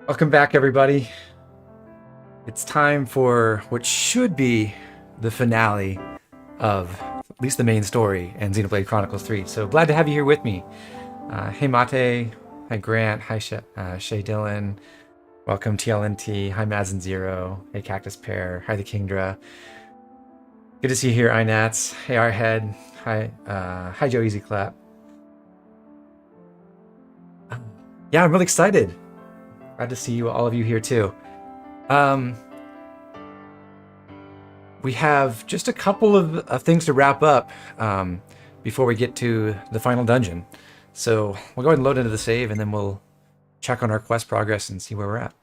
Welcome back, everybody. It's time for what should be the finale of at least the main story in Xenoblade Chronicles 3. So glad to have you here with me. Hey Mate, hi Grant, hi Shay Dillon, welcome TLNT, hi Mads and Zero, hey Cactus Pear, hi the Kingdra. Good to see you here, Inats. Hey Arhead, hi Joe Easy Clap. Yeah, I'm really excited. Glad to see all of you here too. We have just a couple of things to wrap up before we get to the final dungeon. So we'll go ahead and load into the save, and then we'll check on our quest progress and see where we're at.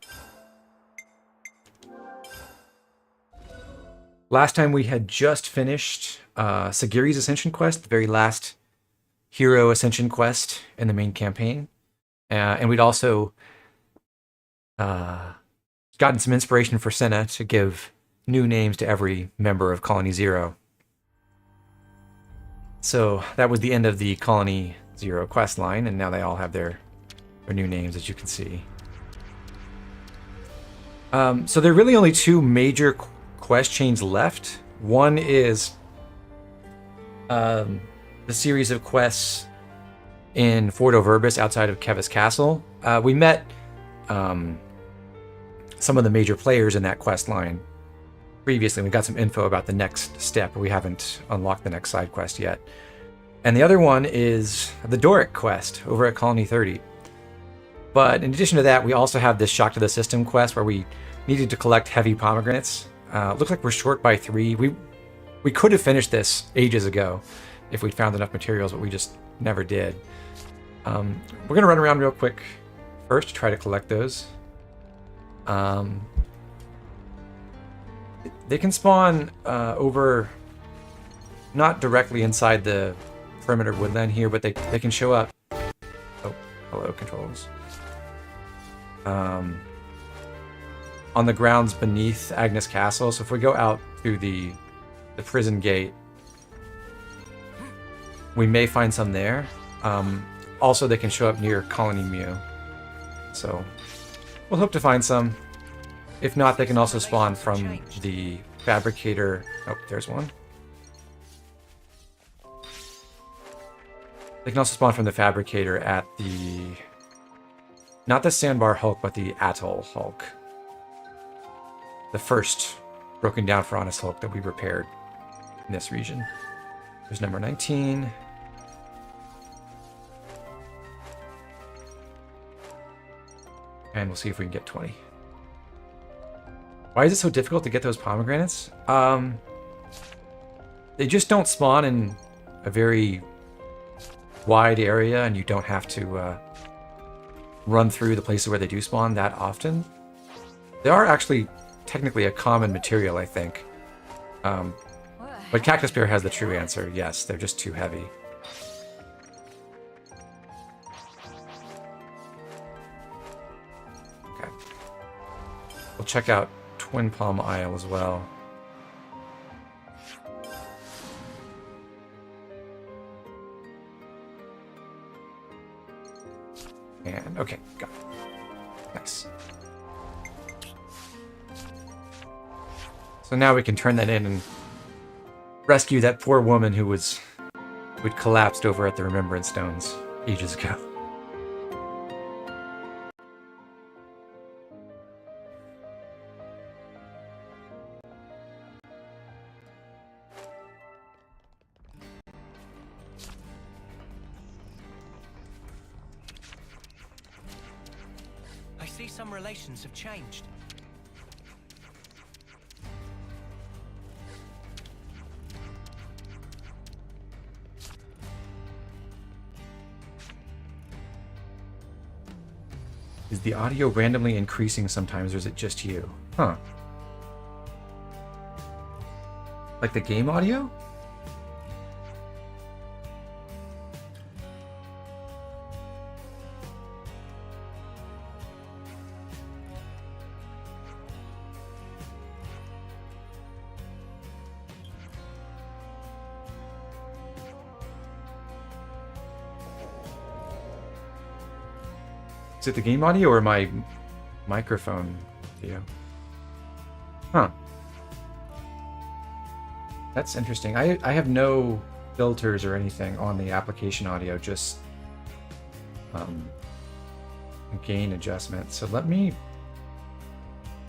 Last time we had just finished Sagiri's Ascension quest, the very last hero Ascension quest in the main campaign. And we'd also gotten some inspiration for Senna to give new names to every member of Colony Zero. So that was the end of the Colony Zero quest line, and now they all have their new names, as you can see. So there are really only two major quest chains left. One is the series of quests in Fort Overbus outside of Keves Castle. We met some of the major players in that quest line previously. We got some info about the next step, but we haven't unlocked the next side quest yet. And the other one is the Doric quest over at Colony 30. But in addition to that, we also have this Shock to the System quest where we needed to collect heavy pomegranates. Looks like we're short by 3. We could have finished this ages ago if we'd found enough materials, but we just never did. We're going to run around real quick first to try to collect those. They can spawn over, not directly inside the perimeter woodland here, but they can show up. Oh, hello, controls. On the grounds beneath Agnus Castle. So if we go out through the prison gate, we may find some there. Also, they can show up near Colony Mew. So we'll hope to find some. If not, they can also spawn from the fabricator. Oh, there's one. They can also spawn from the fabricator at the... not the Sandbar Hulk, but the Atoll Hulk. The first broken down for Honest Hulk that we repaired in this region. There's number 19. And we'll see if we can get 20. Why is it so difficult to get those pomegranates? They just don't spawn in a very wide area, and you don't have to run through the places where they do spawn that often. They are actually technically a common material, I think. But Cactus Bear has the true answer. Yes, they're just too heavy. Okay. We'll check out Twin Palm Isle as well. And, okay, got it. Nice. So now we can turn that in and rescue that poor woman who'd collapsed over at the Remembrance Stones ages ago. I see some relations have changed. Is the audio randomly increasing sometimes, or is it just you? Huh. Like the game audio? Is it the game audio or my microphone video. Huh. That's interesting. I have no filters or anything on the application audio, just gain adjustment. So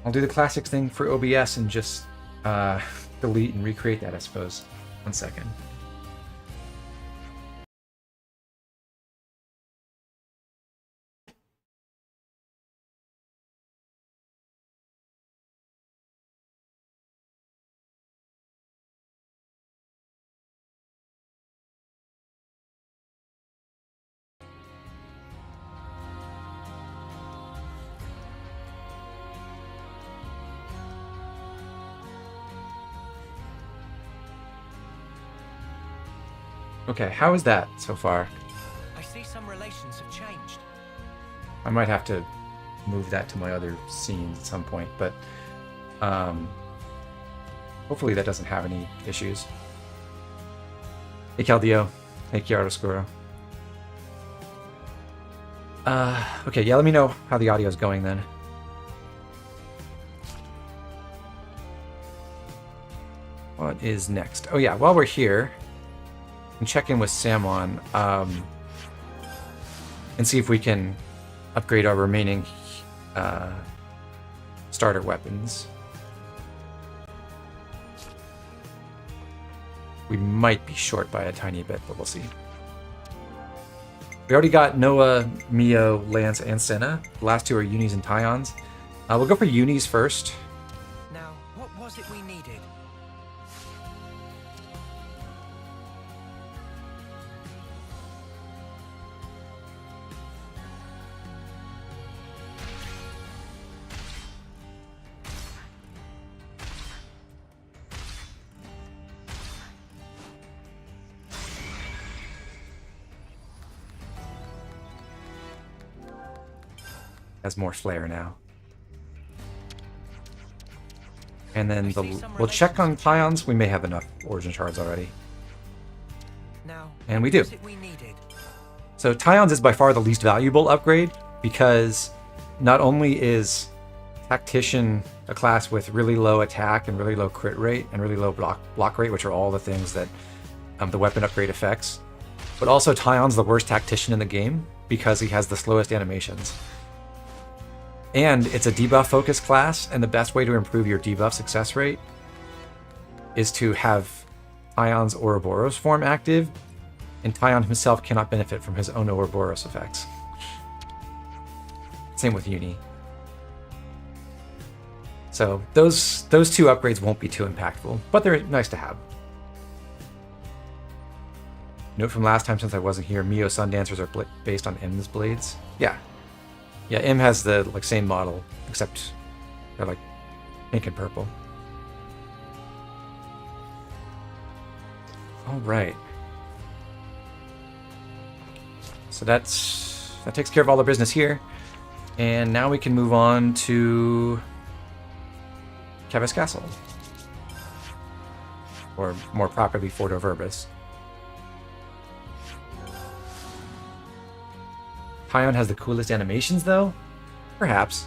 I'll do the classic thing for OBS and just delete and recreate that, I suppose. 1 second. Okay, how is that so far? I see some relations have changed. I might have to move that to my other scenes at some point, but hopefully that doesn't have any issues. Hey Caldeo. Hey Chiaroscuro. Okay, yeah, let me know how the audio is going then. What is next? Oh yeah, while we're here, and check in with Samon and see if we can upgrade our remaining starter weapons. We might be short by a tiny bit, but we'll see. We already got Noah, Mio, Lance, and Senna. The last two are Unis and Tyons. We'll go for Unis first. Now, what was it we needed? Has more flair now. And then we'll check on Tyons. We may have enough origin shards already. Now, and we do. what was it we needed? So Tyons is by far the least valuable upgrade because not only is Tactician a class with really low attack and really low crit rate and really low block rate, which are all the things that the weapon upgrade affects, but also Tyon's the worst Tactician in the game because he has the slowest animations. And it's a debuff focused class, and the best way to improve your debuff success rate is to have Tyon's Ouroboros form active, and Tyon himself cannot benefit from his own Ouroboros effects. Same with Uni. So those two upgrades won't be too impactful, but they're nice to have. Note from last time since I wasn't here, Mio Sundancers are based on M's blades. Yeah. Yeah, M has the same model, except they're like pink and purple. All right. So that takes care of all the business here, and now we can move on to Keves Castle, or more properly, Fordo Verbis. Tyon has the coolest animations, though? Perhaps.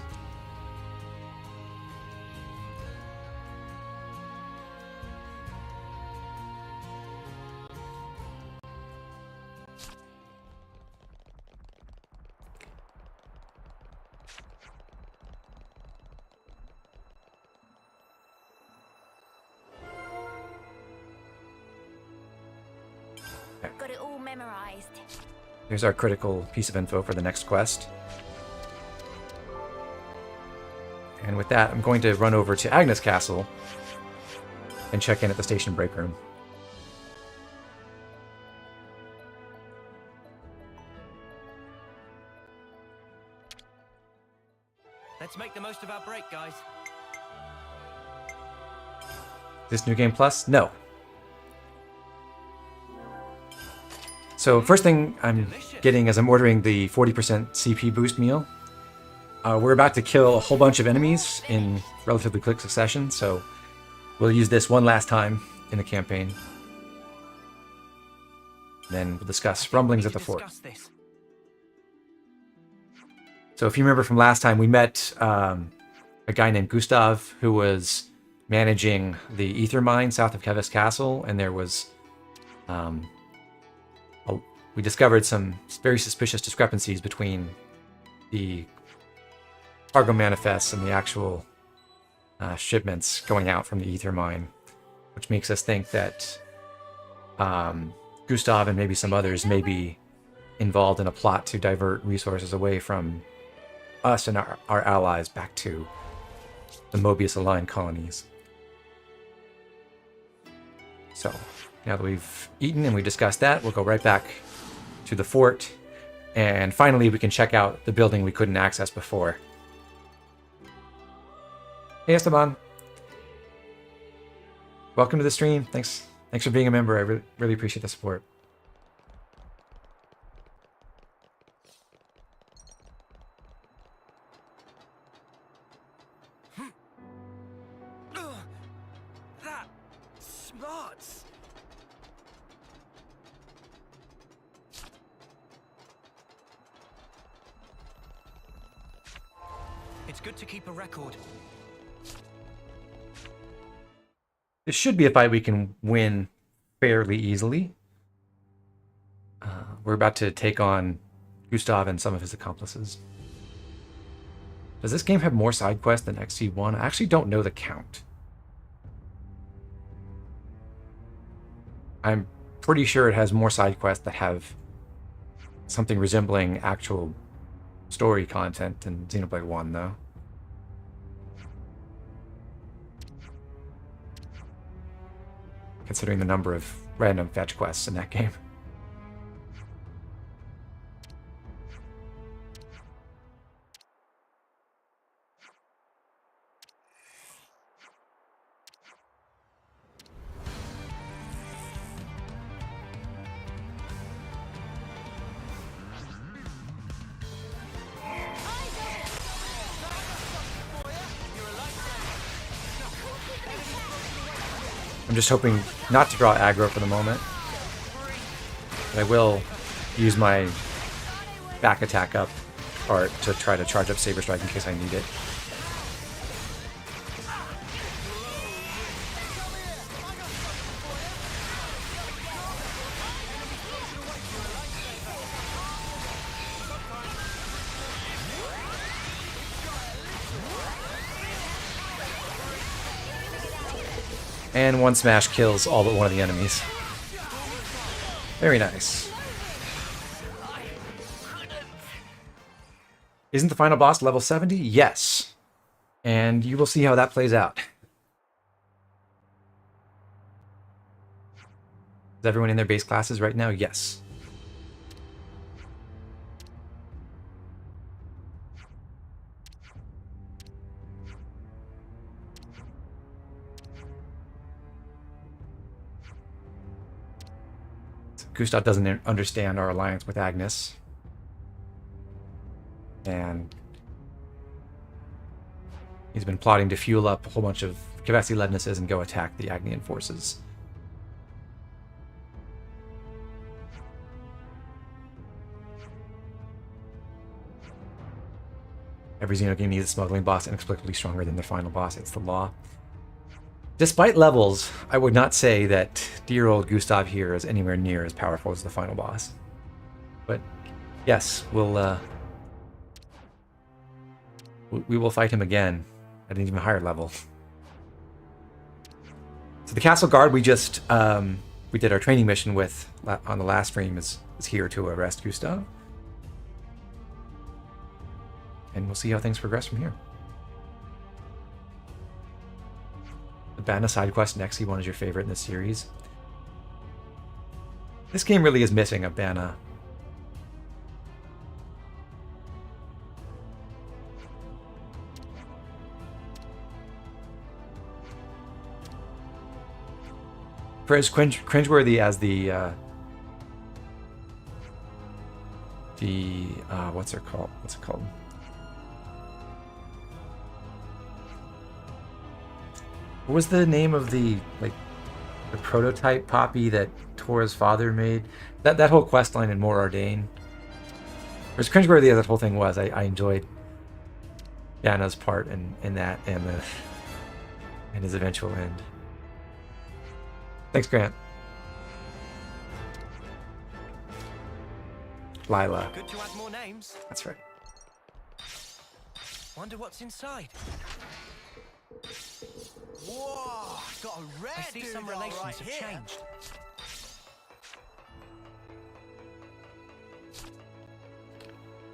Got it all memorized. Here's our critical piece of info for the next quest. And with that, I'm going to run over to Agnus Castle and check in at the station break room. Let's make the most of our break, guys. Is this New Game Plus? No. So first thing I'm getting is I'm ordering the 40% CP boost meal. We're about to kill a whole bunch of enemies in relatively quick succession, so we'll use this one last time in the campaign. Then we'll discuss rumblings at the fort. This. So if you remember from last time, we met a guy named Gustav who was managing the ether mine south of Keves Castle, and there was we discovered some very suspicious discrepancies between the cargo manifests and the actual shipments going out from the ether mine, which makes us think that Gustav and maybe some others may be involved in a plot to divert resources away from us and our allies back to the Moebius aligned colonies. So now that we've eaten and we discussed that, we'll go right back to the fort, and finally we can check out the building we couldn't access before. Hey Esteban, welcome to the stream. Thanks for being a member. I really appreciate the support. That smarts. It's good to keep a record. This should be a fight we can win fairly easily. We're about to take on Gustav and some of his accomplices. Does this game have more side quests than XC1? I actually don't know the count. I'm pretty sure it has more side quests that have something resembling actual story content than Xenoblade 1, though. Considering the number of random fetch quests in that game. I'm just hoping not to draw aggro for the moment. But I will use my back attack up art to try to charge up Saber Strike in case I need it. And one smash kills all but one of the enemies. Very nice. Isn't the final boss level 70? Yes. And you will see how that plays out. Is everyone in their base classes right now? Yes. Gustav doesn't understand our alliance with Agnus. And he's been plotting to fuel up a whole bunch of Keves-lednesses and go attack the Agnian forces. Every Xeno game needs a smuggling boss inexplicably stronger than their final boss. It's the law. Despite levels, I would not say that dear old Gustav here is anywhere near as powerful as the final boss. But yes, we will fight him again at an even higher level. So the castle guard we just we did our training mission with on the last stream is here to arrest Gustav. And we'll see how things progress from here. The Banna side quest in XC1 is your favorite in this series. This game really is missing a Banna. For as cringeworthy as the what's it called? What was the name of the prototype poppy that Tora's father made? That whole quest line in More Ordain. As cringeworthy as that whole thing was, I enjoyed Dana's part in that and his eventual end. Thanks, Grant. Lila. Good to add more names. That's right. Wonder what's inside. Whoa, got a rare I see dude some all relations right have here. changed.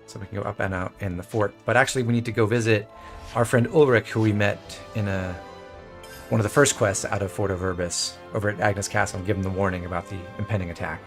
So we can go up and out in the fort. But actually, we need to go visit our friend Ulrich, who we met in one of the first quests out of Fort Verbis over at Agnus Castle, and give him the warning about the impending attack.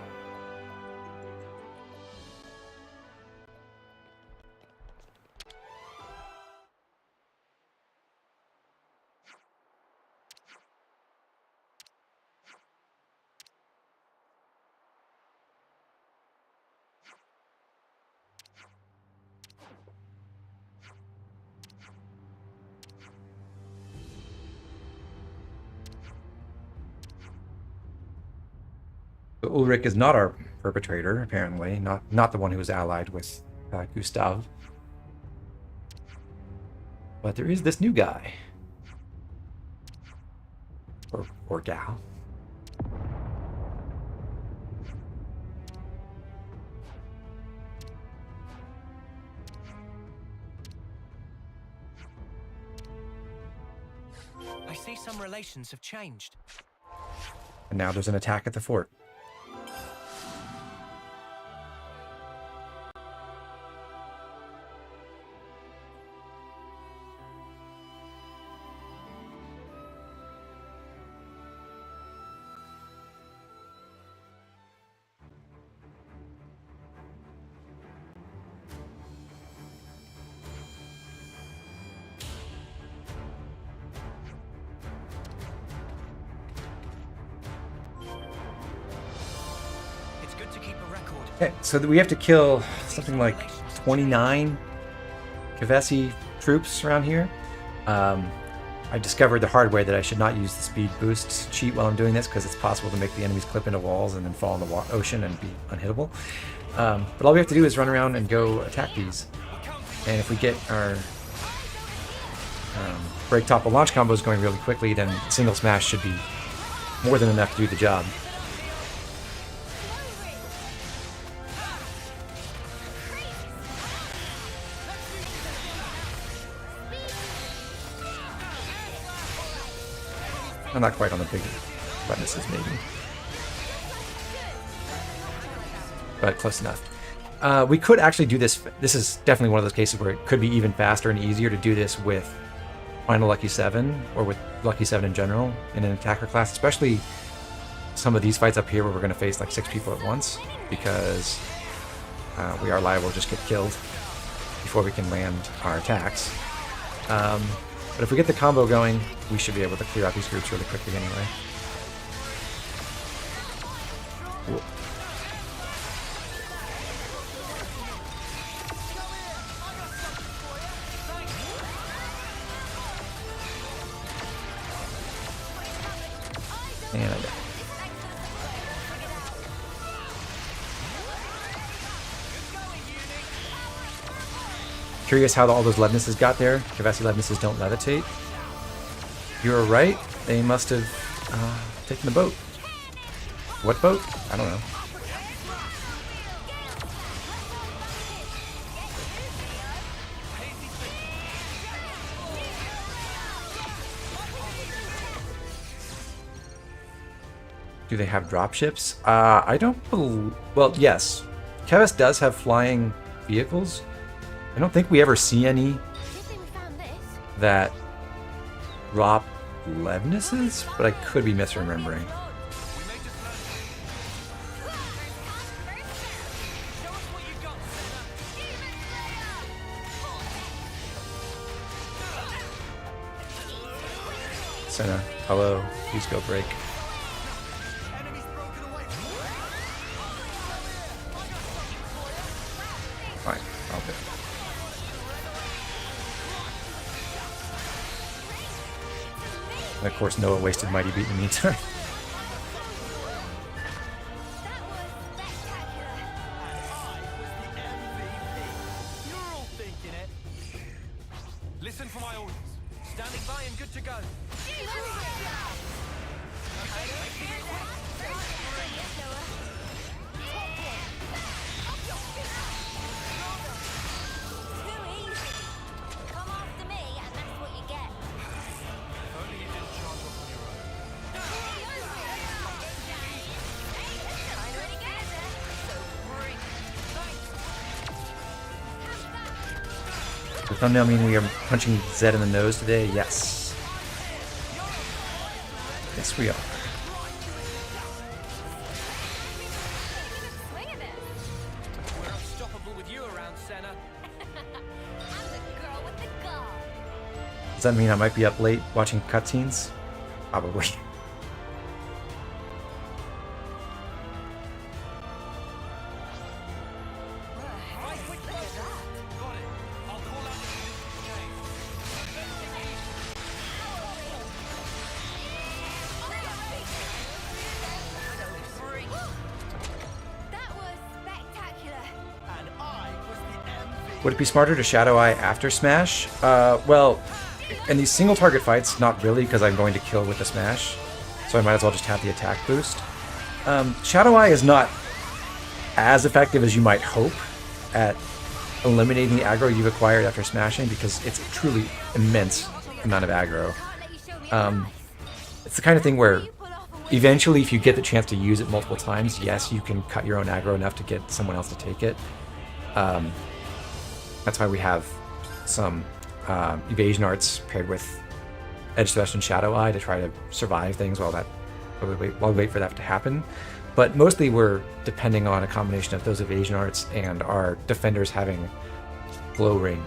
So Ulrich is not our perpetrator, apparently. Not the one who was allied with Gustav. But there is this new guy. Or gal. I see some relations have changed. And now there's an attack at the fort. It's good to keep a record. Okay, so we have to kill something like 29 Keves troops around here. I discovered the hard way that I should not use the speed boost cheat while I'm doing this, because it's possible to make the enemies clip into walls and then fall in the ocean and be unhittable. But all we have to do is run around and go attack these. And if we get our break topple launch combos going really quickly, then single smash should be more than enough to do the job. I'm not quite on the big weaknesses, maybe. But close enough. We could actually do this. This is definitely one of those cases where it could be even faster and easier to do this with Final Lucky 7, or with Lucky 7 in general, in an attacker class, especially some of these fights up here where we're going to face like 6 people at once, because we are liable to just get killed before we can land our attacks. But if we get the combo going, we should be able to clear out these groups really quickly anyway. Cool. And I die. Curious how all those levnesses got there. Keves levnesses don't levitate. You're right. They must have taken the boat. What boat? I don't know. Do they have dropships? I don't believe... Well, yes. Keves does have flying vehicles. I don't think we ever see any that drop levnesses, but I could be misremembering. Senna, hello, please go break. Fine, I'll do it. And of course, Noah wasted Mighty Beat in the meantime. Listen Listen for my orders. Standing by and good to go. Too easy. Come after me, and that's what you get. If only you didn't charge off on your own. I'm ready to get there. So bring it. The thumbnail mean we are punching Zed in the nose today? Yes. Yes, we are. Swing of it. We're unstoppable with you around, Senna. I'm the girl with the gun. Does that mean I might be up late watching cutscenes? Probably. Got it. I'll call out the That was spectacular. And I was the MVP. Would it be smarter to Shadow Eye after Smash? Well, in these single target fights, not really, because I'm going to kill with the Smash. So I might as well just have the attack boost. Shadow Eye is not as effective as you might hope at eliminating the aggro you've acquired after smashing, because it's a truly immense amount of aggro. Can't let you show me your life. It's the kind of thing where You pull off a win. eventually, if you get the chance to use it multiple times, yes, you can cut your own aggro enough to get someone else to take it. That's why we have some evasion arts paired with Edge Thrust and Shadow Eye to try to survive things while we wait for that to happen. But mostly we're depending on a combination of those evasion arts and our defenders having glow ring,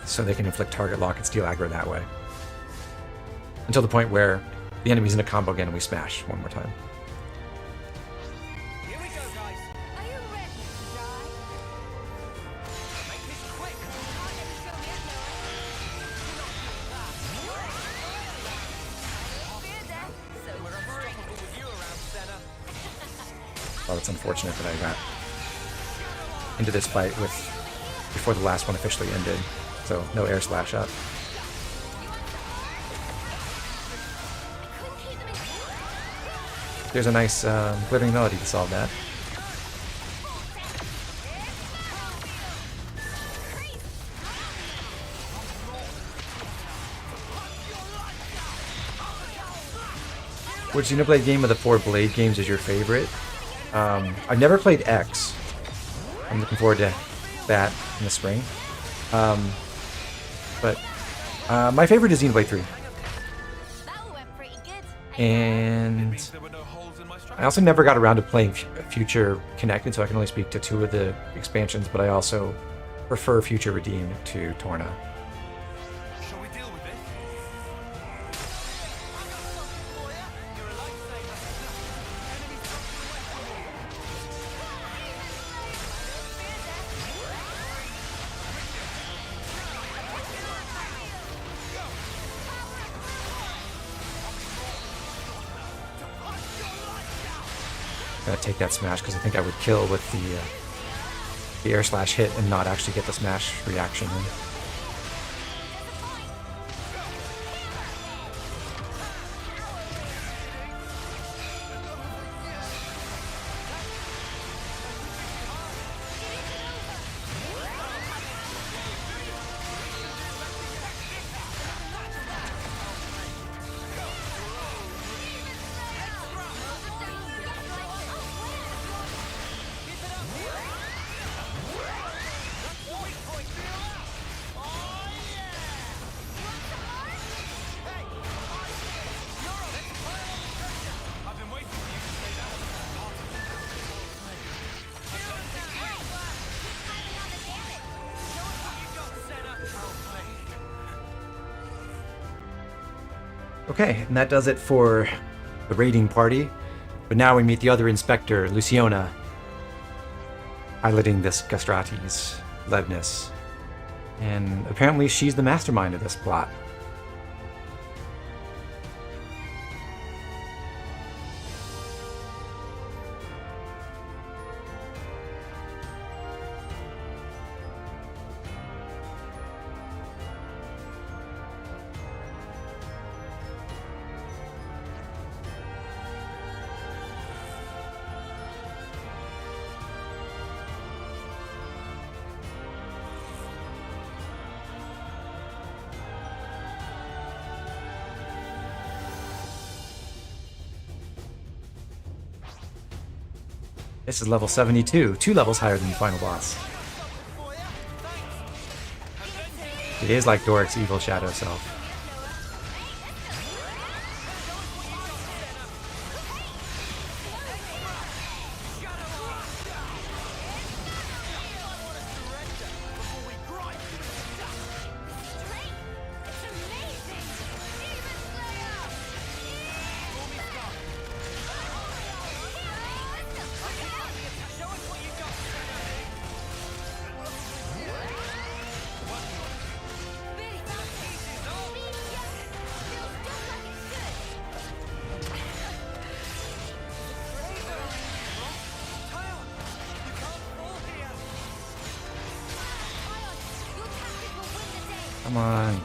so they can inflict target lock and steal aggro that way. Until the point where the enemy's in a combo again and we smash one more time. Here we go, guys. Are you ready to die? Make this quick. Can't let you show me your life. Fear death. So We're bring unstoppable it. with you around, Senna. Well, it's unfortunate that I got into this fight before the last one officially ended, so no air slash up. Couldn't keep them in. There's a nice glittering melody to solve that. Which Xenoblade game of the 4 Blade games is your favorite? I've never played X. I'm looking forward to that in the spring. But my favorite is Xenoblade 3. That all went pretty good. And There were no holes in my I strategy. also never got around to playing Future Connected, so I can only speak to 2 of the expansions, but I also prefer Future Redeemed to Torna. Shall we deal with this? Gonna take that smash because I think I would kill with the air slash hit and not actually get the smash reaction in. I've been waiting for you to say that. You got Senna. Okay, and that does it for the raiding party. But now we meet the other inspector, Luciona, piloting this Castrates, Levnis. And apparently she's the mastermind of this plot. This is level 72, 2 levels higher than the final boss. It is like Doric's evil shadow self. Come on.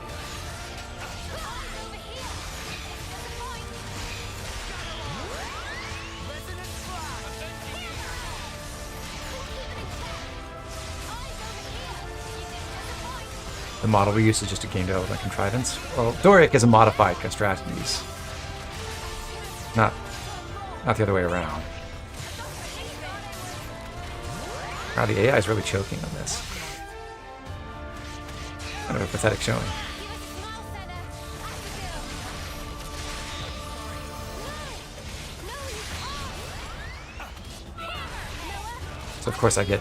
The model we use is just a game development contrivance. Well, Doric is a modified Castrates. Not the other way around. Wow, the AI is really choking on this. Kind of a pathetic showing. So of course I get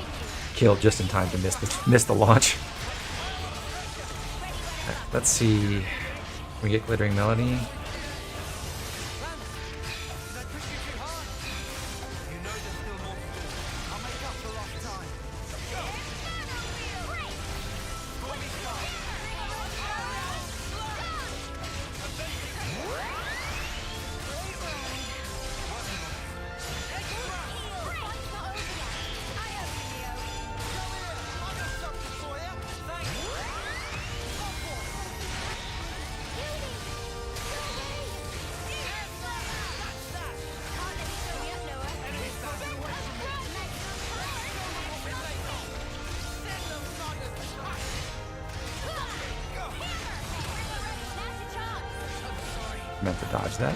killed just in time to miss the launch. Okay, let's see. We get Glittering Melody. Meant to dodge that.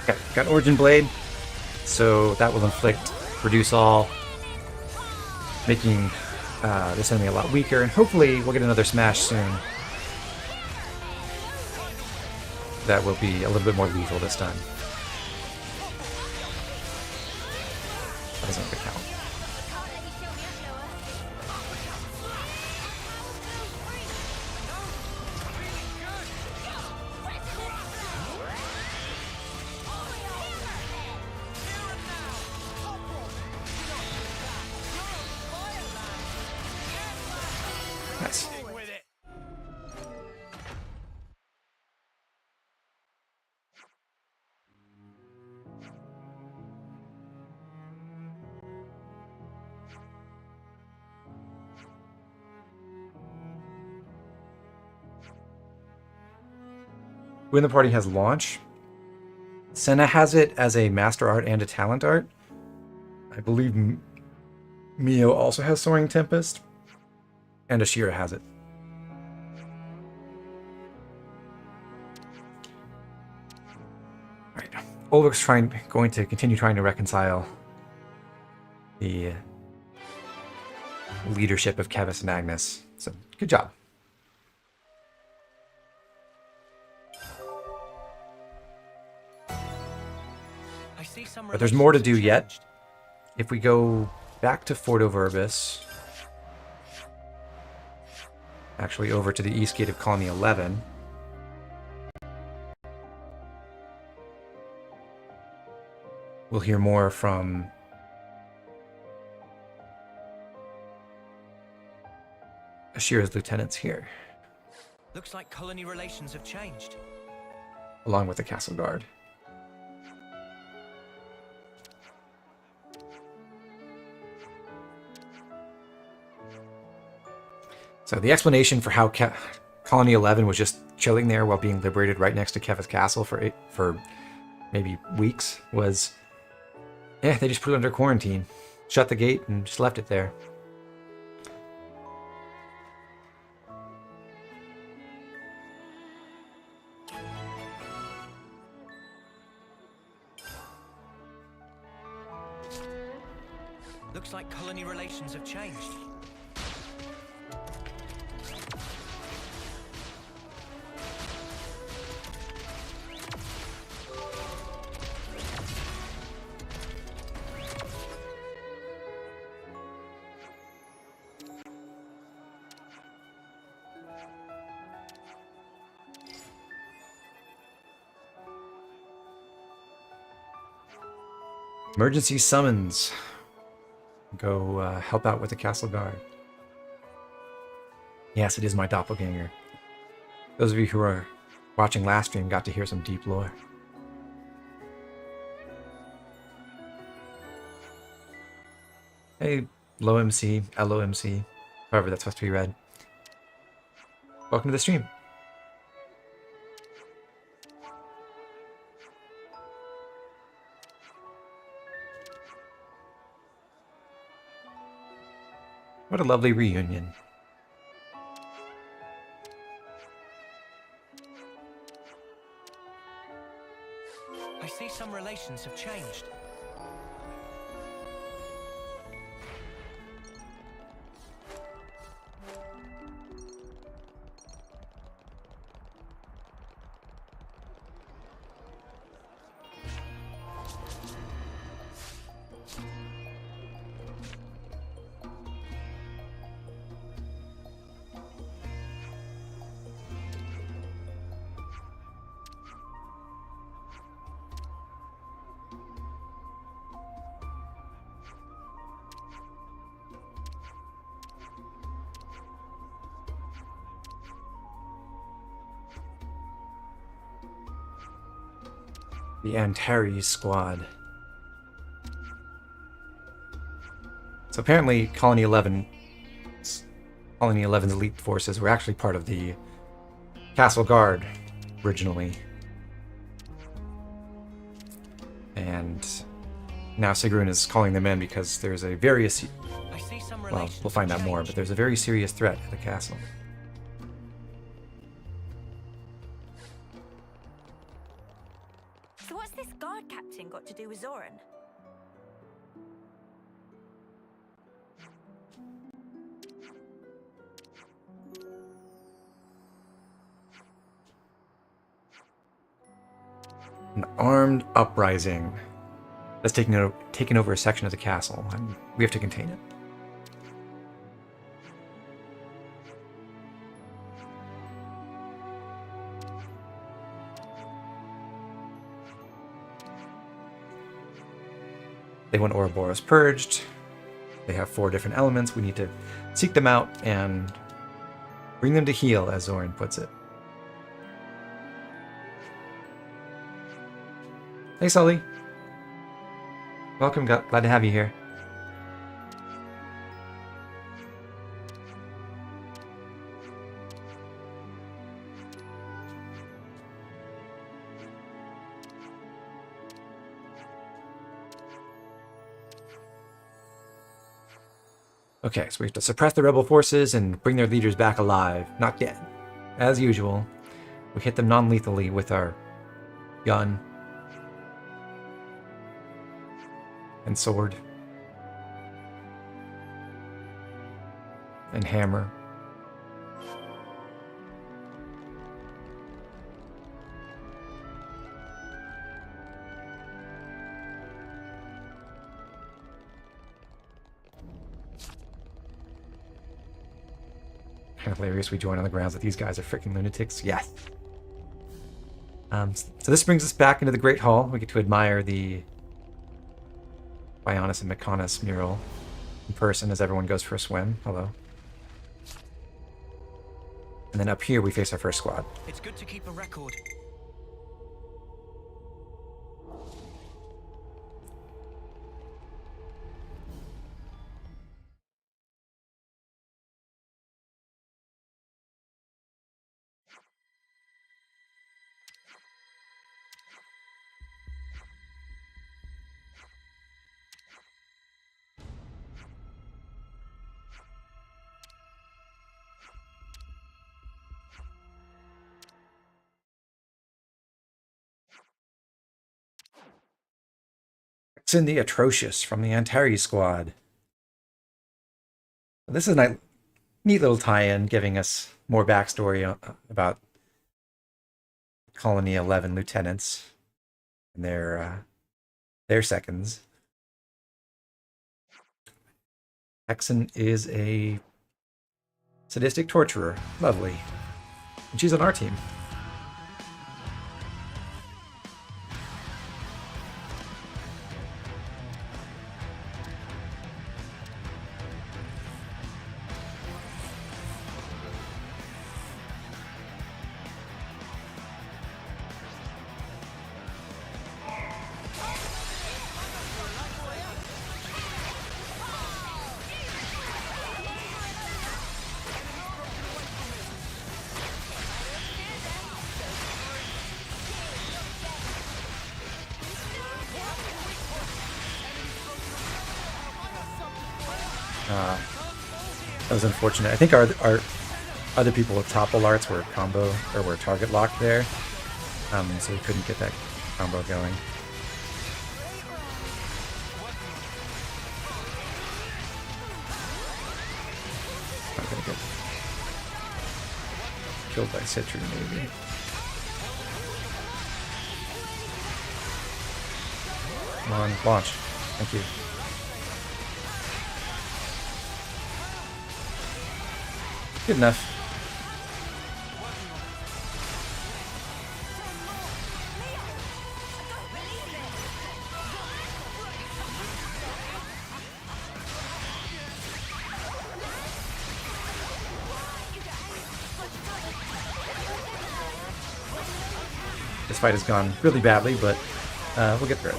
Okay, got Origin Blade, so that will inflict, reduce all, making this enemy a lot weaker, and hopefully we'll get another smash soon. That will be a little bit more lethal this time. That doesn't have to count. Nice. Who in the party has launch? Senna has it as a master art and a talent art. I believe Mio also has Soaring Tempest. And Ashira has it. Alright. Ulrich's going to continue trying to reconcile the leadership of Keves and Agnus. So, good job. But there's more to do yet. If we go back to Fort Overbus, actually over to the east gate of Colony 11, we'll hear more from Ashira's lieutenants here, Looks like colony relations have changed. along with the castle guard. So the explanation for how Colony 11 was just chilling there while being liberated right next to Keves Castle for maybe weeks was, yeah, they just put it under quarantine, shut the gate, and just left it there. Looks like colony relations have changed. Emergency summons. Go help out with the castle guard. Yes, it is my doppelganger. Those of you who are watching last stream got to hear some deep lore. Hey, low MC, LOMC, however that's supposed to be read. Welcome to the stream. What a lovely reunion. I see some relations have changed. The Antares squad. So apparently Colony 11's elite forces were actually part of the Castle Guard originally. And now Sigrun is calling them in because there's a very... I see some Well, relations we'll find have out more, changed. but there's a very serious threat at the castle. So what's this guard captain got to do with Zoran? An armed uprising that's taken over a section of the castle, and we have to contain it. They want Ouroboros purged. They have 4 different elements. We need to seek them out and bring them to heel, as Zoran puts it. Hey, Sully. Welcome. Glad to have you here. Okay, so we have to suppress the rebel forces and bring their leaders back alive. Not dead. As usual, we hit them non-lethally with our gun and sword and hammer. Hilarious, we join on the grounds that these guys are freaking lunatics. Yes. So this brings us back into the Great Hall. We get to admire the Bionis and Mechonis mural in person as everyone goes for a swim. Hello. And then up here we face our first squad. It's good to keep a record. It's in the Atrocious from the Antares squad. This is a neat little tie-in, giving us more backstory about Colony 11 lieutenants and their seconds. Hexen is a sadistic torturer. Lovely. And she's on our team. That was unfortunate. I think our other people with topple arts were combo or were target locked there, so we couldn't get that combo going. Not gonna get killed by Citru, maybe. Come on, launch. Thank you. Good enough. This fight has gone really badly, but we'll get through it.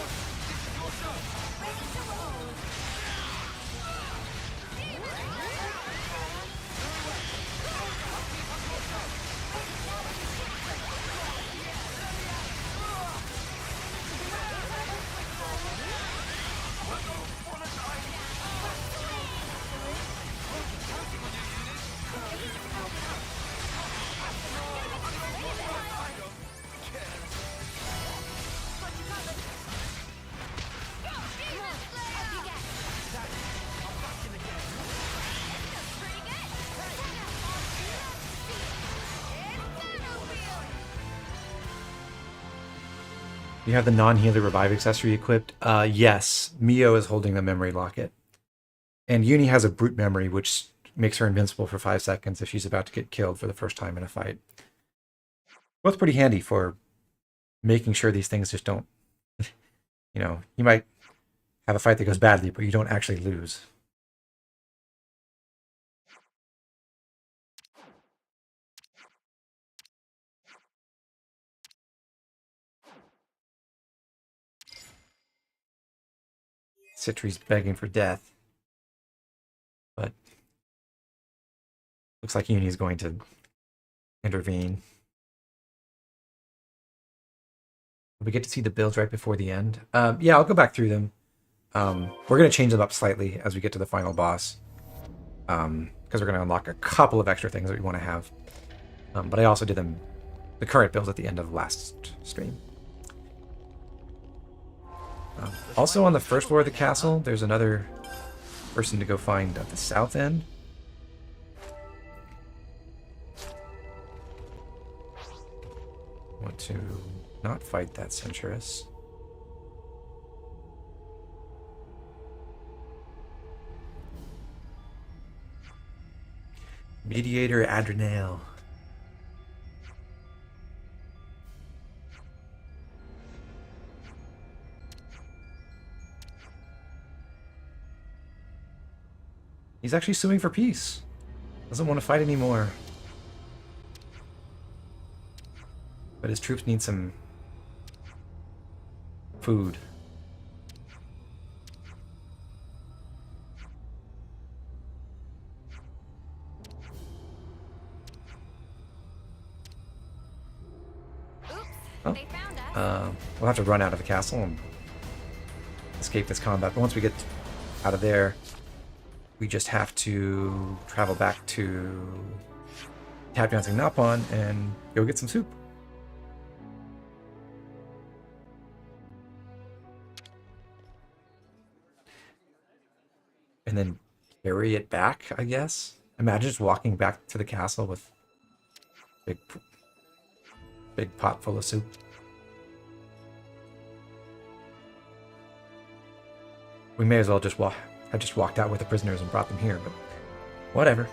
You have the non-healer revive accessory equipped. Yes, Mio is holding the memory locket. And Uni has a brute memory, which makes her invincible for 5 seconds if she's about to get killed for the first time in a fight. Both pretty handy for making sure these things just don't... You know, you might have a fight that goes badly, but you don't actually lose. Citri's begging for death. But looks like Uni is going to intervene. We get to see the builds right before the end. Yeah, I'll go back through them. We're going to change them up slightly as we get to the final boss. Because we're going to unlock a couple of extra things that we want to have. But I also did the current builds at the end of last stream. Also on the first floor of the castle, there's another person to go find at the south end. Want to not fight that Centurus. Mediator Adrenale. He's actually suing for peace. Doesn't want to fight anymore. But his troops need some food. Oh, They found us. we'll have to run out of the castle and escape this combat. But once we get out of there, we just have to travel back to Tap Dancing Napon and go get some soup. And then carry it back, I guess. Imagine just walking back to the castle with big pot full of soup. We may as well just have just walked out with the prisoners and brought them here, but whatever.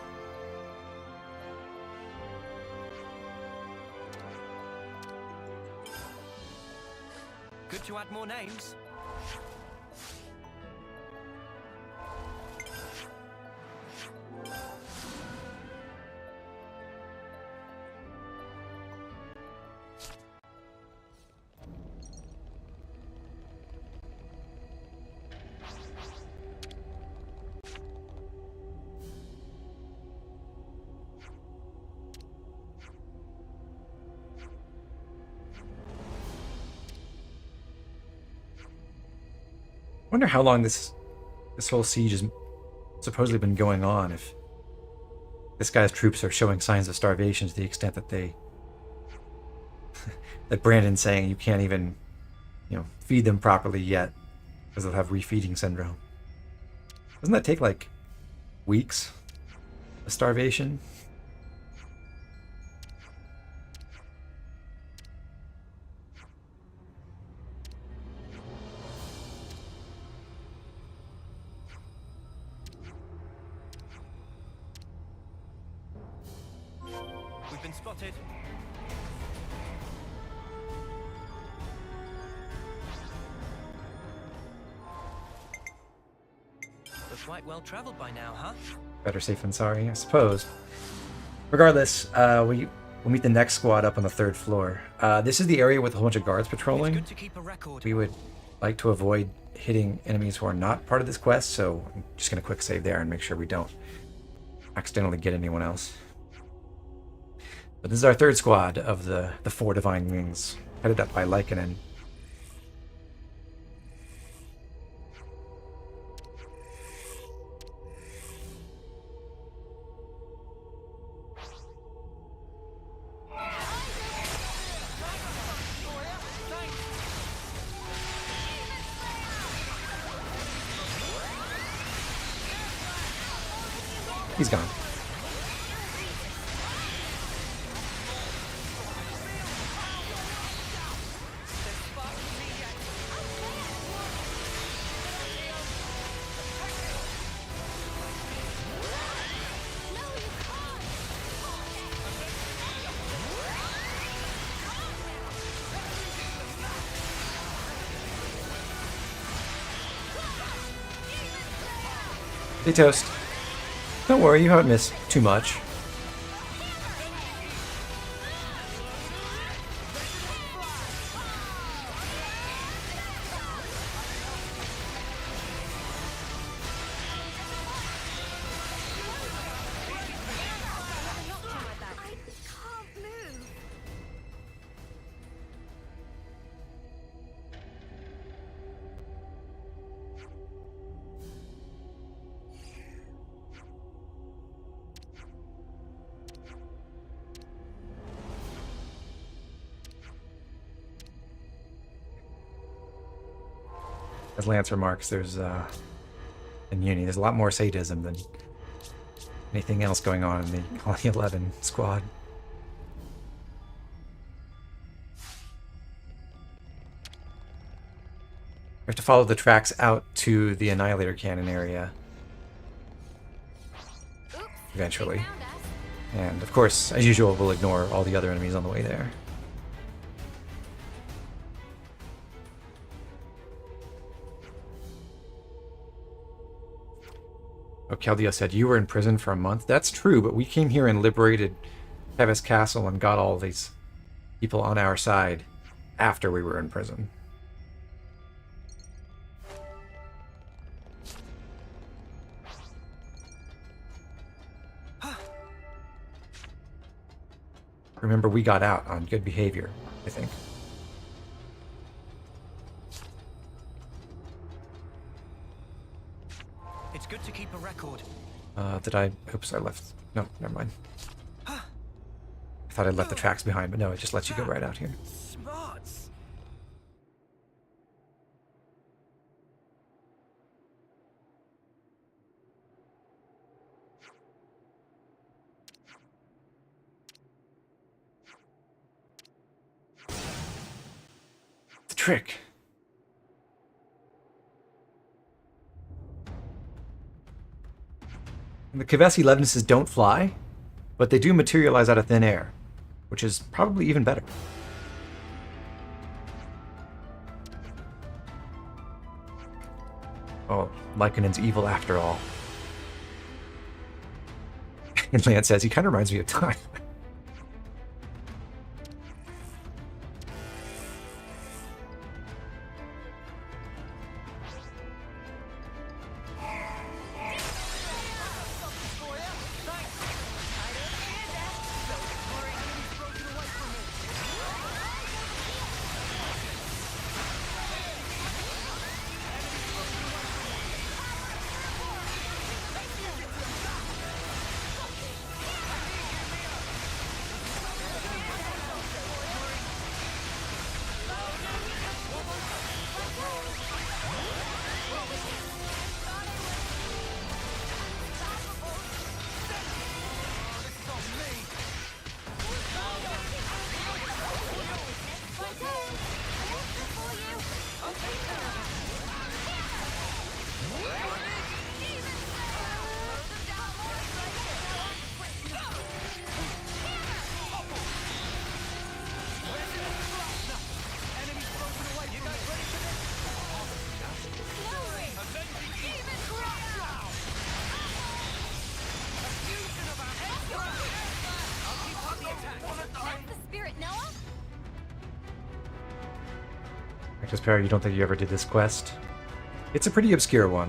Good to add more names. Wonder how long this whole siege has supposedly been going on. If this guy's troops are showing signs of starvation to the extent that that Brandon's saying you can't even, feed them properly yet because they'll have refeeding syndrome. Doesn't that take like weeks of starvation? We've been spotted. We're quite well traveled by now, huh? Better safe than sorry, I suppose. Regardless, we'll meet the next squad up on the 3rd floor. This is the area with a whole bunch of guards It's patrolling. good to keep a record. We would like to avoid hitting enemies who are not part of this quest, so I'm just going to quick save there and make sure we don't accidentally get anyone else. But this is our 3rd squad of the 4 Divine Wings, headed up by Lycanen. He's gone. Hey, Toast. Don't worry, you haven't missed too much. I can't move. As Lance remarks, there's in Uni, there's a lot more sadism than anything else going on in the Colony 11 squad. We have to follow the tracks out to the Annihilator Cannon area Oops. eventually. They found us. And of course, as usual, we'll ignore all the other enemies on the way there. Oh, Keldeo said, you were in prison for a month? That's true, but we came here and liberated Keves Castle and got all these people on our side after we were in prison. Remember, we got out on good behavior, I think. It's good to keep a record. Did I? Oops, I left. No, never mind. I thought I'd left the tracks behind, but no, it just lets you go right out here. Smarts. It's a trick. And the Keves Castle don't fly, but they do materialize out of thin air, which is probably even better. Oh, Lycanen's evil after all. And Lance says, he kind of reminds me of Time. Cactus Parrot, you don't think you ever did this quest? It's a pretty obscure one.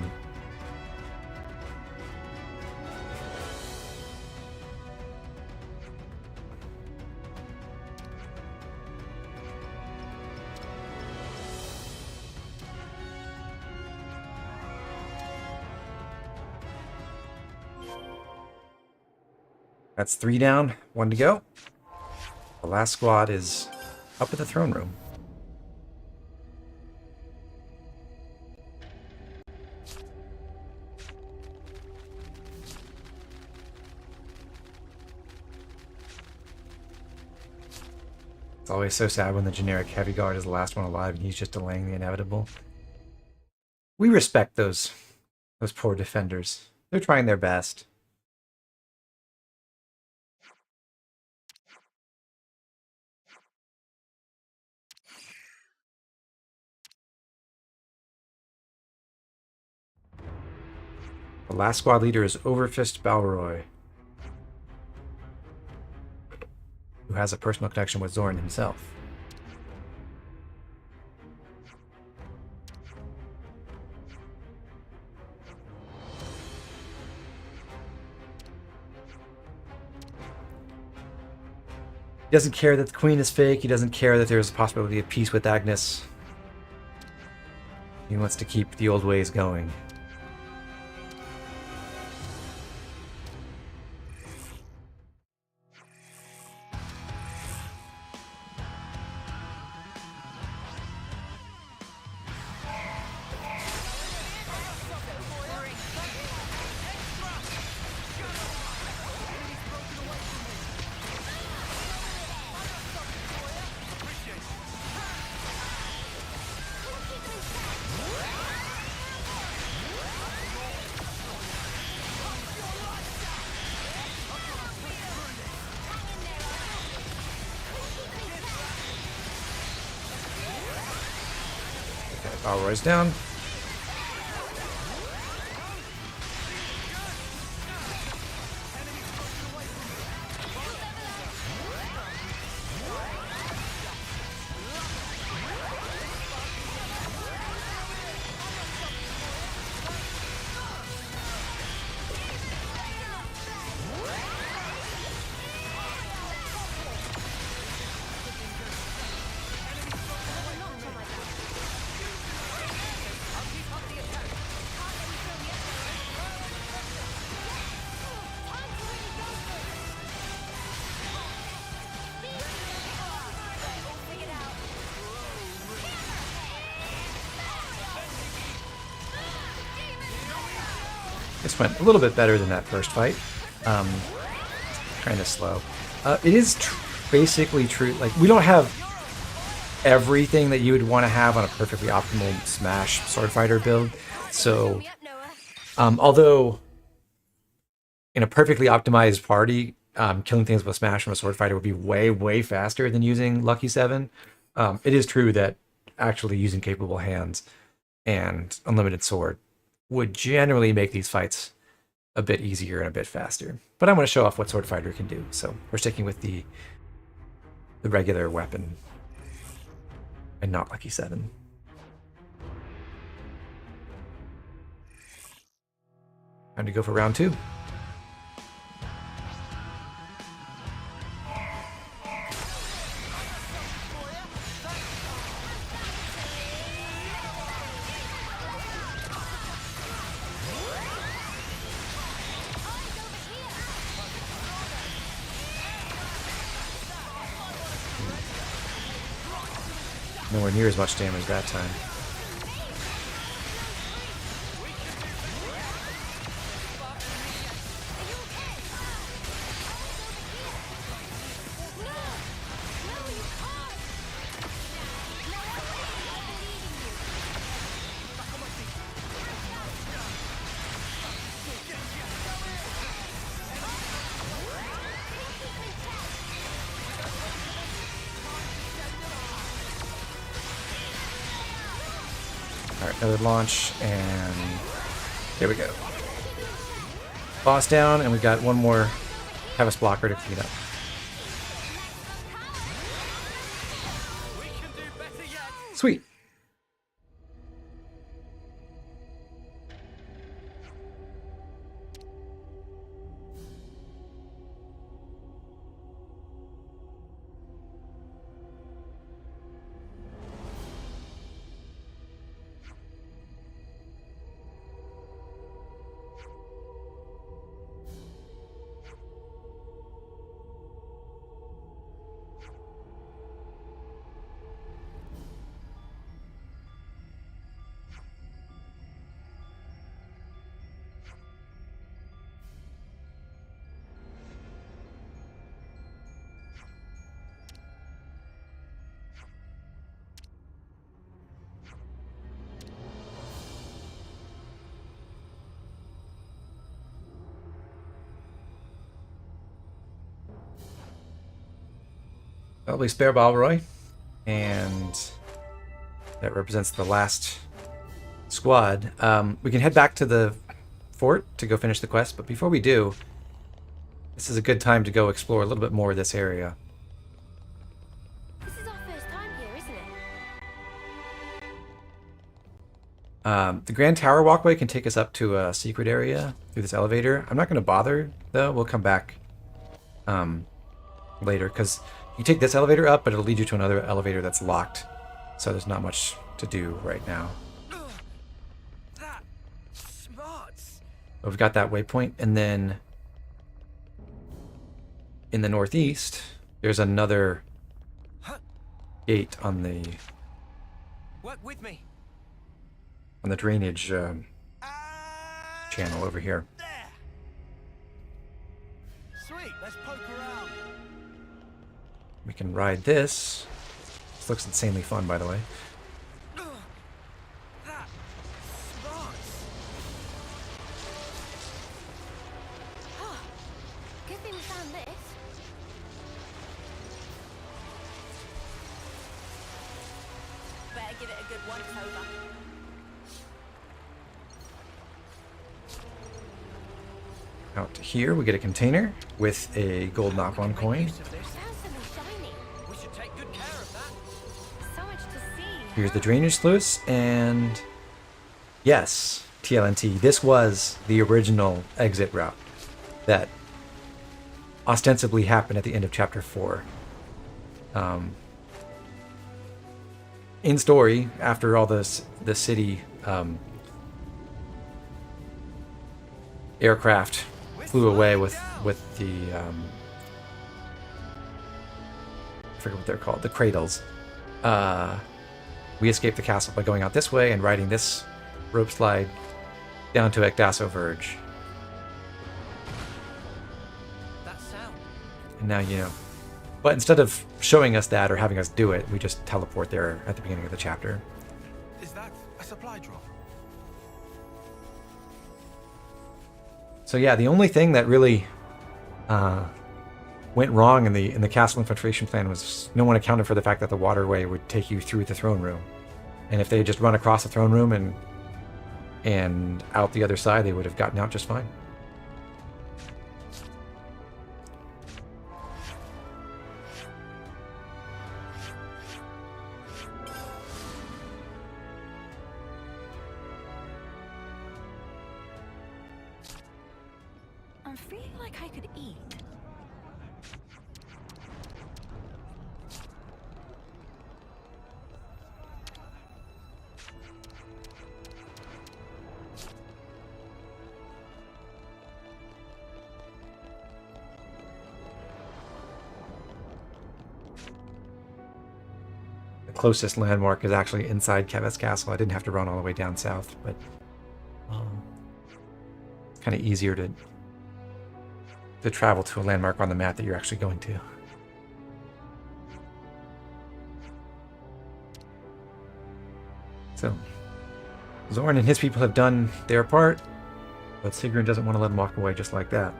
That's 3 down, 1 to go. The last squad is up at the throne room. It's always so sad when the generic heavy guard is the last one alive and he's just delaying the inevitable. We respect those poor defenders. They're trying their best. The last squad leader is Overfist Balroy, who has a personal connection with Zorn himself. He doesn't care that the queen is fake. He doesn't care that there's a possibility of peace with Agnus. He wants to keep the old ways going. Balroy's down. This went a little bit better than that first fight. Kind of slow. It is basically true. Like, we don't have everything that you would want to have on a perfectly optimal Smash sword fighter build. So, Me up, Noah. although in a perfectly optimized party, killing things with Smash from a sword fighter would be way, way faster than using Lucky 7. It is true that actually using capable hands and unlimited sword would generally make these fights a bit easier and a bit faster. But I'm going to show off what sword fighter can do, so we're sticking with the regular weapon and not Lucky 7. Time to go for round 2. Nowhere near as much damage that time. Alright, another launch, and there we go. Boss down, and we've got one more Keves blocker to clean up. We can do better yet. Sweet. Probably spare Balroy, and that represents the last squad. We can head back to the fort to go finish the quest, but before we do, this is a good time to go explore a little bit more of this area. This is our first time here, isn't it? The Grand Tower walkway can take us up to a secret area through this elevator. I'm not going to bother, though. We'll come back later, because you take this elevator up, but it'll lead you to another elevator that's locked. So there's not much to do right now. That smarts. But we've got that waypoint, and then in the northeast, there's another gate on the Work with me. drainage channel over here. There. Sweet. Let's poke around. We can ride this. This looks insanely fun, by the way. That smarts. Good thing we found this. Better give it a good once over. Out to here, we get a container with a gold knock-on coin. Use of this. Found something shiny. We should take good care of that. So much to see. Here's the drainage sluice, and yes, TLNT, this was the original exit route that ostensibly happened at the end of Chapter 4. In story, after all the city aircraft flew away with the I forget what they're called, the cradles. We escaped the castle by going out this way and riding this rope slide down to Ecdasso Verge. And now you know. But instead of showing us that or having us do it, we just teleport there at the beginning of the chapter. Is that a supply drop? So yeah, the only thing that really went wrong in the castle infiltration plan was no one accounted for the fact that the waterway would take you through the throne room. And if they had just run across the throne room and out the other side, they would have gotten out just fine. I'm feeling like I could eat. The closest landmark is actually inside Keves Castle. I didn't have to run all the way down south, but it's kind of easier to travel to a landmark on the map that you're actually going to. So, Zorn and his people have done their part, but Sigrun doesn't want to let them walk away just like that.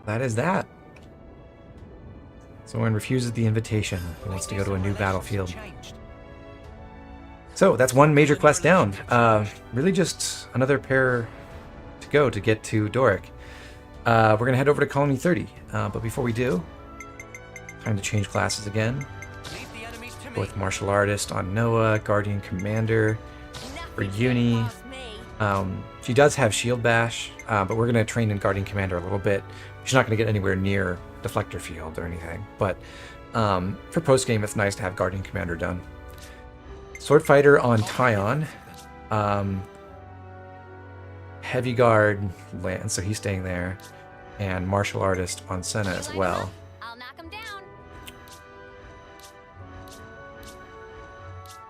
That is that. Zorn refuses the invitation. He wants to go to a new battlefield. So that's one major quest down. Really just another pair to go to get to Doric. We're going to head over to Colony 30. But before we do, time to change classes again. With Martial Artist on Noah, Guardian Commander for Uni. She does have Shield Bash, but we're going to train in Guardian Commander a little bit. She's not going to get anywhere near Deflector Field or anything, but for post-game, it's nice to have Guardian Commander done. Sword Fighter on Tyon. Heavy Guard lands, so he's staying there. And Martial Artist on Senna as well. I'll knock him down.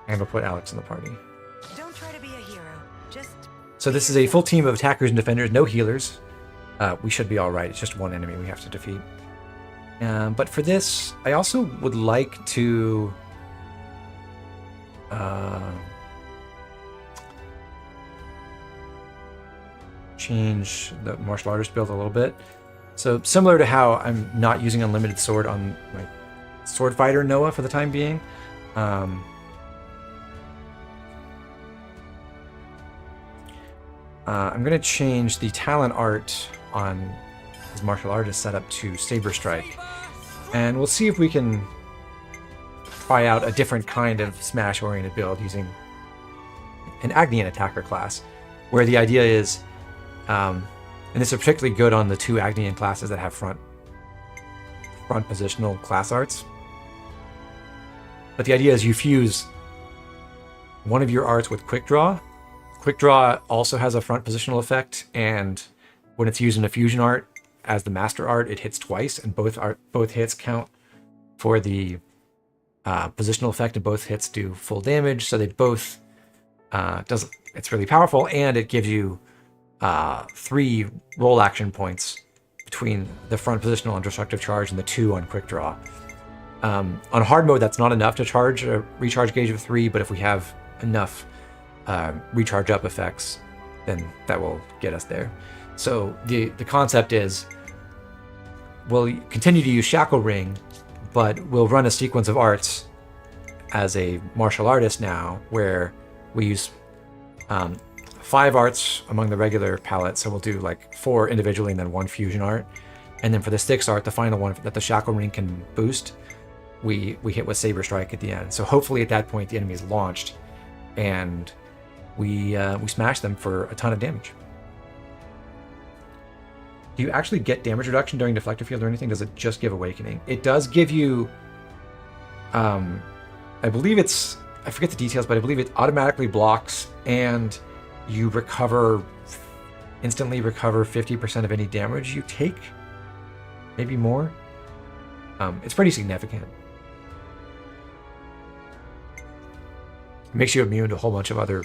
And we'll put Alex in the party. Don't try to be a hero. Just So this is a full team of attackers and defenders, no healers. We should be alright, it's just one enemy we have to defeat. But for this, I also would like to change the martial artist build a little bit. So similar to how I'm not using unlimited sword on my sword fighter Noah for the time being. I'm going to change the talent art on his martial artist setup to Saber Strike. And we'll see if we can try out a different kind of smash-oriented build using an Agnian attacker class, where the idea is, and this is particularly good on the two Agnian classes that have front positional class arts. But the idea is you fuse one of your arts with Quick Draw. Quick Draw also has a front positional effect, and when it's used in a fusion art as the master art, it hits twice, and both hits count for the positional effect, and both hits do full damage. So they both it's really powerful, and it gives you 3 roll action points between the front positional and destructive charge and the 2 on Quick Draw. On hard mode, that's not enough to charge a recharge gauge of 3, but if we have enough recharge up effects, then that will get us there. So the concept is we'll continue to use Shackle Ring, but we'll run a sequence of arts as a martial artist now, where we use 5 arts among the regular palette. So we'll do like 4 individually and then 1 fusion art. And then for the 6th art, the final one that the Shackle Ring can boost, we hit with Saber Strike at the end. So hopefully at that point the enemy is launched and we smash them for a ton of damage. Do you actually get damage reduction during Deflector Field or anything? Does it just give Awakening? It does give you, I believe it's I forget the details, but I believe it automatically blocks and you instantly recover 50% of any damage you take. Maybe more. It's pretty significant. It makes you immune to a whole bunch of other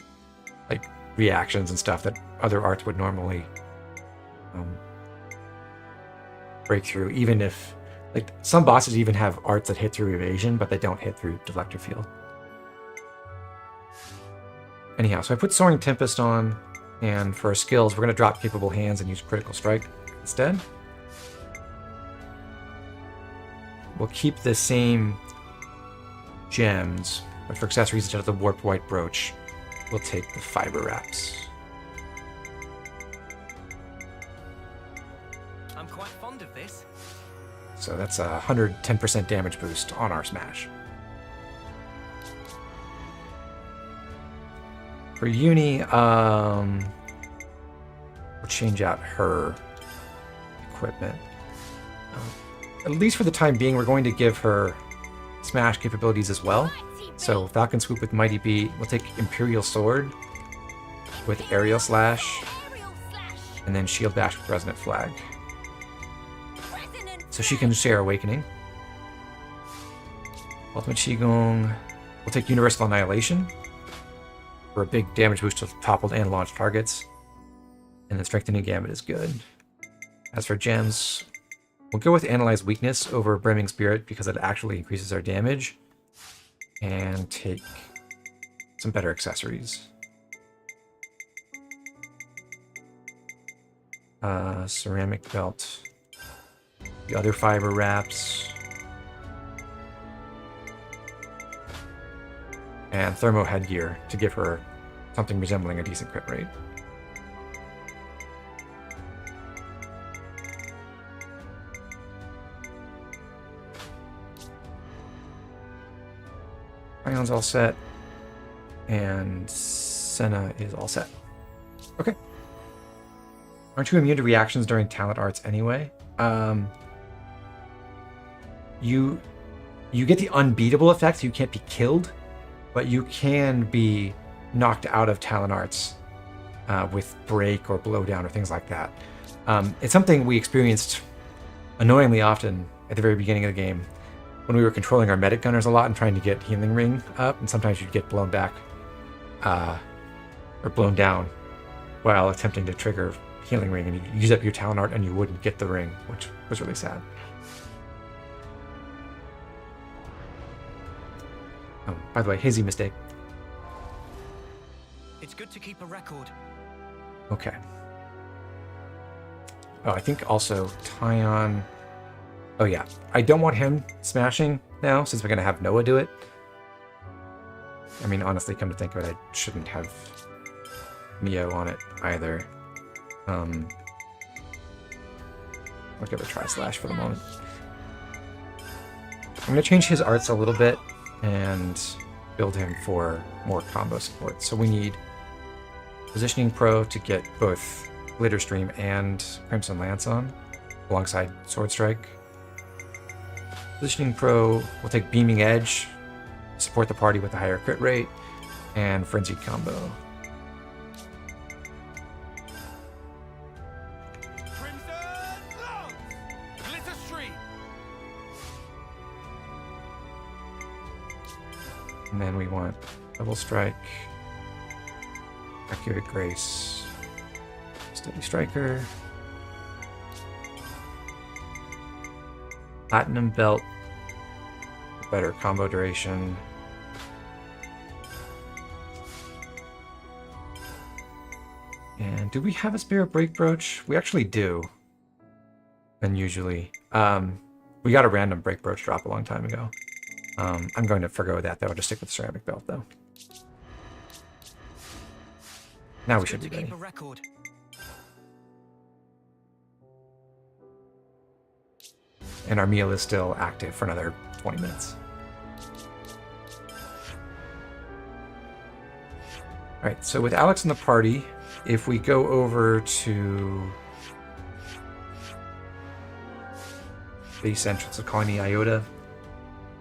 like reactions and stuff that other arts would normally break through, even if like some bosses even have arts that hit through evasion, but they don't hit through deflector field. Anyhow, so I put Soaring Tempest on, and for our skills, we're going to drop Capable Hands and use Critical Strike instead. We'll keep the same gems, but for accessories instead of the Warped White Brooch, we'll take the Fiber Wraps. I'm quite fond of this. So that's a 110% damage boost on our smash. For Uni, we'll change out her equipment. At least for the time being, we're going to give her smash capabilities as well. So Falcon Swoop with Mighty Beat. We'll take Imperial Sword with Aerial Slash. And then Shield Bash with Resonant Flag. So she can share Awakening. Ultimate Qigong. We'll take Universal Annihilation for a big damage boost to toppled and launched targets. And then Strengthening Gambit is good. As for gems, we'll go with Analyze Weakness over Brimming Spirit because it actually increases our damage. And take some better accessories. Ceramic Belt. The other Fiber Wraps. And Thermo Headgear to give her something resembling a decent crit rate. Ion's all set, and Senna is all set. Okay. Aren't you immune to reactions during talent arts anyway? You get the unbeatable effect, so you can't be killed, but you can be knocked out of talent arts with break or blowdown or things like that. It's something we experienced annoyingly often at the very beginning of the game when we were controlling our medic gunners a lot and trying to get healing ring up, and sometimes you'd get blown back or blown down while attempting to trigger healing ring, and you use up your talent art and you wouldn't get the ring, which was really sad. Oh, by the way, hazy mistake. It's good to keep a record. Okay. Oh, I think also Tyon. Oh yeah, I don't want him smashing now since we're gonna have Noah do it. I mean, honestly, come to think of it, I shouldn't have Mio on it either. I'll give it a try slash for the moment. I'm gonna change his arts a little bit and build him for more combo support. So we need Positioning Pro to get both Glitter Stream and Crimson Lance on, alongside Sword Strike. Positioning Pro will take Beaming Edge, support the party with a higher crit rate, and Frenzied Combo. Glitter Stream. And then we want Double Strike, Accurate Grace, Steady Striker, Platinum Belt, better combo duration, and do we have a spare Break Brooch? We actually do. Unusually, we got a random Break Brooch drop a long time ago. I'm going to forgo that though. I'll just stick with the Ceramic Belt though. Now we should be ready. And our meal is still active for another 20 minutes. Alright, so with Alex in the party, if we go over to base entrance of Colony Iota,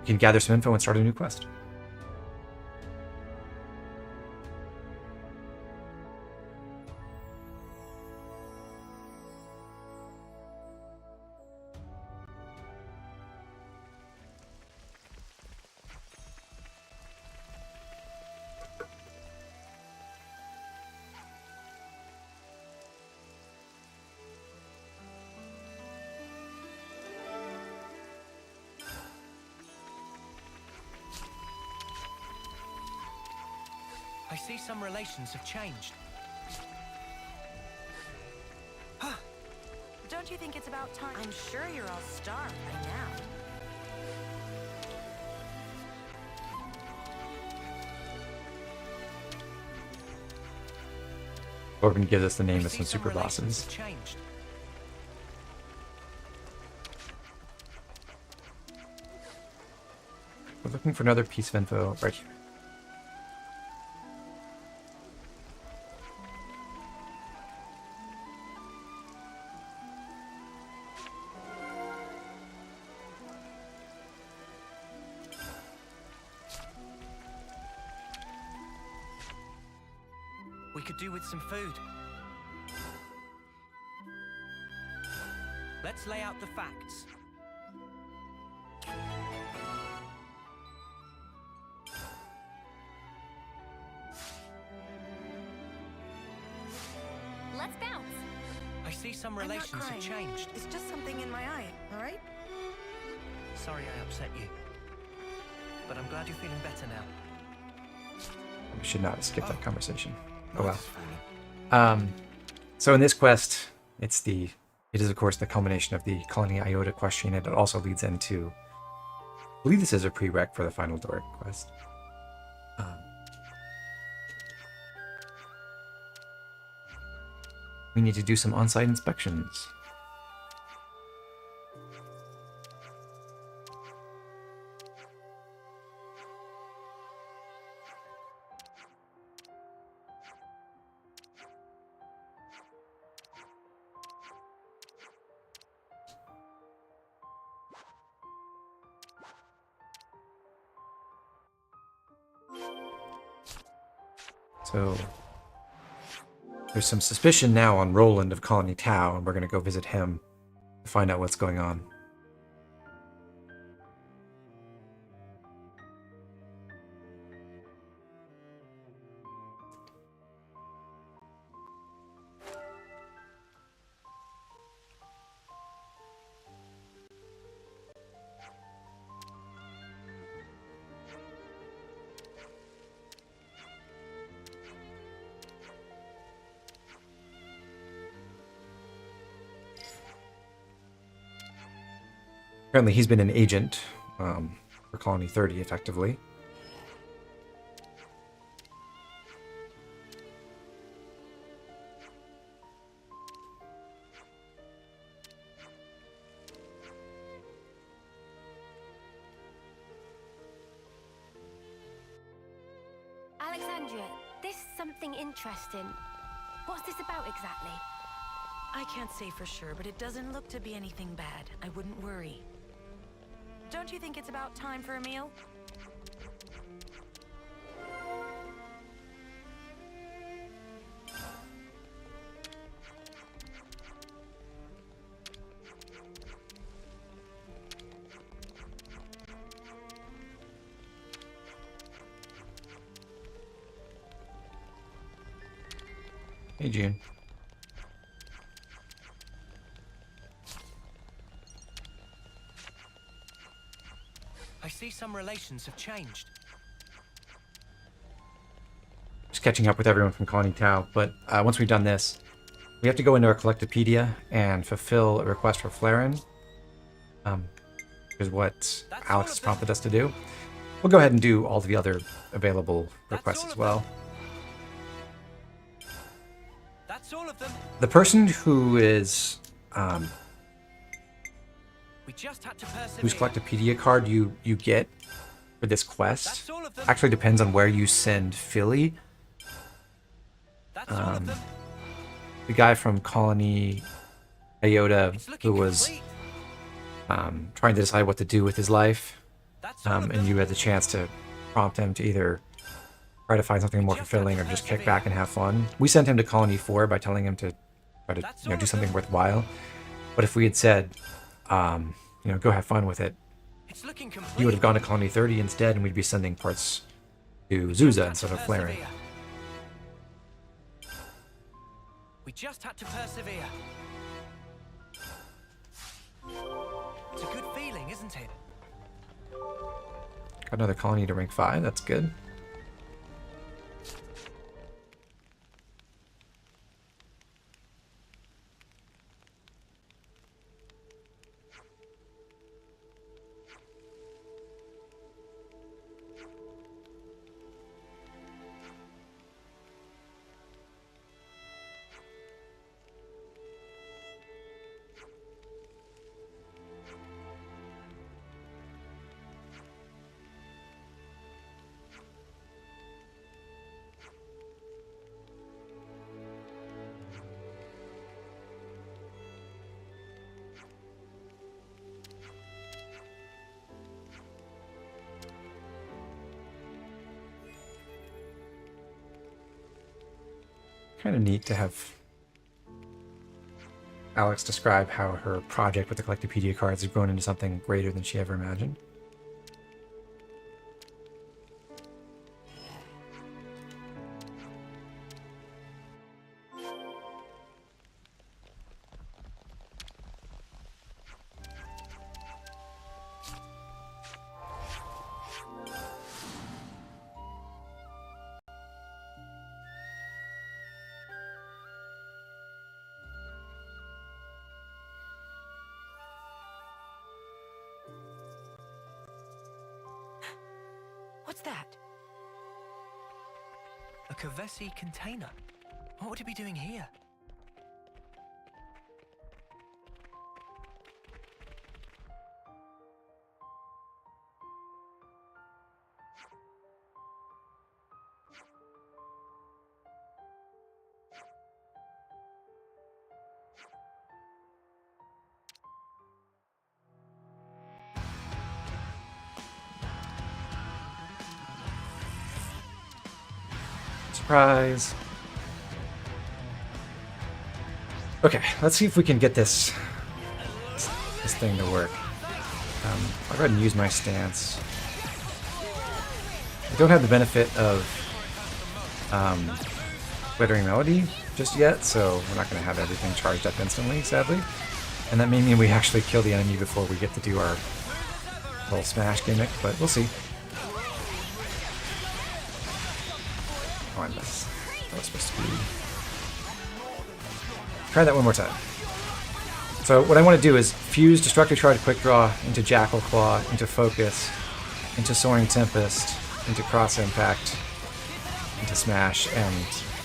you can gather some info and start a new quest. I see some relations have changed. Don't you think it's about time? I'm sure you're all starved by now. Corbin gives us the name I of see some super relations bosses. have changed. We're looking for another piece of info right here. We could do with some food. Let's lay out the facts. Let's bounce. I see some I'm not relations have crying. changed. It's just something in my eye, all right? Sorry I upset you. But I'm glad you're feeling better now. We should not have skipped that conversation. No, Oh well. it's fine. So in this quest, it is of course the culmination of the Colony Iota question, and it also leads into, I believe this is a prereq for the final Doric quest. We need to do some on-site inspections. So there's some suspicion now on Roland of Colony Tau, and we're going to go visit him to find out what's going on. Apparently he's been an agent for Colony 30, effectively. Alexandria, this is something interesting. What's this about exactly? I can't say for sure, but it doesn't look to be anything bad. I wouldn't worry. Don't you think it's about time for a meal? Hey, June. I see some relations have changed. Just catching up with everyone from Colony Tau, but once we've done this, we have to go into our Collectopedia and fulfill a request for Flaren, which is what Alex has prompted us to do. We'll go ahead and do all of the other available requests as well. That's all of them. The person who is We just had to persevere. whose Collectopedia card you get for this quest That's all of them. actually depends on where you send Philly. That's all of them. The guy from Colony Iota It's looking who was complete. trying to decide what to do with his life, That's all of and them. you had the chance to prompt him to either try to find something more Just fulfilling or have to just kick persevere. back and have fun. We sent him to Colony 4 by telling him to try to That's do all of something them. worthwhile. But if we had said, go have fun with it, It's looking complete. he would have gone to Colony 30 instead, and we'd be sending parts to Zuza instead of Flaren. Persevere. We just had to persevere. It's a good feeling, isn't it? Got another colony to rank 5, that's good. kind of neat to have Alex describe how her project with the Collectopedia cards has grown into something greater than she ever imagined. What's that? A Keves container. What would it be doing here? Surprise. Okay, let's see if we can get this thing to work. I'll go ahead and use my stance. I don't have the benefit of Glittering Melody just yet, so we're not going to have everything charged up instantly, sadly. And that may mean we actually kill the enemy before we get to do our little smash gimmick, but we'll see. Oh, I missed. That was supposed to be... Try that one more time. So what I want to do is fuse Destructive Charge Quick Draw into Jackal Claw, into Focus, into Soaring Tempest, into Cross Impact, into Smash, and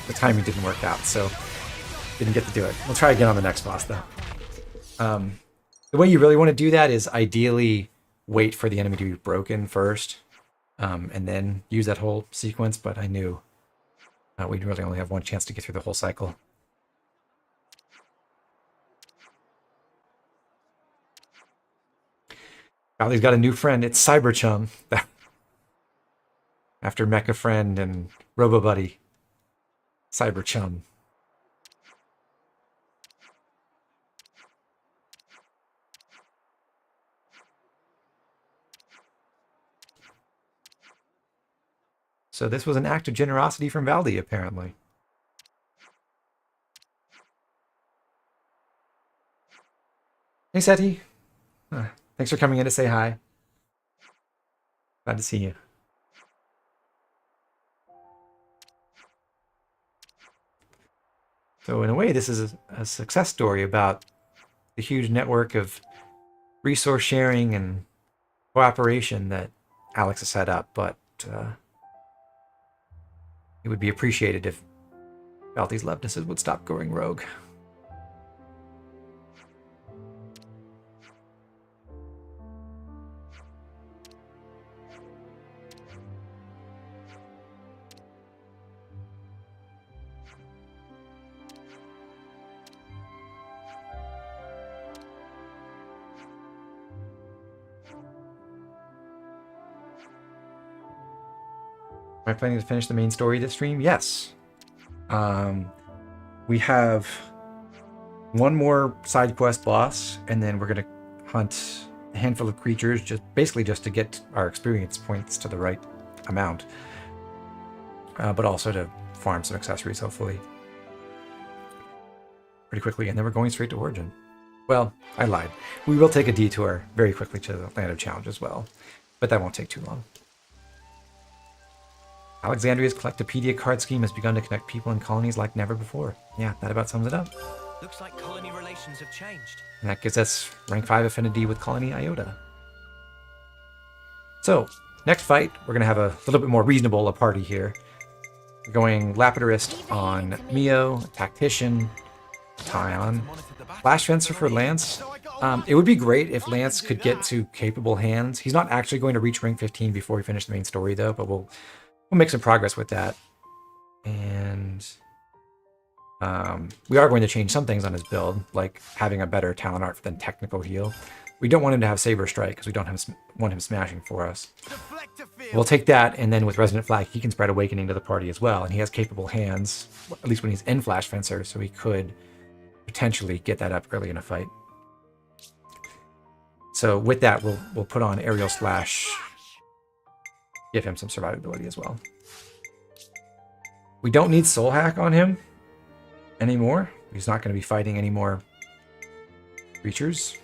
the timing didn't work out, so didn't get to do it. We'll try again on the next boss, though. The way you really want to do that is ideally wait for the enemy to be broken first, and then use that whole sequence, but I knew we'd really only have one chance to get through the whole cycle. Valley's got a new friend. It's Cyberchum. After Mecha Friend and Robo Buddy. Cyberchum. So this was an act of generosity from Valdi, apparently. Hey, Seti. Thanks for coming in to say hi. Glad to see you. So in a way, this is a success story about the huge network of resource sharing and cooperation that Alex has set up, but it would be appreciated if Valdi's Levnesses would stop going rogue. Am I planning to finish the main story this stream? Yes. We have one more side quest boss, and then we're going to hunt a handful of creatures, basically just to get our experience points to the right amount. But also to farm some accessories, hopefully. Pretty quickly, and then we're going straight to Origin. Well, I lied. We will take a detour very quickly to the Land of Challenge as well, but that won't take too long. Alexandria's Collectopedia card scheme has begun to connect people and colonies like never before. Yeah, that about sums it up. Looks like colony relations have changed. And that gives us rank 5 affinity with Colony Iota. So, next fight, we're going to have a little bit more reasonable a party here. We're going Lapidorist on Mio, Tactician, Tyon, Flash Fencer for Lance. It would be great if Lance could get to capable hands. He's not actually going to reach rank 15 before we finish the main story, though, but we'll make some progress with that. And we are going to change some things on his build, like having a better talent art than technical heal. We don't want him to have Saber Strike because we don't want him smashing for us. Deflector field. We'll take that, and then with Resonant Flag, he can spread Awakening to the party as well, and he has capable hands, at least when he's in Flash Fencer, so he could potentially get that up early in a fight. So with that, we'll put on Aerial Slash, give him some survivability as well. We don't need Soul Hack on him anymore. He's not going to be fighting any more creatures.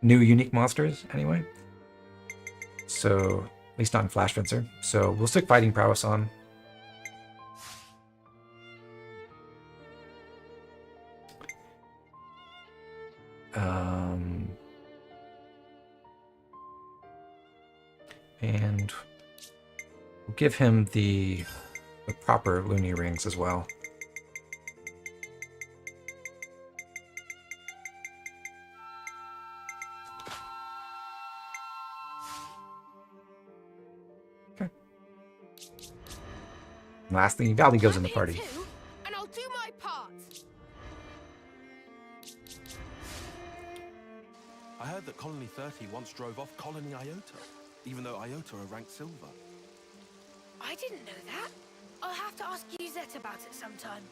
New unique monsters, anyway. So, at least not in Flash Fencer. So, we'll stick Fighting Prowess on. And we'll give him the proper Looney Rings as well. Okay. And lastly, Valley goes in the party. And I'll do my part. I heard that Colony 30 once drove off Colony Iota, even though Iota are ranked silver. I didn't know that. I'll have to ask Yuzette about it sometime.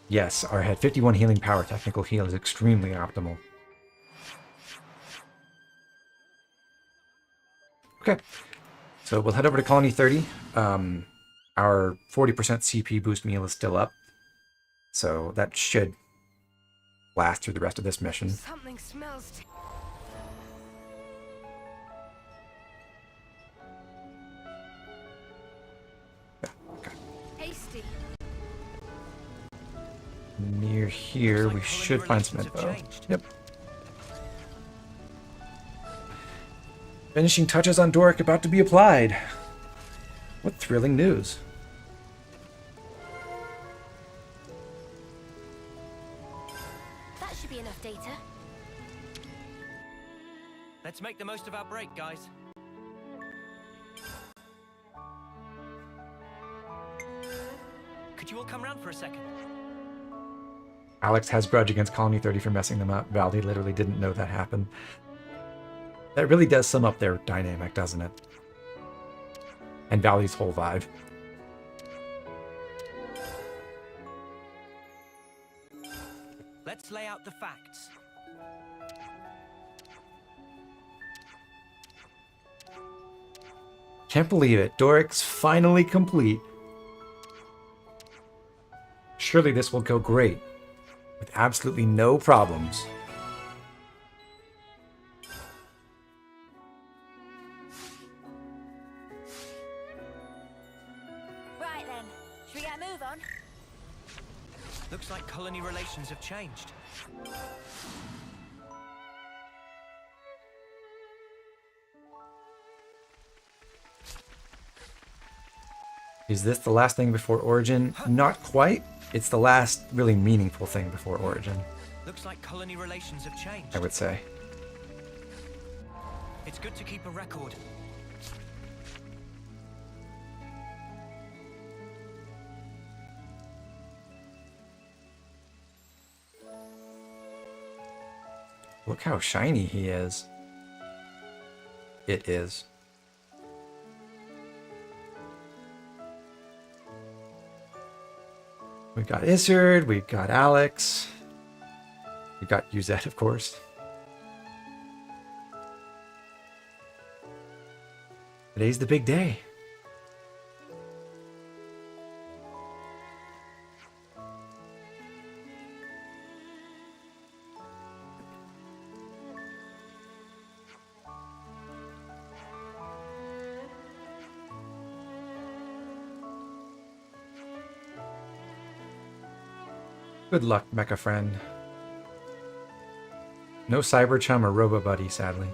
Yes, our head 51 healing power technical heal is extremely optimal. Okay, so we'll head over to Colony 30. Our 40% CP boost meal is still up, so that should last through the rest of this mission. Something smells. Hasty. Near here, Looks we like should colony find some relations have info. changed. Yep. Finishing touches on Doric about to be applied. What thrilling news. That should be enough data. Let's make the most of our break, guys. Could you all come round for a second? Alex has grudge against Colony 30 for messing them up. Valdi literally didn't know that happened. That really does sum up their dynamic, doesn't it? And Valdi's whole vibe. Let's lay out the facts. Can't believe it. Doric's finally complete. Surely this will go great. With absolutely no problems. Right then. Should we get a move on? Looks like colony relations have changed. Is this the last thing before Origin? Not quite. It's the last really meaningful thing before Origin, Looks like colony relations have changed. I would say. It's good to keep a record. Look how shiny he is. It is. We've got Izzard, we've got Alex. We've got Yuzette, of course. Today's the big day. Good luck, Mecha friend. No Cyber Chum or Robo Buddy, sadly.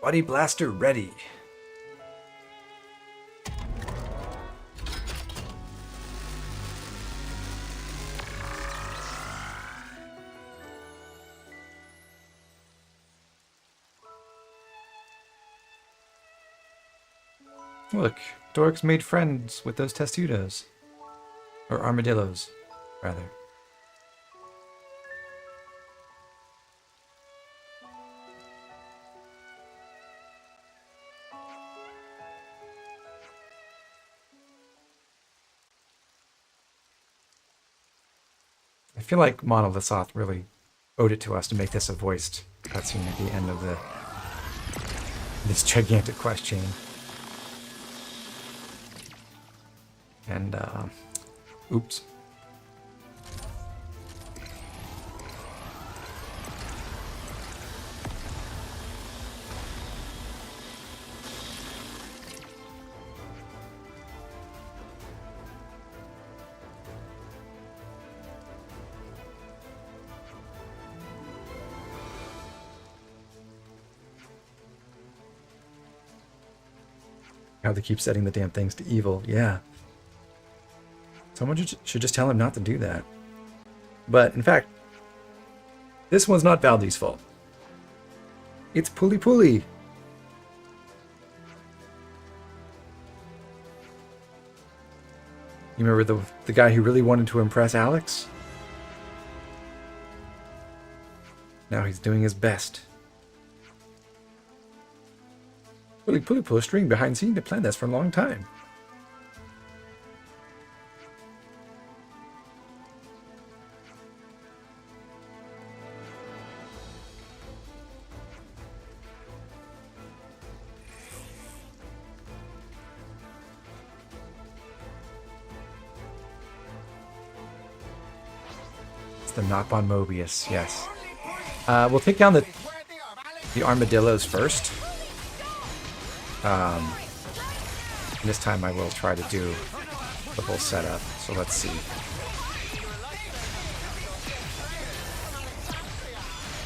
Buddy Blaster ready. Look, Doric's made friends with those testudos. Or armadillos, rather. I feel like Monolithoth really owed it to us to make this a voiced cutscene at the end of this gigantic quest chain. And, oops. How they keep setting the damn things to evil. Yeah. Someone should just tell him not to do that. But, in fact, this one's not Valdi's fault. It's Puli Puli. You remember the guy who really wanted to impress Alex? Now he's doing his best. Puli Puli pulled a string behind the scene to plan this for a long time. It's the knock on Moebius, yes. We'll take down the armadillos first. This time I will try to do the whole setup, so let's see.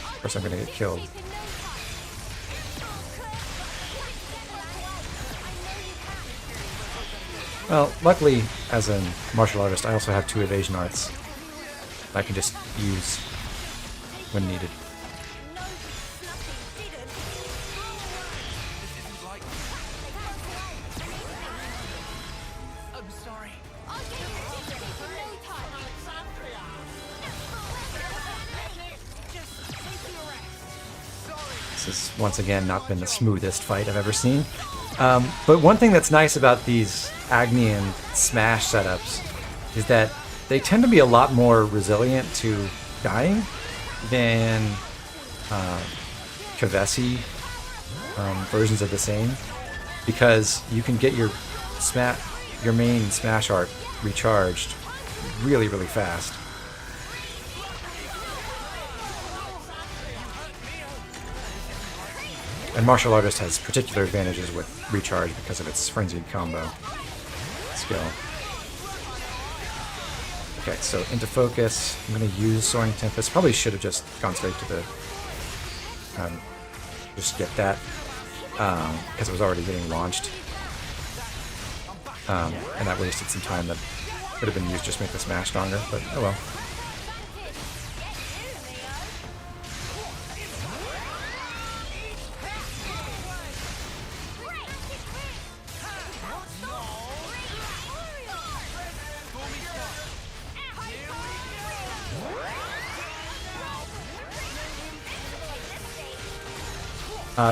Of course I'm gonna get killed. Well, luckily, as a martial artist, I also have 2 evasion arts I can just use when needed. This has once again not been the smoothest fight I've ever seen. But one thing that's nice about these Agnian smash setups is that they tend to be a lot more resilient to dying than Keves versions of the same, because you can get your main smash art recharged really, really fast. And Martial Artist has particular advantages with recharge because of its frenzied combo skill. Okay, so into focus. I'm going to use Soaring Tempest. Probably should have just gone straight to the... just get that, because it was already getting launched. And that wasted some time that could have been used just to make the smash stronger, but oh well.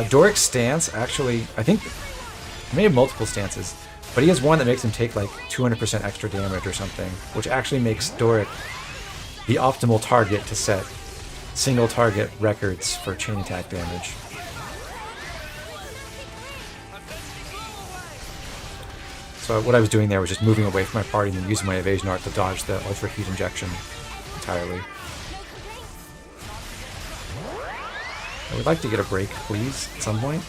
Doric's stance, actually, I think he may have multiple stances, but he has one that makes him take like 200% extra damage or something, which actually makes Doric the optimal target to set single target records for chain attack damage. So what I was doing there was just moving away from my party and then using my evasion art to dodge the ultra heat injection entirely. I would like to get a break, please, at some point.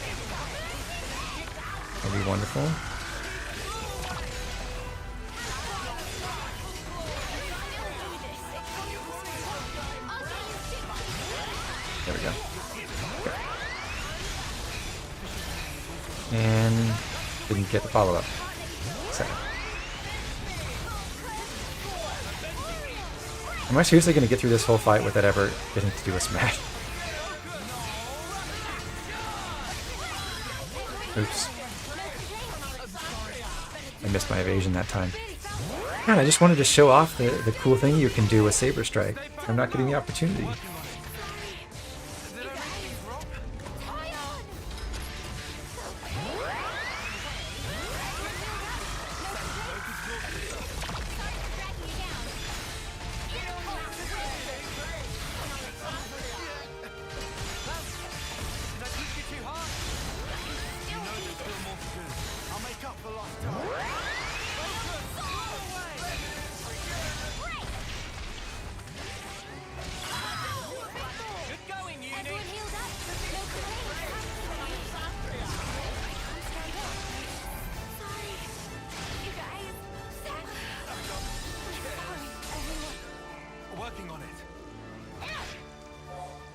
That'd be wonderful. There we go. Okay. And didn't get the follow-up. Second. Am I seriously going to get through this whole fight without ever getting to do a smash? Oops. I missed my evasion that time. Man, I just wanted to show off the cool thing you can do with Saber Strike. I'm not getting the opportunity.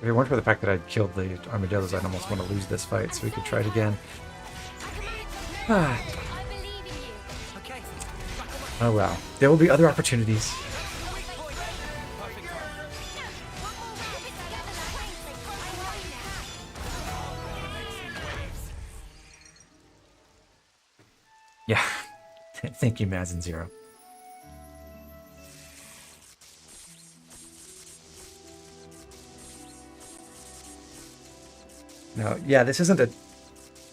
If it weren't for the fact that I'd killed the armadillos, I'd almost want to lose this fight, so we could try it again. Oh well. There will be other opportunities. Yeah. Thank you, Mazin Zero. Now, yeah, this isn't a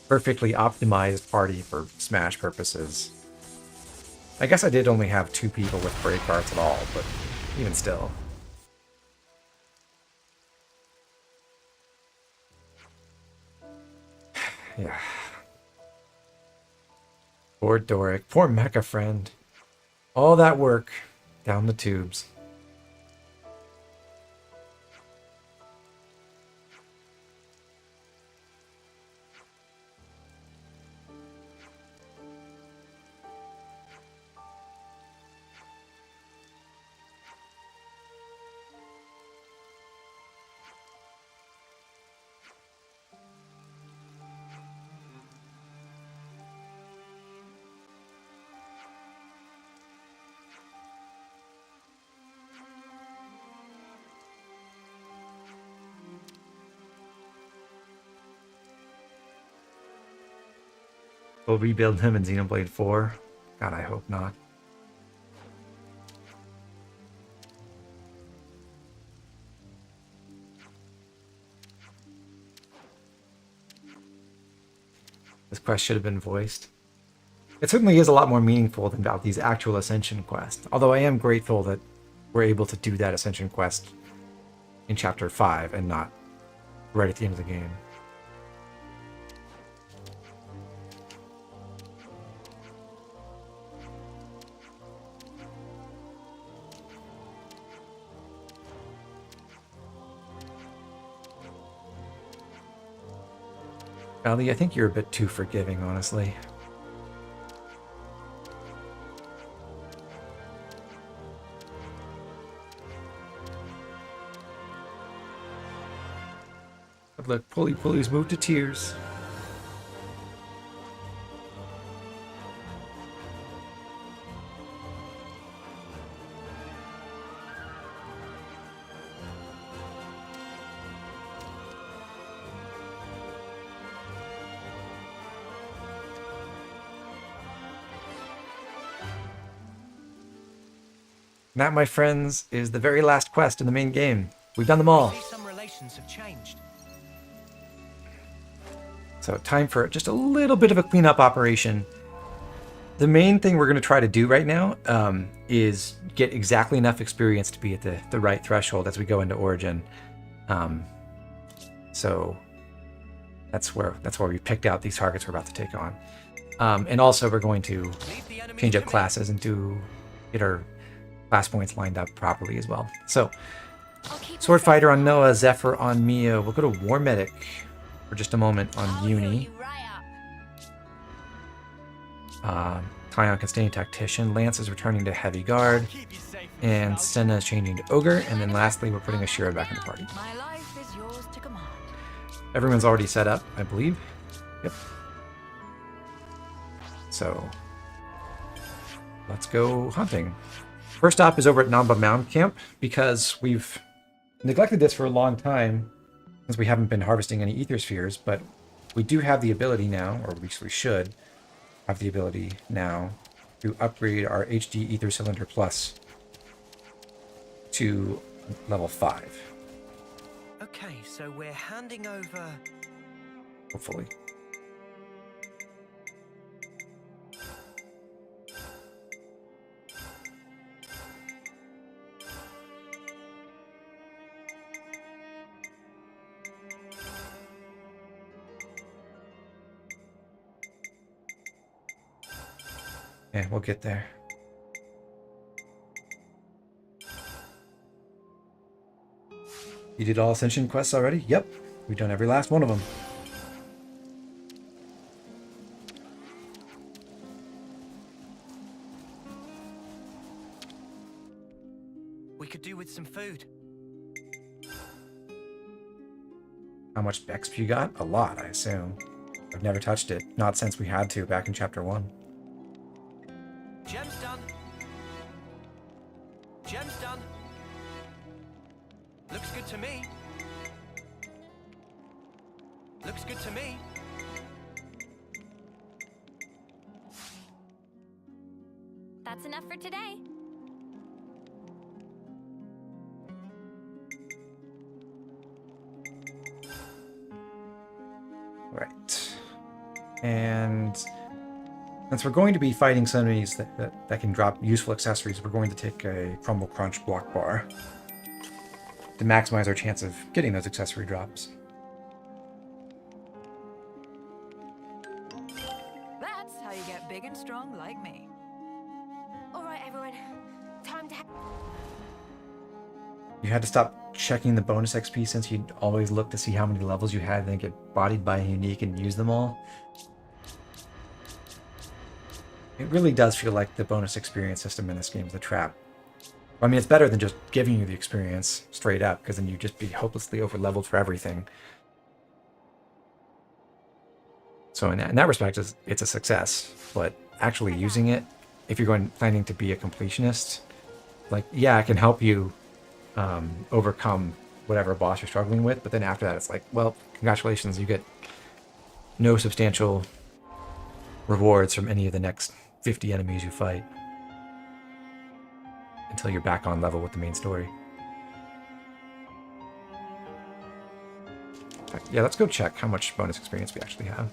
perfectly optimized party for Smash purposes. I guess I did only have 2 people with break arts at all, but even still. Yeah. Poor Doric, poor Mecha friend. All that work down the tubes. We'll rebuild him in Xenoblade 4. God, I hope not. This quest should have been voiced. It certainly is a lot more meaningful than about these actual Ascension quests. Although I am grateful that we're able to do that Ascension quest in Chapter 5 and not right at the end of the game. Ali, I think you're a bit too forgiving, honestly. But look, Pulley's moved to tears. And that, my friends, is the very last quest in the main game. We've done them all. Some relations have changed. So time for just a little bit of a cleanup operation. The main thing we're going to try to do right now is get exactly enough experience to be at the right threshold as we go into Origin. So that's where we picked out these targets we're about to take on. And also we're going to change up classes and get our class points lined up properly as well. So, Sword Fighter on Noah, Zephyr on Mio. We'll go to War Medic for just a moment on Uni. Tyon can stay in Tactician. Lance is returning to Heavy Guard. And Senna is changing to Ogre. And then lastly, we're putting Ashira back in the party. My life is yours to command. Everyone's already set up, I believe. Yep. So, let's go hunting. First stop is over at Namba Mound Camp, because we've neglected this for a long time, since we haven't been harvesting any Ether Spheres, but we do have the ability now, or at least we should have the ability now, to upgrade our HD Ether Cylinder Plus to level 5. Okay, so we're handing over. Hopefully. Yeah, we'll get there. You did all Ascension quests already? Yep. We've done every last one of them. We could do with some food. How much XP you got? A lot, I assume. I've never touched it. Not since we had to back in Chapter 1. Gem's done. Gem's done. Looks good to me. Looks good to me. That's enough for today. Right. And since we're going to be fighting some enemies that can drop useful accessories, we're going to take a Crumble Crunch block bar to maximize our chance of getting those accessory drops. That's how you get big and strong like me. All right, everyone. Time to... You had to stop checking the bonus XP since you'd always look to see how many levels you had and then get bodied by a unique and use them all. It really does feel like the bonus experience system in this game is a trap. I mean, it's better than just giving you the experience straight up, because then you'd just be hopelessly over-leveled for everything. So in that respect, it's a success. But actually using it, if you're planning to be a completionist, like, yeah, it can help you overcome whatever boss you're struggling with, but then after that, it's like, well, congratulations, you get no substantial rewards from any of the next 50 enemies you fight until you're back on level with the main story. Yeah, let's go check how much bonus experience we actually have.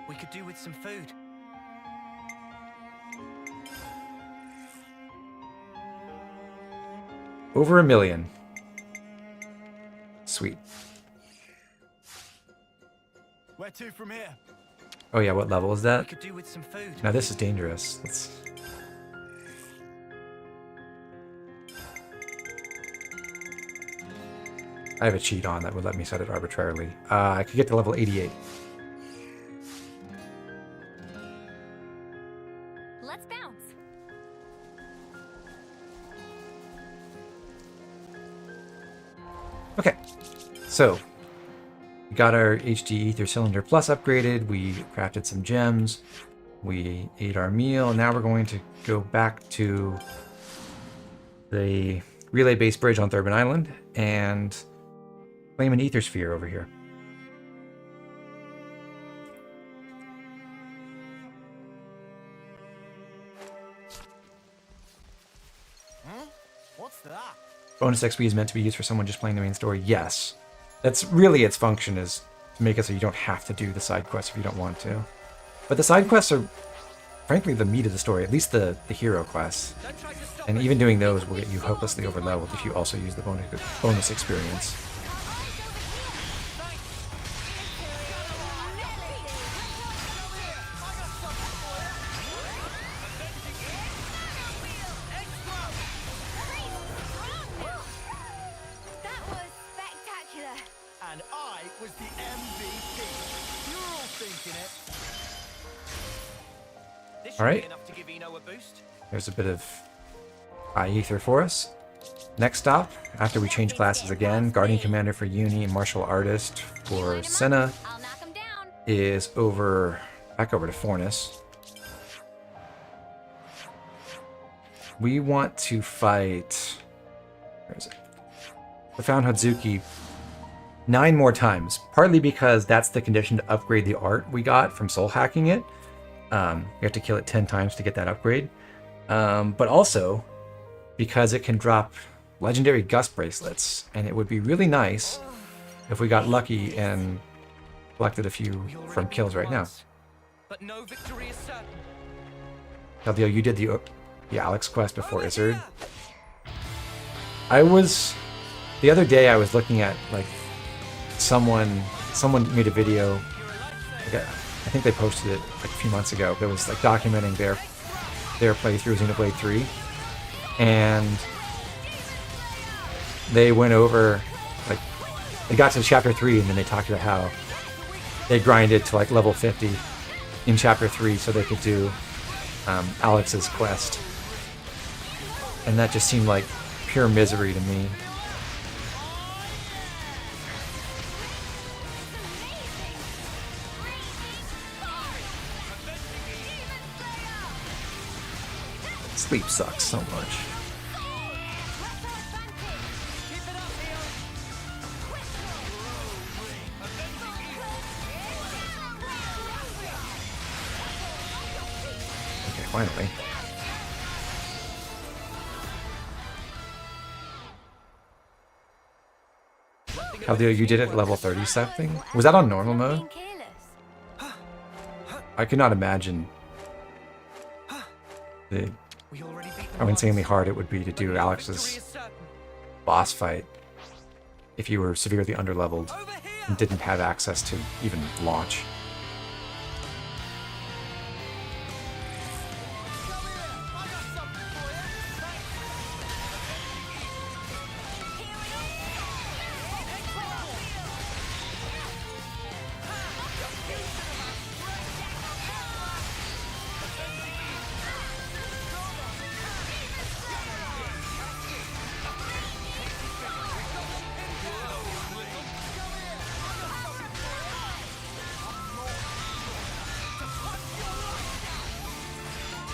We could do with some food. Over 1 million. Sweet. Where to from here? Oh yeah, what level is We that? could do with some food. Now this is dangerous. I have a cheat on that would let me set it arbitrarily. I could get to level 88. Let's bounce. Okay, so we got our HD Ether Cylinder Plus upgraded, we crafted some gems, we ate our meal, now we're going to go back to the relay-based bridge on Thurbin Island and claim an Ether Sphere over here. What's that? Bonus XP is meant to be used for someone just playing the main story. Yes. That's really its function, is to make it so you don't have to do the side quests if you don't want to. But the side quests are, frankly, the meat of the story, at least the hero quests. And even doing those will get you hopelessly overleveled if you also use the bonus experience. That was spectacular. And I was the MVP. You're all thinking it. This should All right. be enough to give Eno a boost. There's a bit of high ether for us. Next stop, after we change classes again, Guardian Commander for Uni and Martial Artist for Senna I'll knock him down. is back over to Fornus. We want to fight, where is it? Profound Hadzuki 9 more times, partly because that's the condition to upgrade the art we got from soul hacking it, You have to kill it 10 times to get that upgrade. But also because it can drop legendary gust bracelets, and it would be really nice if we got lucky and collected a few from kills right now. But no victory is certain. Caldeo, you did the Alex quest before Izzard. The other day I was looking at, like, someone made a video, like, I think they posted it like a few months ago, that was like documenting their playthrough of Xenoblade 3, and they went over, like, they got to chapter 3 and then they talked about how they grinded to like level 50 in chapter 3 so they could do Alex's quest, and that just seemed like pure misery to me. Sleep sucks so much. Okay, finally. Caldeo, you did it at level 30 something? Was that on normal mode? Being careless. I could not imagine how insanely hard it would be to do Alex's boss fight if you were severely underleveled and didn't have access to even launch.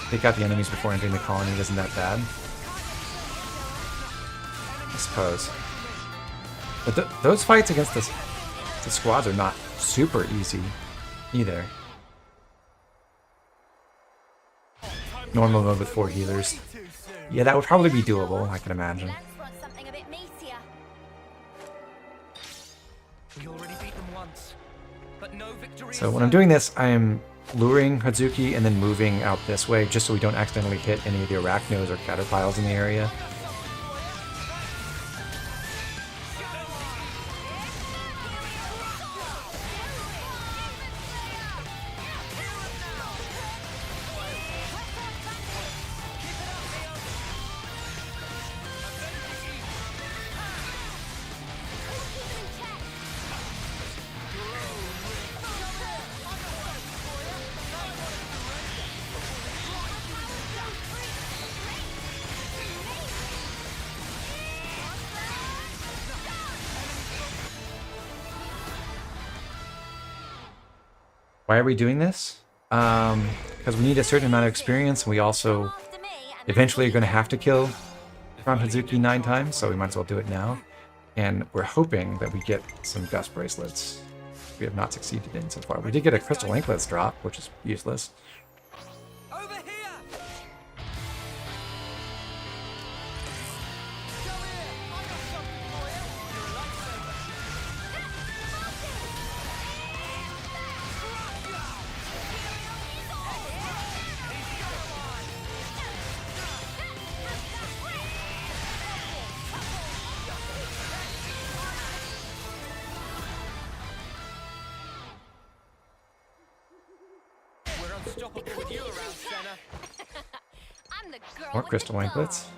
Take out the enemies before entering the colony isn't that bad, I suppose. But those fights against the squads are not super easy either. Normal mode with 4 healers. Yeah, that would probably be doable, I can imagine. Lance wants something a bit meatier. We already beat them once, but no victory So is when I'm doing this, I am luring Hadzuki and then moving out this way just so we don't accidentally hit any of the arachnos or caterpiles in the area. Why are we doing this? Because we need a certain amount of experience, and we also After me, and eventually are going to have to kill Crown Hadzuki 9 times, so we might as well do it now. And we're hoping that we get some gust bracelets we have not succeeded in so far. We did get a crystal anklets drop, which is useless. over here. We're unstoppable with you around, Senna. I'm the girl More with crystal the anklets.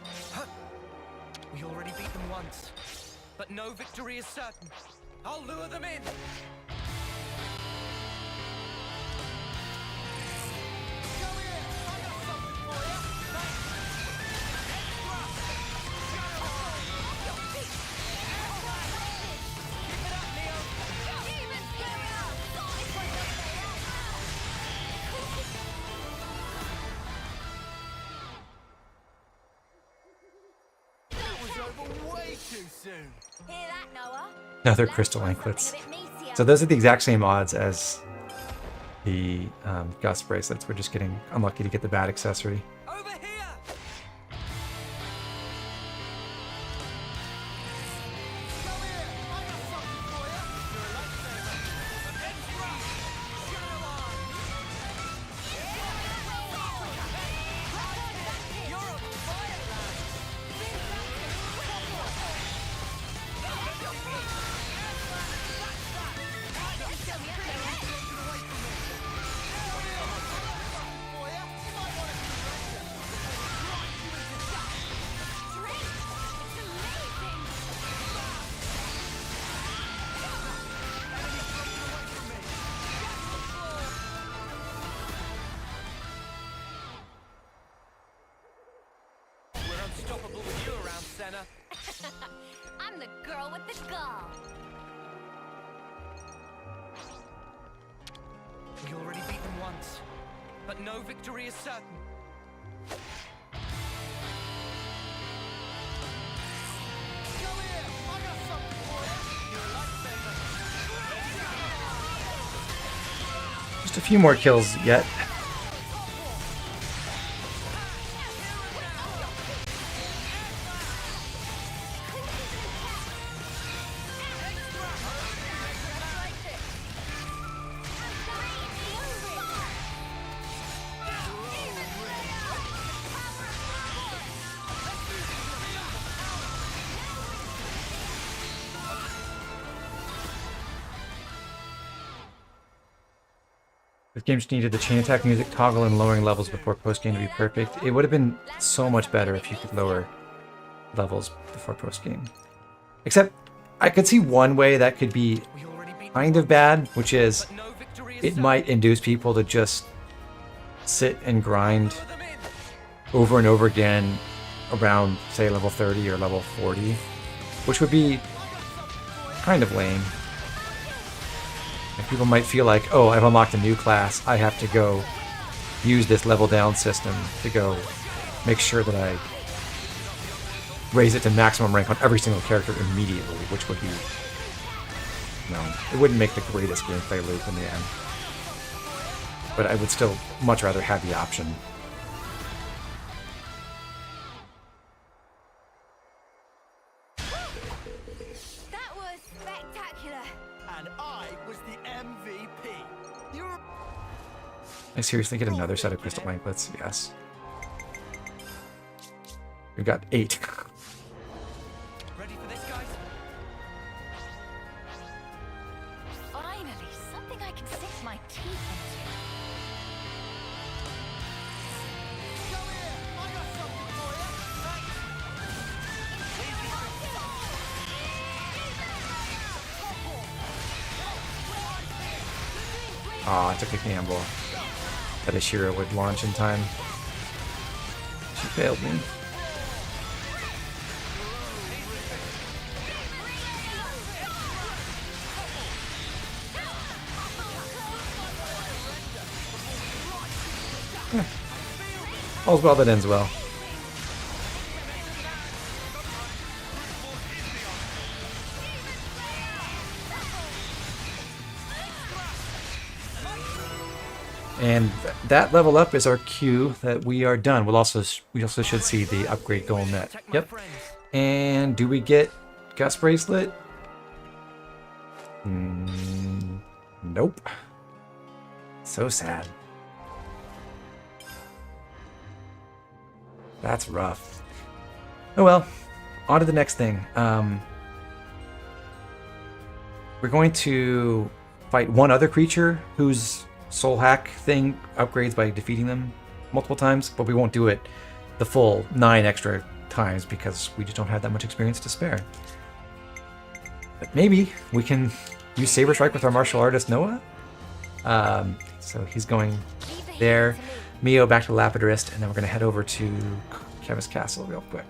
We already beat them once, but no victory is certain. I'll lure them in. That was over way too soon. Hear that, Noah? Another Lance crystal wants anklets. something a bit meatier. So those are the exact same odds as the gust bracelets. We're just getting unlucky to get the bad accessory. Over here! Unstoppable with you around, Senna. I'm the girl with the gall. We already beat them once, but no victory is certain. Just a few more kills yet. If games needed the chain attack music toggle and lowering levels before post-game to be perfect, it would have been so much better if you could lower levels before post-game. Except, I could see one way that could be We already beat them kind of bad, which is but no victory is it certain. might induce people to just sit and grind Lure them in. over and over again around, say, level 30 or level 40, which would be kind of lame. Like, people might feel like, oh, I've unlocked a new class, I have to go use this level down system to go make sure that I raise it to maximum rank on every single character immediately, which would be, no, it wouldn't make the greatest gameplay loop in the end. But I would still much rather have the option. That was spectacular. And I was the MVP. You're I seriously get another set of crystal anklets? Yes. We got 8. Ready for this, guys? Finally, something I can sink my teeth into. Aw, I took a gamble that Ashira would launch in time. She failed me. All's well that ends well. And that level up is our cue that we are done. We also should see the upgrade goal net. Protect my Yep. friends. And do we get Gust Bracelet? Nope. So sad. That's rough. Oh well. On to the next thing. We're going to fight one other creature whose soul hack thing upgrades by defeating them multiple times, but we won't do it the full 9 extra times because we just don't have that much experience to spare. But maybe we can use Saber Strike with our martial artist Noah. So he's going Leave the there. healing to me. Mio back to Lapidarist, and then we're going to head over to Keves Castle real quick.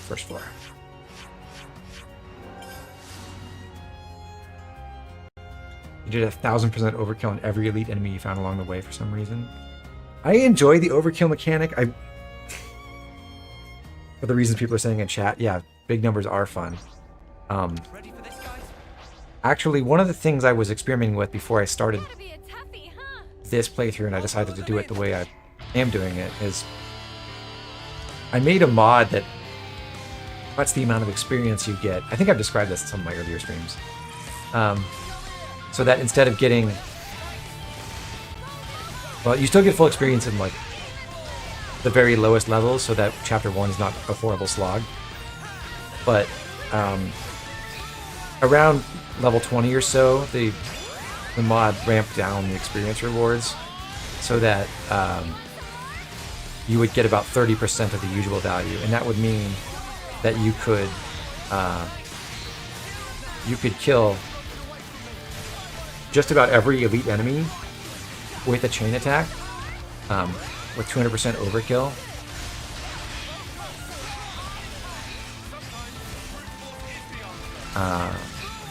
First floor. You did 1,000% overkill on every elite enemy you found along the way for some reason. I enjoy the overkill mechanic. For the reasons people are saying in chat, yeah, big numbers are fun. Ready for this, guys? Actually, one of the things I was experimenting with before I started Gotta be a toughie, huh? this playthrough, and I decided to do it the way I am doing it, is I made a mod that cuts the amount of experience you get. I think I've described this in some of my earlier streams. So that instead of getting... Well, you still get full experience in, like, the very lowest levels, so that Chapter 1 is not a horrible slog. But, around level 20 or so, the mod ramped down the experience rewards so that you would get about 30% of the usual value, and that would mean that you could kill just about every elite enemy with a chain attack with 200% overkill.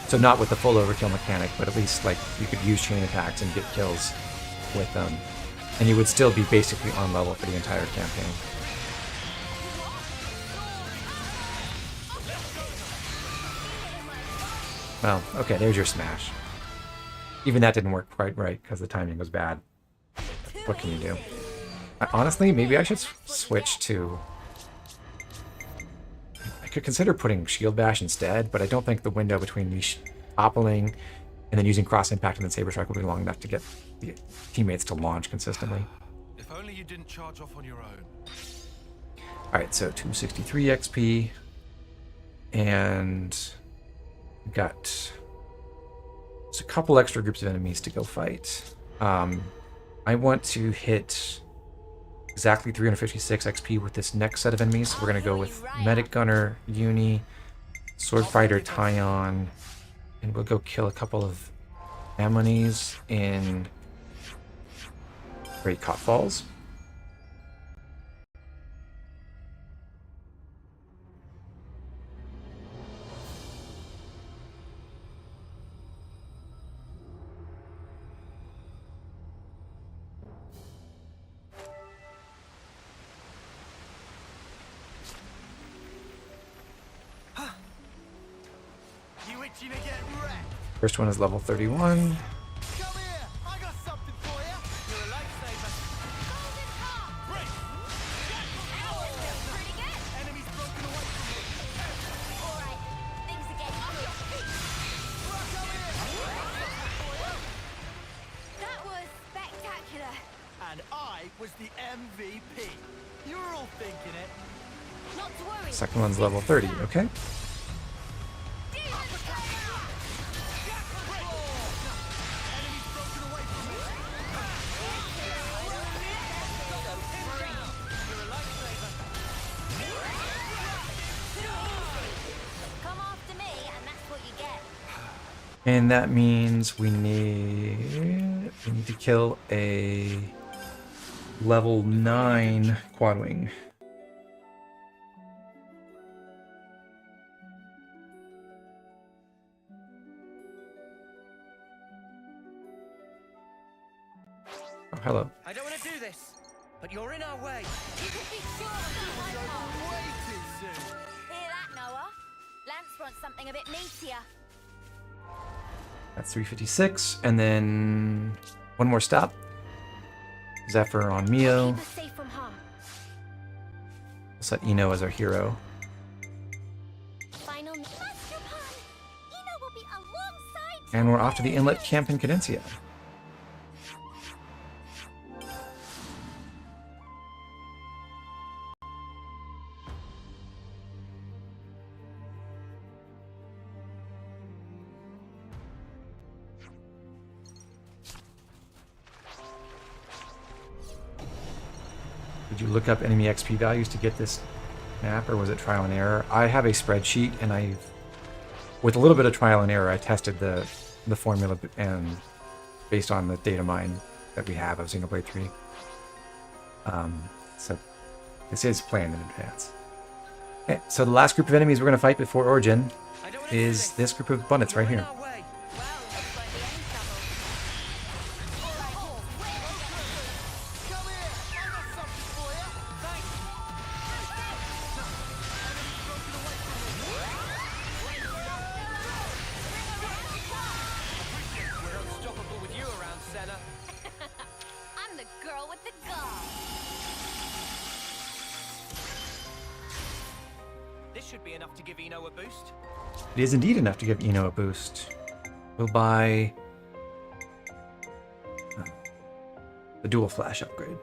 So not with the full overkill mechanic, but at least like you could use chain attacks and get kills with them, and you would still be basically on level for the entire campaign. Well, okay, there's your smash. Even that didn't work quite right because the timing was bad. What can you do? Honestly, maybe I should switch to... I could consider putting Shield Bash instead, but I don't think the window between me toppling and then using Cross Impact and then Saber Strike will be long enough to get the teammates to launch consistently. If only you didn't charge off on your own. Alright, so 263 XP. And... we've got... there's a couple extra groups of enemies to go fight. I want to hit exactly 356 XP with this next set of enemies. So we're going to go with Medic Gunner, Uni, Sword Fighter, Tyon, and we'll go kill a couple of Ammonies in Great Cot Falls. You itching to get wrecked? First one is level 31. Come here, I got something for you. You're a lifesaver. Golden heart! Break! Ow, that feels pretty good. Enemies broken away from me. Alright, things are getting on your feet. That was spectacular. And I was the MVP. You were all thinking it. Not to worry. Second one's level 30, okay? Come after me, and that's what you get. And that means we need to kill a level 9 quad wing. Oh, hello. I don't want to do this, but you're in our way. You can be sure of that, Hangar. Way too soon. Hear that, Noah? Lance wants something a bit meatier. That's 356, and then one more stop. Zephyr on Mio. Keep us safe from harm. We'll set Eno as our hero. Final Master Pan. Eno will be alongside. And we're off to the inlet camp in Cadencia. Did you look up enemy XP values to get this map, or was it trial and error? I have a spreadsheet, and with a little bit of trial and error, I tested the formula and based on the data mine that we have of Xenoblade 3. So this is planned in advance. Okay, so the last group of enemies we're going to fight before Origin I don't wanna do is this group of bandits right You're in here. our way. Well, looks like the end trouble. Come here, I got something for you. Thanks. Enemies broken away from me. should be enough to give Eno a boost. It is indeed enough to give Eno a boost. We'll buy the dual flash upgrade.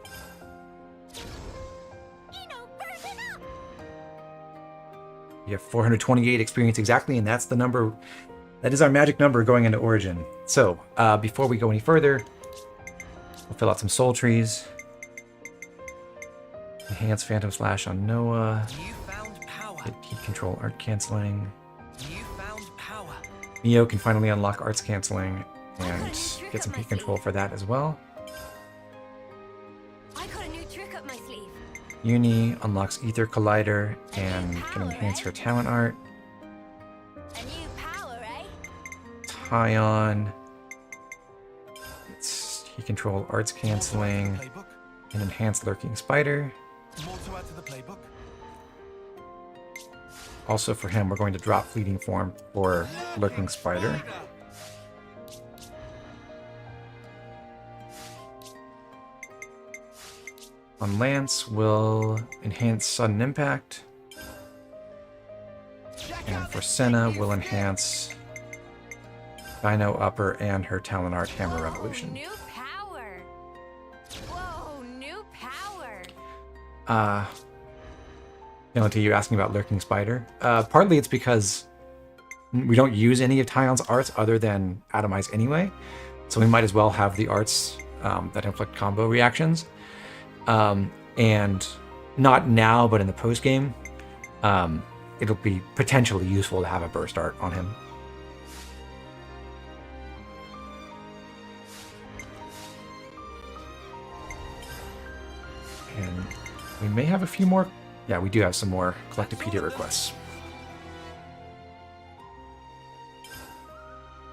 We have 428 experience exactly, and that's the number. That is our magic number going into Origin. So, before we go any further, we'll fill out some soul trees. Enhance Phantom Slash on Noah. You found power. Get heat control, art canceling. You found power. Neo can finally unlock arts canceling and get some heat control for that as well. I got a new trick up my sleeve. Uni unlocks Ether Collider and can enhance her talent art. A new power, eh? Tyon. It's heat control, arts canceling, Playbook. and enhanced lurking spider. More to add to the playbook. Also for him, we're going to drop fleeting form for lurking spider. On Lance, we'll enhance sudden impact. And for Senna, we'll enhance Dino Upper and her talent art Hammer Revolution. New power. Whoa, new power. Penalty, you're asking about Lurking Spider. Partly it's because we don't use any of Tyon's arts other than Atomize anyway, so we might as well have the arts that inflict combo reactions. And not now, but in the post game, it'll be potentially useful to have a burst art on him. And we may have a few more. Yeah, we do have some more Collectopedia requests.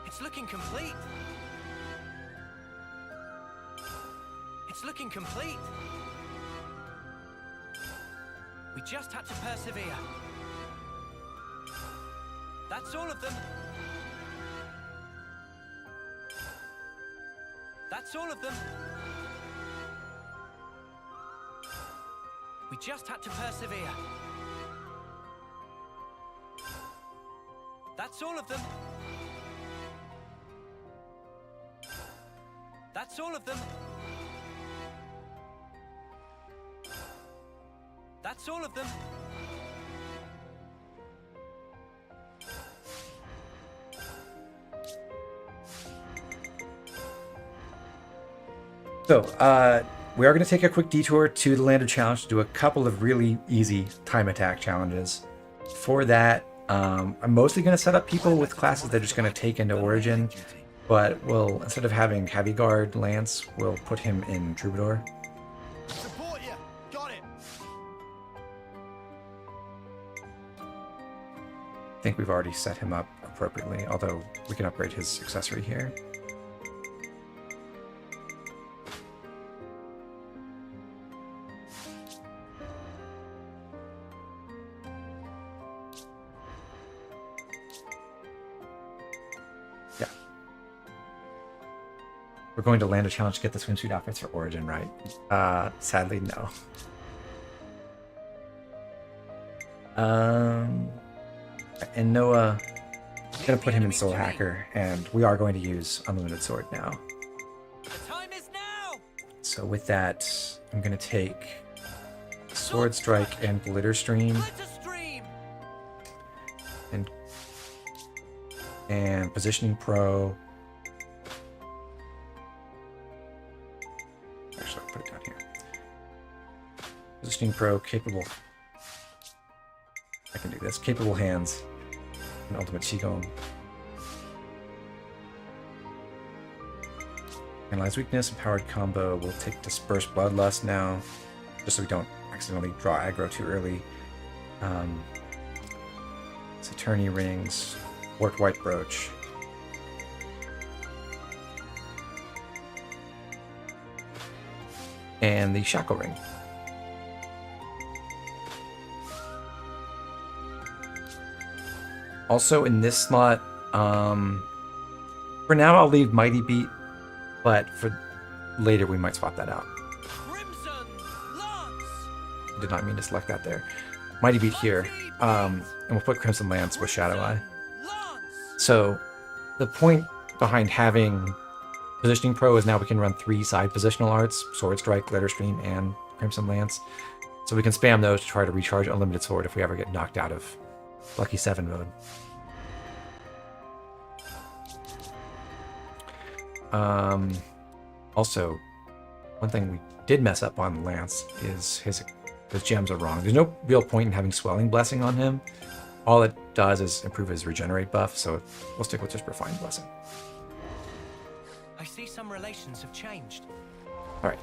It's looking complete. It's looking complete. We just had to persevere. That's all of them. That's all of them. We just had to persevere. That's all of them. That's all of them. That's all of them. So, we are going to take a quick detour to the Lander Challenge to do a couple of really easy time attack challenges. For that, I'm mostly going to set up people with classes that are just going to take into Origin, but we'll, instead of having Heavy Guard Lance, we'll put him in Troubadour. Support you. Got it. I think we've already set him up appropriately, although we can upgrade his accessory here. Yeah. We're going to land a challenge to get the swimsuit outfits for Origin, right? Sadly, no. And Noah, gonna put him in Soul Hacker, and we are going to use Unlimited Sword now. The time is now. So with that, I'm gonna take Sword Strike and Glitter Stream, Glitter stream. and Positioning Pro. Actually, I'll put it down here. Positioning Pro, capable. I can do this. Capable Hands, and Ultimate Qigong. Analyze Weakness, Empowered Combo. We'll take Disperse Bloodlust now, just so we don't accidentally draw aggro too early. Saturni Rings, Warped White Brooch. And the Shackle Ring. Also in this slot, for now I'll leave Mighty Beat, but for later we might swap that out. Crimson Lance. I did not mean to select that there. Mighty Beat here. And we'll put Crimson Lance with Shadow Eye. So the point behind having Positioning Pro is now we can run 3 side positional arts, Sword Strike, Glitter Stream, and Crimson Lance. So we can spam those to try to recharge Unlimited Sword if we ever get knocked out of Lucky 7 mode. Also, one thing we did mess up on Lance is his gems are wrong. There's no real point in having Swelling Blessing on him. All it does is improve his regenerate buff, so we'll stick with just Refined Blessing. I see some relations have changed. All right.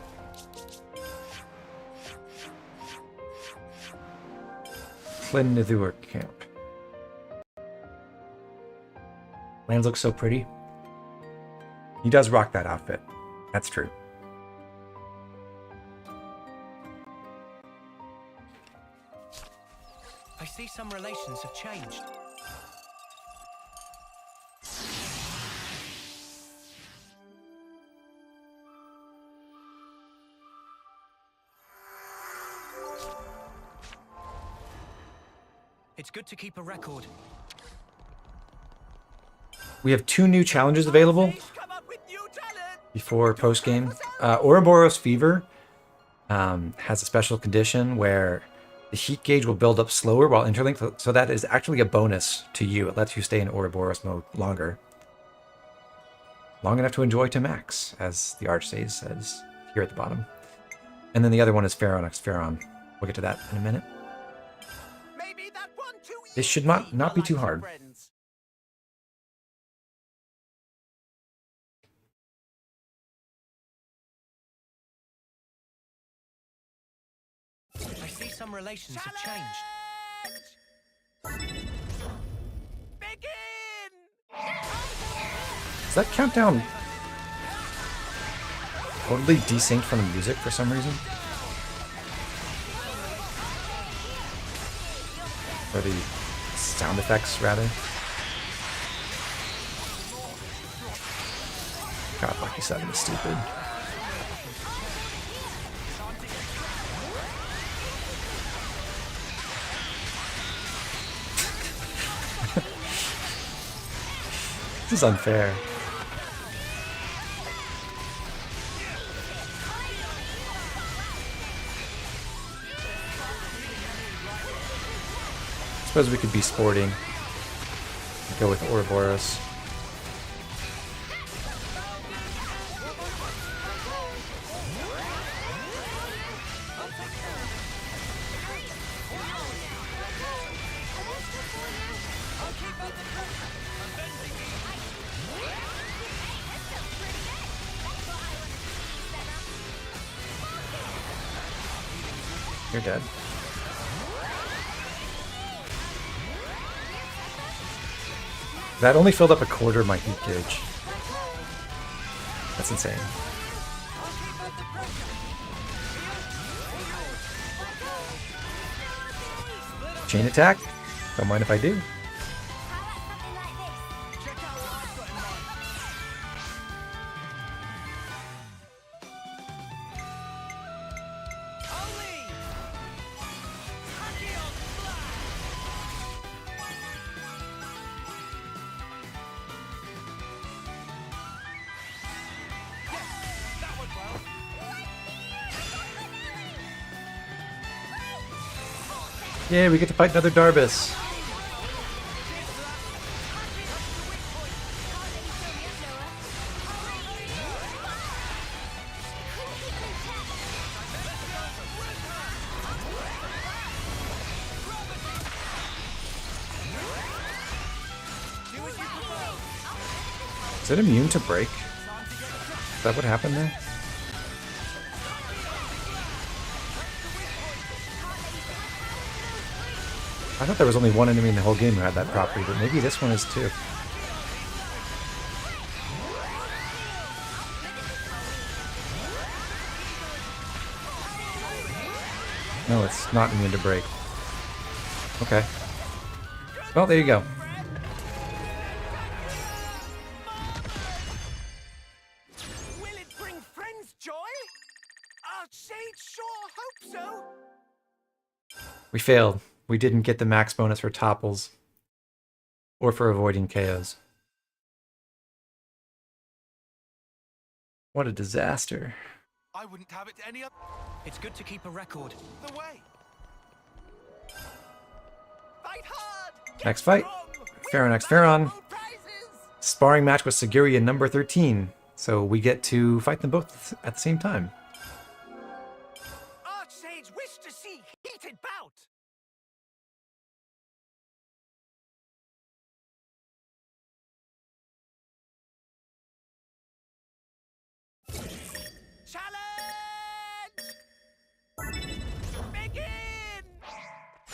Llynithur camp. Lands looks so pretty. He does rock that outfit. That's true. I see some relations have changed. It's good to keep a record. We have 2 new challenges available before post-game. Ouroboros Fever has a special condition where the heat gauge will build up slower while interlinked, so that is actually a bonus to you. It lets you stay in Ouroboros mode longer. Long enough to enjoy to max, as the Archsage says here at the bottom. And then the other one is Pharaon X Pharaon. We'll get to that in a minute. This should not be too hard. I see some relations have changed. Is that countdown totally desynced from the music for some reason? Or the sound effects, rather? God, Lucky 7 is stupid. This is unfair. I suppose we could be sporting and go with Ouroboros. You're dead. That only filled up a quarter of my heat gauge. That's insane. Chain attack? Don't mind if I do. Yeah, we get to fight another Darbus. Is it immune to break? Is that what happened there? I thought there was only one enemy in the whole game who had that property, but maybe this one is too. No, it's not immune to break. Okay. Well, there you go. Will it bring friends joy? Archsage sure hope so. We failed. we didn't get the max bonus for topples or for avoiding KOs. What a disaster. I wouldn't have it any other It's good to keep a record. way. Fight hard! Next fight, Pharaon x Pharaon. Sparring match with Siguri and number 13. So we get to fight them both at the same time. Archsage wish to see heated bout! Challenge! Begin!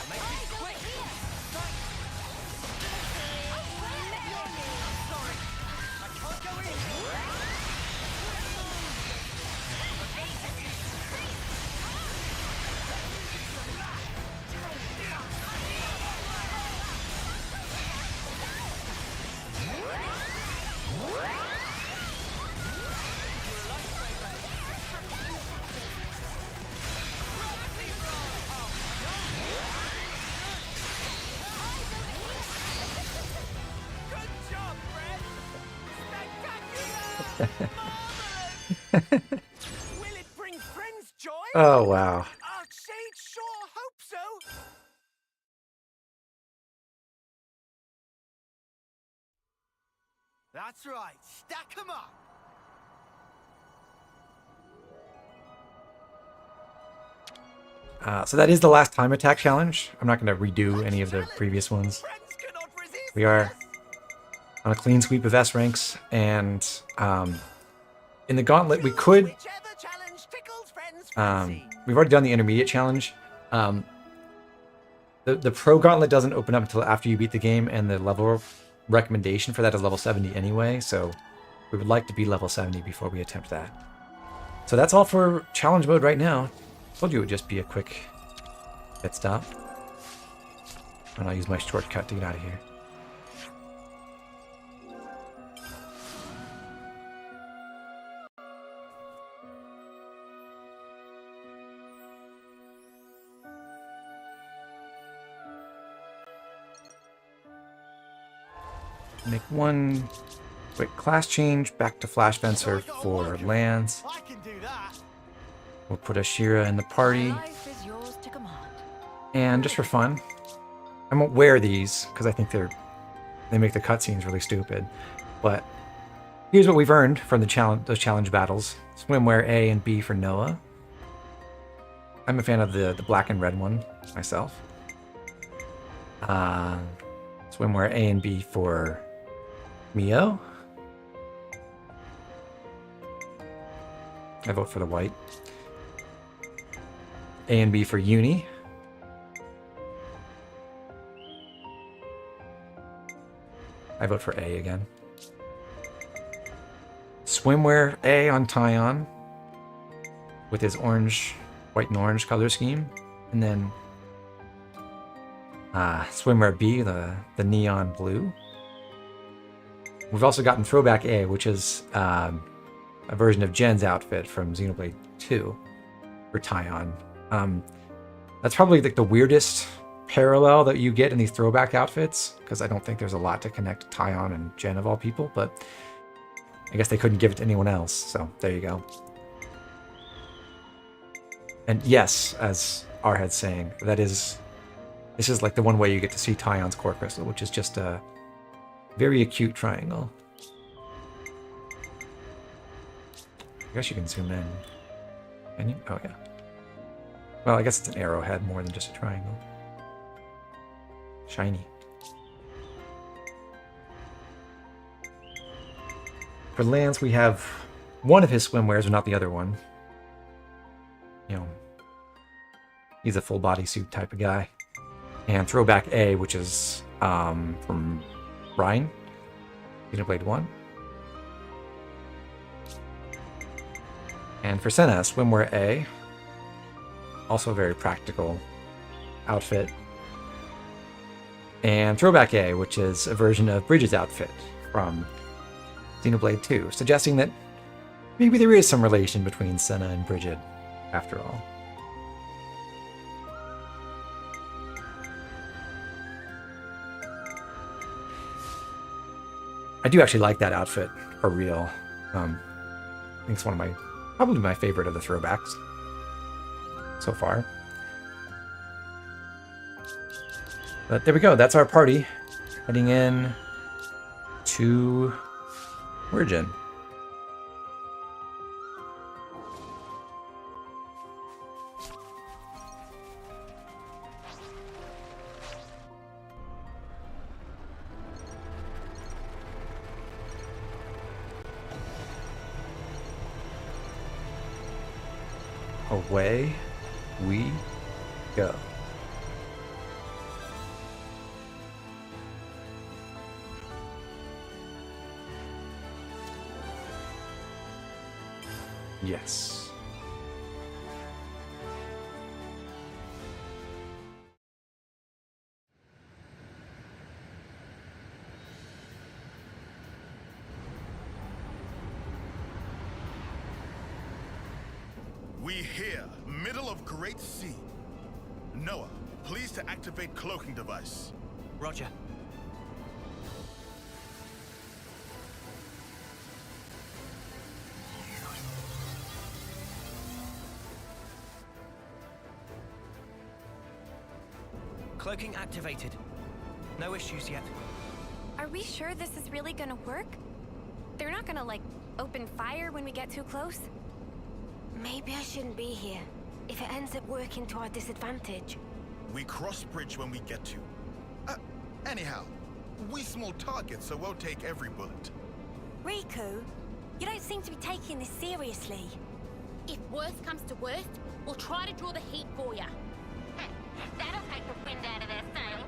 Make it quick! Sorry, I can't go in. Good job, Fred! Spectacular! Will it bring friends joy? Oh, wow. Archsage sure hope so! That's right, stack 'em up! So that is the last time attack challenge. I'm not going to redo any of the previous ones. Friends cannot resist! We are on a clean sweep of S ranks, and in the gauntlet we could. Whichever challenge tickles friends' fancy. We've already done the intermediate challenge. The pro gauntlet doesn't open up until after you beat the game, and the level recommendation for that is level 70 anyway. So we would like to be level 70 before we attempt that. So that's all for challenge mode right now. Told you it would just be a quick pit stop. And I'll use my shortcut to get out of here. Make one quick class change back to Flash Fencer for lands. I can do that. We'll put Ashira in the party. Life is yours to command. And just for fun, I won't wear these because I think they make the cutscenes really stupid. But here's what we've earned from those challenge battles: swimwear A and B for Noah. I'm a fan of the black and red one myself. Swimwear A and B for Mio. I vote for the white. A and B for Uni. I vote for A again. Swimwear A on Tyon with his orange, white and orange color scheme. And then swimwear B, the neon blue. We've also gotten Throwback A, which is a version of Jen's outfit from Xenoblade 2 for Tyon. That's probably like the weirdest parallel that you get in these throwback outfits, because I don't think there's a lot to connect Tyon and Jen of all people, but I guess they couldn't give it to anyone else, so there you go. And yes, as Arhead's saying, this is like the one way you get to see Tyon's core crystal, which is just a very acute triangle. I guess you can zoom in. Can you? Oh yeah. Well, I guess it's an arrowhead more than just a triangle. Shiny. For Lance, we have one of his swimwears, but not the other one. You know, he's a full bodysuit type of guy. And Throwback A, which is from Ryan, Xenoblade 1. And for Senna, swimwear A, also a very practical outfit. And Throwback A, which is a version of Bridget's outfit from Xenoblade 2, suggesting that maybe there is some relation between Senna and Bridget, after all. I do actually like that outfit for real. I think it's one of probably my favorite of the throwbacks so far. But there we go. That's our party heading in to Origin. Away we go. Yes. We here, middle of Great Sea. Noah, please to activate cloaking device. Roger. Cloaking activated. No issues yet. Are we sure this is really gonna work? They're not gonna, like, open fire when we get too close? Maybe I shouldn't be here, if it ends up working to our disadvantage. We cross bridge when we get to. Anyhow, we small targets, so we'll take every bullet. Riku, you don't seem to be taking this seriously. If worst comes to worst, we'll try to draw the heat for ya. That'll take the wind out of their sails.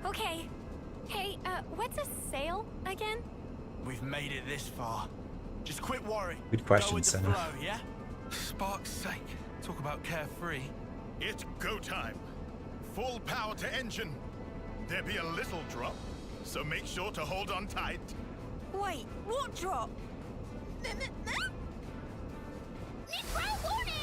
Okay. Hey, what's a sail again? We've made it this far. Just quit worrying. Good question, Go with the Senna. flow, yeah? Spark's sake. Talk about carefree. It's go time. Full power to engine. There be a little drop, so make sure to hold on tight. Wait, what drop? Nitro warning!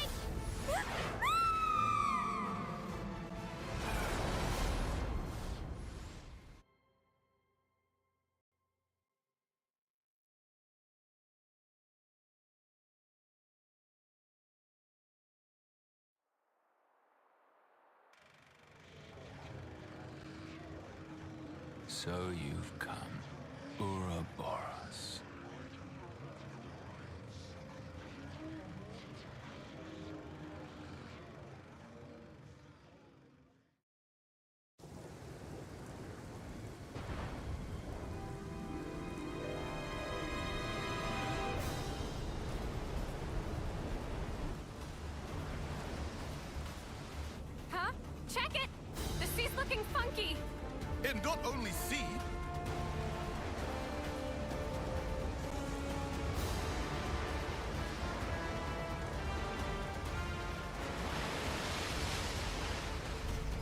So you've come, Ouroboros. Huh? Check it! The sea's looking funky! And not only sea.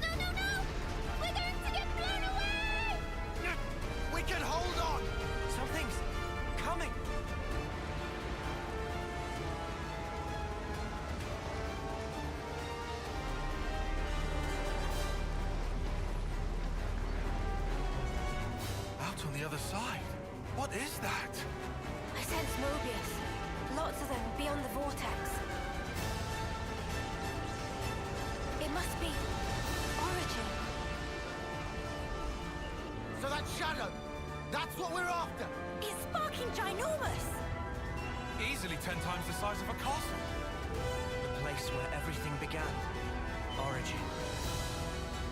No, no, no! We're going to get blown away! We can hold on! Something's coming. Out on the other side. What is that? I sense Moebius. Lots of them beyond the vortex. It must be Origin. So that shadow, that's what we're after! It's sparking ginormous! Easily 10 times the size of a castle. The place where everything began. Origin.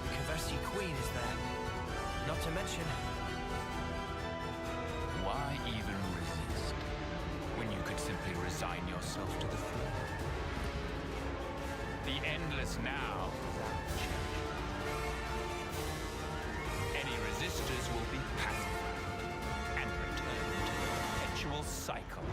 The Kevesi Queen is there. Not to mention... Why even resist, when you could simply resign yourself to the flow? The endless now is our change. Any resistors will be pacified and return to the perpetual cycle.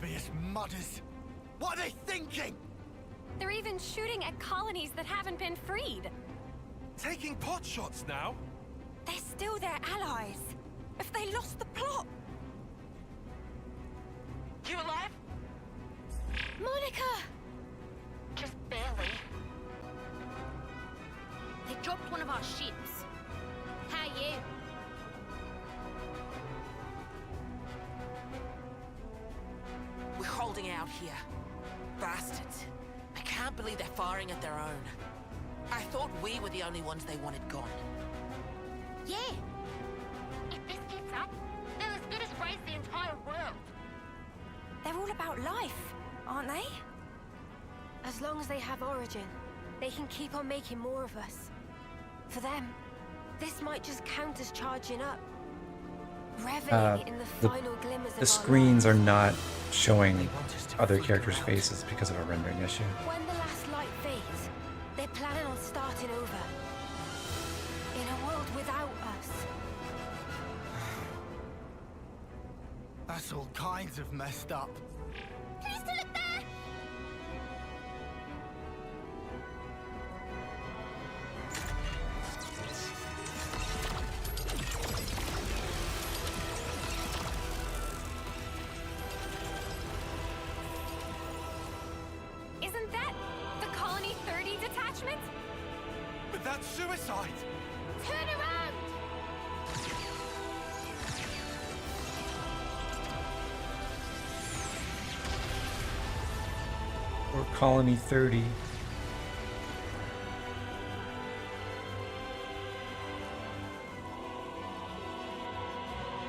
Moebius mudders. What are they thinking? They're even shooting at colonies that haven't been freed. Taking pot shots now? They're still their allies. If they lost the plot... You alive? Monica! Just barely. They dropped one of our ships. How you? We're holding out here. Bastards. I can't believe they're firing at their own. I thought we were the only ones they wanted gone. Yeah. If this gets up, they'll as good as raise the entire world. They're all about life, aren't they? As long as they have origin, they can keep on making more of us. For them, this might just count as charging up. Reveling in the final glimmers of The our screens lives. are not showing other characters' faces because of a rendering issue. When the last light fades, they're planning on starting over. In a world without us. That's all kinds of messed up. Can you still look there? Isn't that the Colony 30 detachment? But that's suicide! Turn around! Or Colony 30.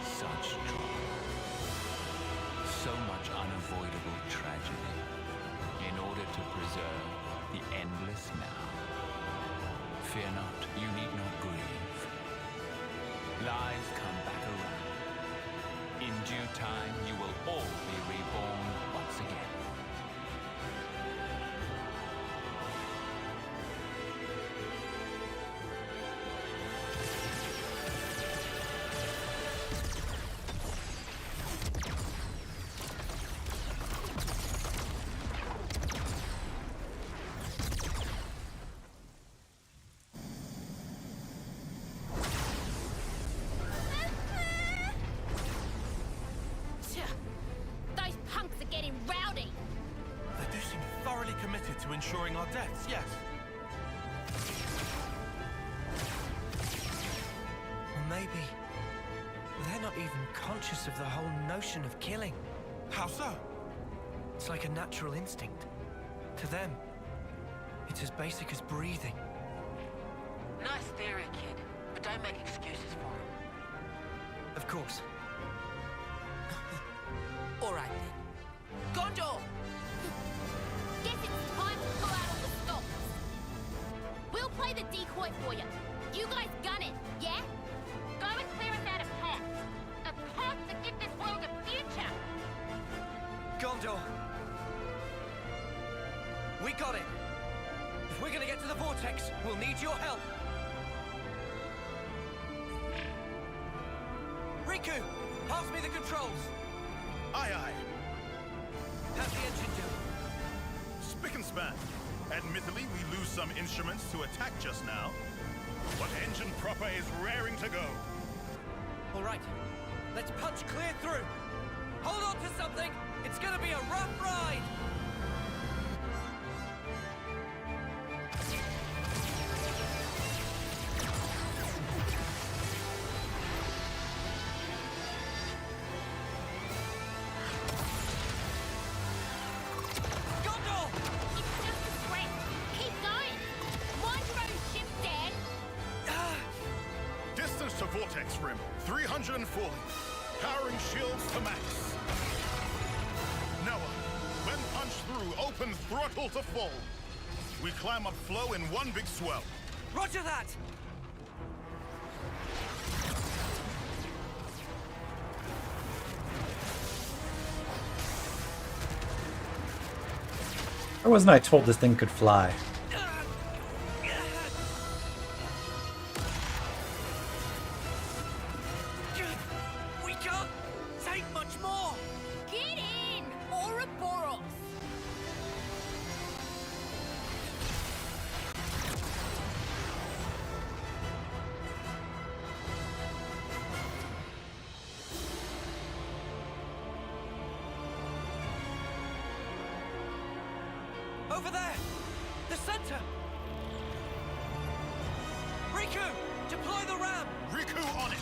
Such trauma. So much unavoidable tragedy. In order to preserve the endless now. Fear not, you need not grieve. Lives come back around. In due time, you will all be reborn once again. Those punks are getting rowdy. They do seem thoroughly committed to ensuring our deaths, yes. Or maybe they're not even conscious of the whole notion of killing. How so? It's like a natural instinct. To them, it's as basic as breathing. Nice theory, kid. But don't make excuses for him. Of course. All right then. Gondor! Guess it's time to pull out all the stops. We'll play the decoy for you. You guys gun it, yeah? Go and clear us out of paths. A path to give this world a future. Gondor! We got it! If we're gonna get to the vortex, we'll need your help! Riku! Pass me the controls! Aye, aye. How's the engine doing? Spick and span. Admittedly, we lose some instruments to attack just now, but engine proper is raring to go. All right, let's punch clear through. Hold on to something. It's gonna be a rough ride. Gondor! It's just a threat. Keep going. Mind your own ship, Dan. Distance to vortex rim, 340. Powering shields to max. Noah, when punched through, open throttle to full. We climb up flow in one big swell. Roger that! Or wasn't I told this thing could fly? We can't take much more! Get in! Or Over there! The center! Riku! Deploy the ram! Riku on it!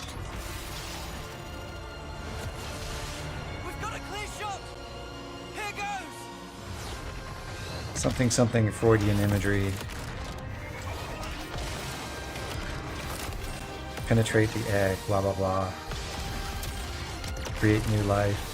We've got a clear shot! Here goes! Something, something, Freudian imagery. Penetrate the egg, blah blah blah. Create new life.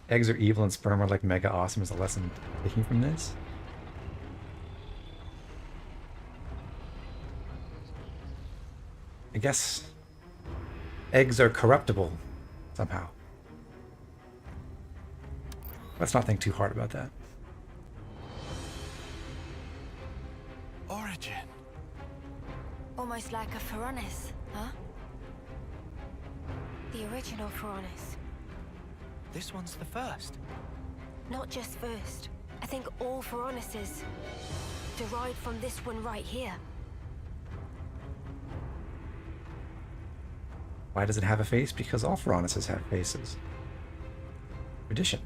Eggs are evil and sperm are like mega awesome is a lesson taken from this. I guess eggs are corruptible somehow. Let's not think too hard about that. Origin. Almost like a Pharaonis, huh? The original Pharaonis. This one's the first. Not just first. I think all Pharaonises derived from this one right here. Why does it have a face? Because all Pharaonises have faces. Tradition.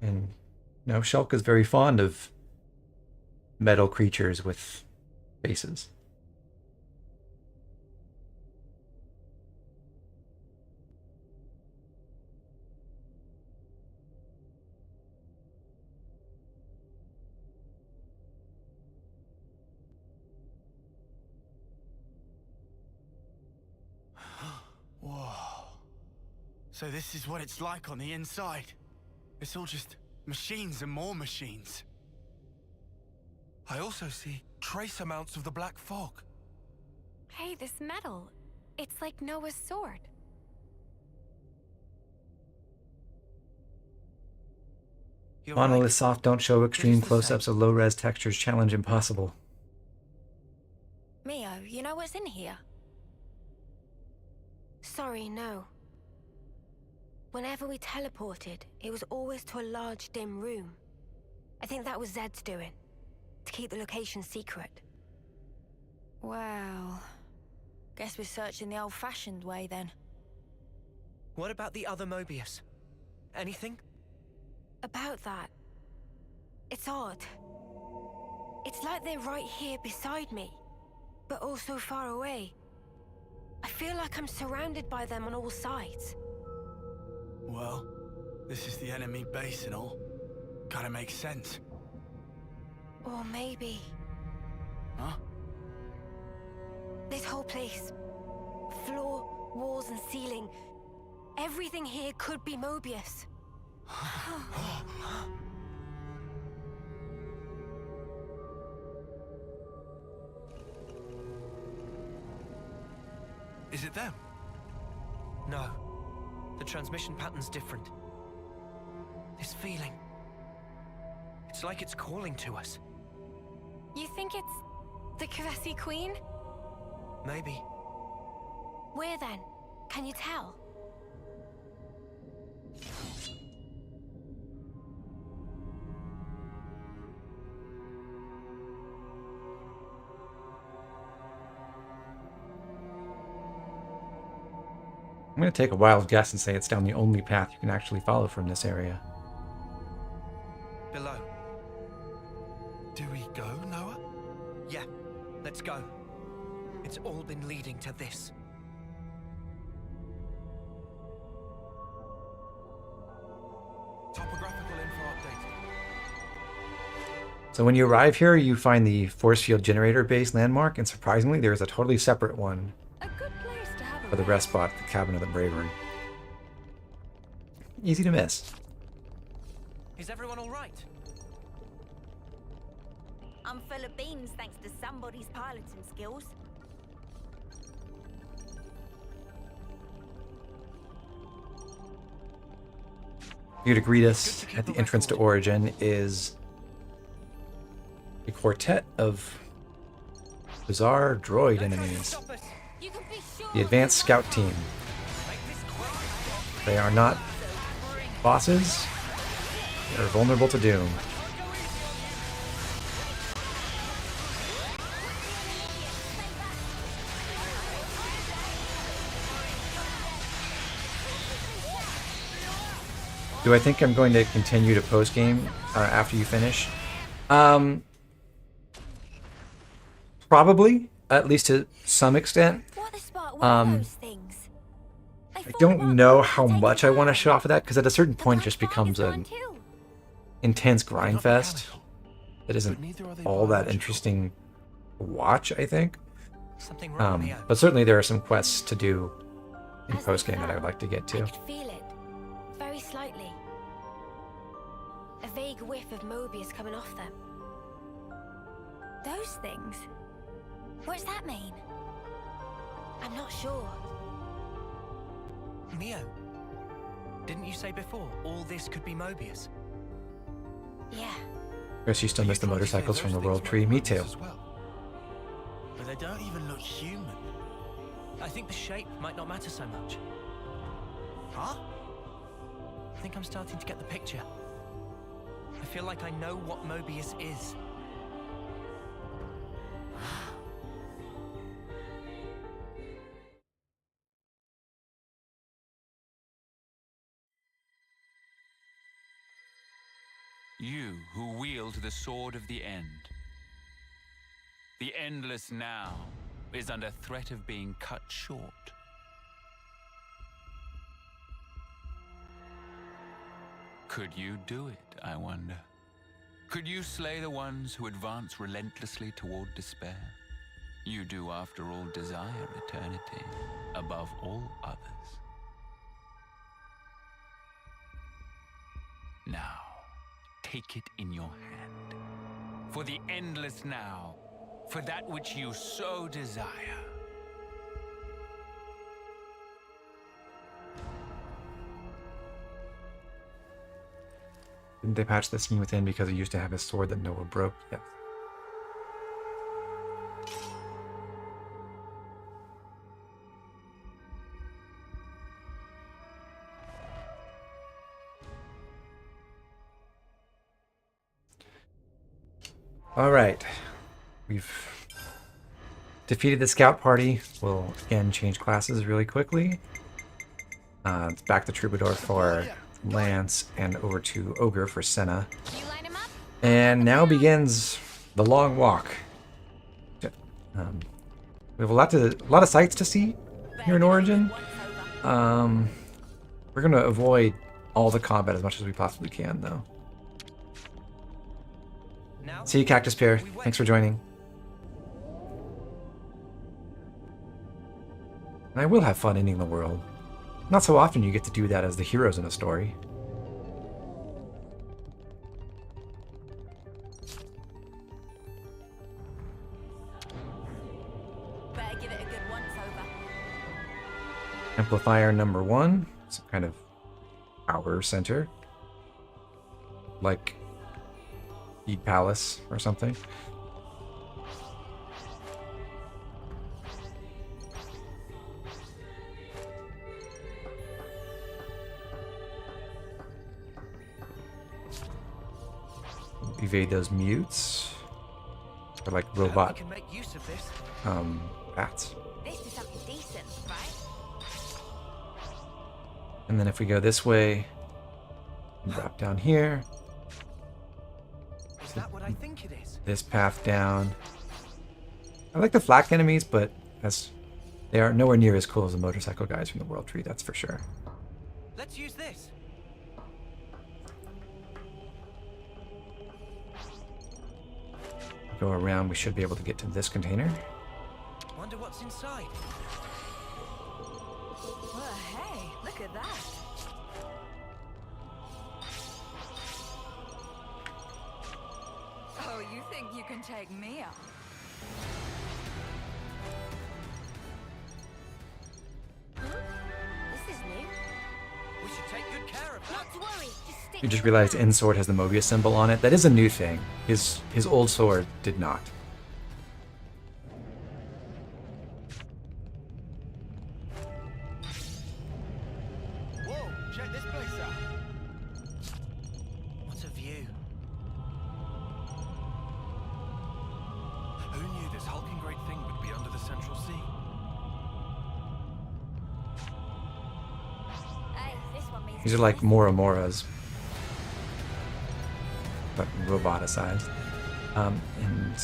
And no, Shulk is very fond of metal creatures with faces. Whoa. So this is what it's like on the inside. It's all just machines and more machines. I also see trace amounts of the black fog. Hey, this metal. It's like Noah's sword. You're Monolith right. soft don't show extreme It is the close-ups of low-res textures. Challenge impossible. Mio, you know what's in here? Sorry, no. Whenever we teleported, it was always to a large, dim room. I think that was Zed's doing, to keep the location secret. Well, guess we're searching the old-fashioned way then. What about the other Moebius? Anything? About that, it's odd. It's like they're right here beside me, but also far away. I feel like I'm surrounded by them on all sides. Well, this is the enemy base and all. Kinda makes sense. Or maybe Huh? this whole place, floor, walls and ceiling, everything here could be Moebius. Is it them? No. The transmission pattern's different. This feeling. It's like it's calling to us. You think it's the Keves Queen? Maybe. Where then? Can you tell? I'm going to take a wild guess and say it's down the only path you can actually follow from this area. Below. Do we go, Noah? Yeah, let's go. It's all been leading to this. Topographical info updated. So when you arrive here, you find the force field generator base landmark, and surprisingly, there is a totally separate one A good place to have a for the rest spot, the Cabin of the Bravery. Easy to miss. Is everyone all right? I'm full of beans thanks to somebody's piloting skills. Here to greet us at the entrance to Origin is a quartet of bizarre droid enemies. The Advanced Scout Team. They are not bosses. They are vulnerable to doom. Do I think I'm going to continue to post-game after you finish? Probably, at least to some extent. I don't know how much I want to show off of that, because at a certain point it just becomes an intense grind fest that isn't all that interesting to watch, I think. But certainly there are some quests to do in post-game that I would like to get to. I could feel it, very slightly. A vague whiff of Moebius coming off them. Those things? What does that mean? I'm not sure. Mio, didn't you say before all this could be Moebius? Yeah. Chris, you still miss the motorcycles from the World Tree? Me too. But they don't even look human. I think the shape might not matter so much. Huh? I think I'm starting to get the picture. I feel like I know what Moebius is. You who wield the sword of the end. The endless now is under threat of being cut short. Could you do it, I wonder? Could you slay the ones who advance relentlessly toward despair? You do, after all, desire eternity above all others. Now, take it in your hand. For the endless now, for that which you so desire. Didn't they patch the scene within because he used to have his sword that Noah broke? Yes. All right. We've defeated the scout party. We'll again change classes really quickly. It's back to Troubadour for Lance and over to Ogre for Senna. And now begins the long walk. We have a lot of sights to see here in Origin. We're gonna avoid all the combat as much as we possibly can, though. See you, Cactus Pear. Thanks for joining. And I will have fun ending the world. Not so often you get to do that as the heroes in a story. Better give it a good once-over. Amplifier number 1. Some kind of power center. Like Eat Palace or something. Evade those mutes. They're like robot We can make use of this. bats. This is something decent, right? And then if we go this way, drop down here. Is that what I think it is? This path down. I like the flak enemies, but they are nowhere near as cool as the motorcycle guys from the World Tree, that's for sure. Let's use this. Go around, we should be able to get to this container. Wonder what's inside. Well, hey, look at that. Oh, you think you can take me out? This is new. We should take good care of Not to worry. Just stick. You just realized N sword has the Moebius symbol on it. That is a new thing. His old sword did not. Whoa, check this place out. What a view. Who knew this hulking great thing would be under the Central Sea? Hey, this one means. These are like Moras, but roboticized. And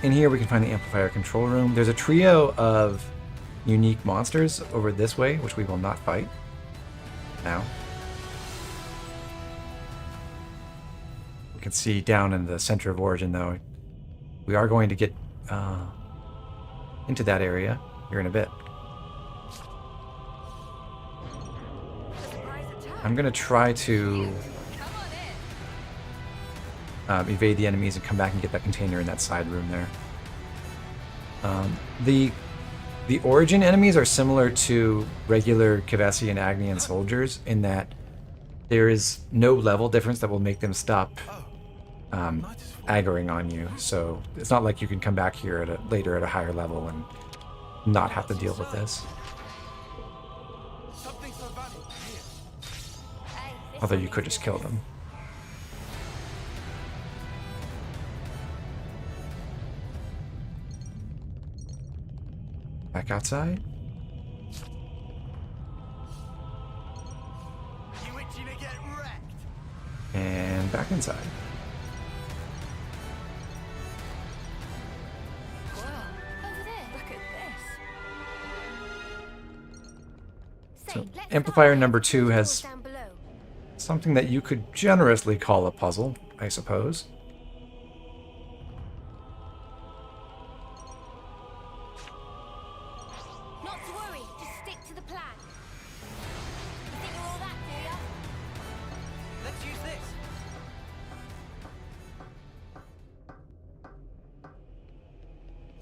in here we can find the amplifier control room. There's a trio of unique monsters over this way, which we will not fight now. We can see down in the center of origin, though, we are going to get into that area here in a bit. I'm going to try to evade the enemies and come back and get that container in that side room there. The origin enemies are similar to regular Keves and Agnian soldiers in that there is no level difference that will make them stop aggroing on you. So it's not like you can come back here later at a higher level and not have to deal with this. Something so valuable here. Although you could just kill them. Back outside. You itching to get wrecked? And back inside. Whoa, over there. Look at this. So Say, let's amplifier start number with 2 the has doors down below. something that you could generously call a puzzle, I suppose. Not to worry. Just stick to the plan. You think you're all that, do ya? Let's use this.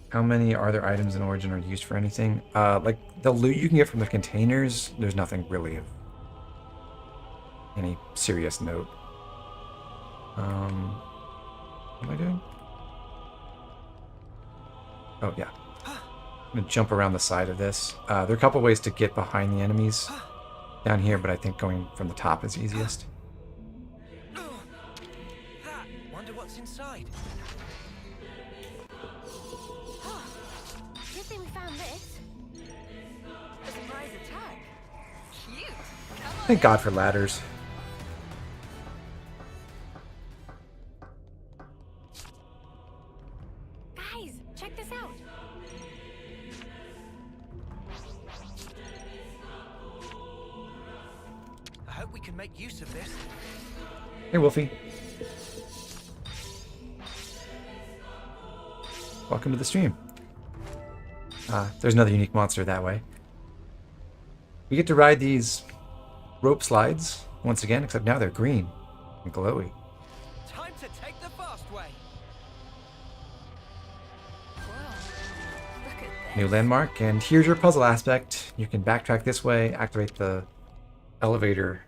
How many other items in Origin are used for anything? Like the loot you can get from the containers, there's nothing really of any serious note. What am I doing? Oh, yeah. I'm gonna jump around the side of this. There are a couple ways to get behind the enemies down here, but I think going from the top is easiest. Wonder what's inside. Good thing we found this. A surprise attack. Cute. Come on. Thank God for ladders. Guys, check this out. I hope we can make use of this. Hey, Wolfie. Welcome to the stream. There's another unique monster that way. We get to ride these rope slides once again, except now they're green and glowy. Time to take the fast way. Whoa. Look at this. New landmark, and here's your puzzle aspect. You can backtrack this way, activate the elevator,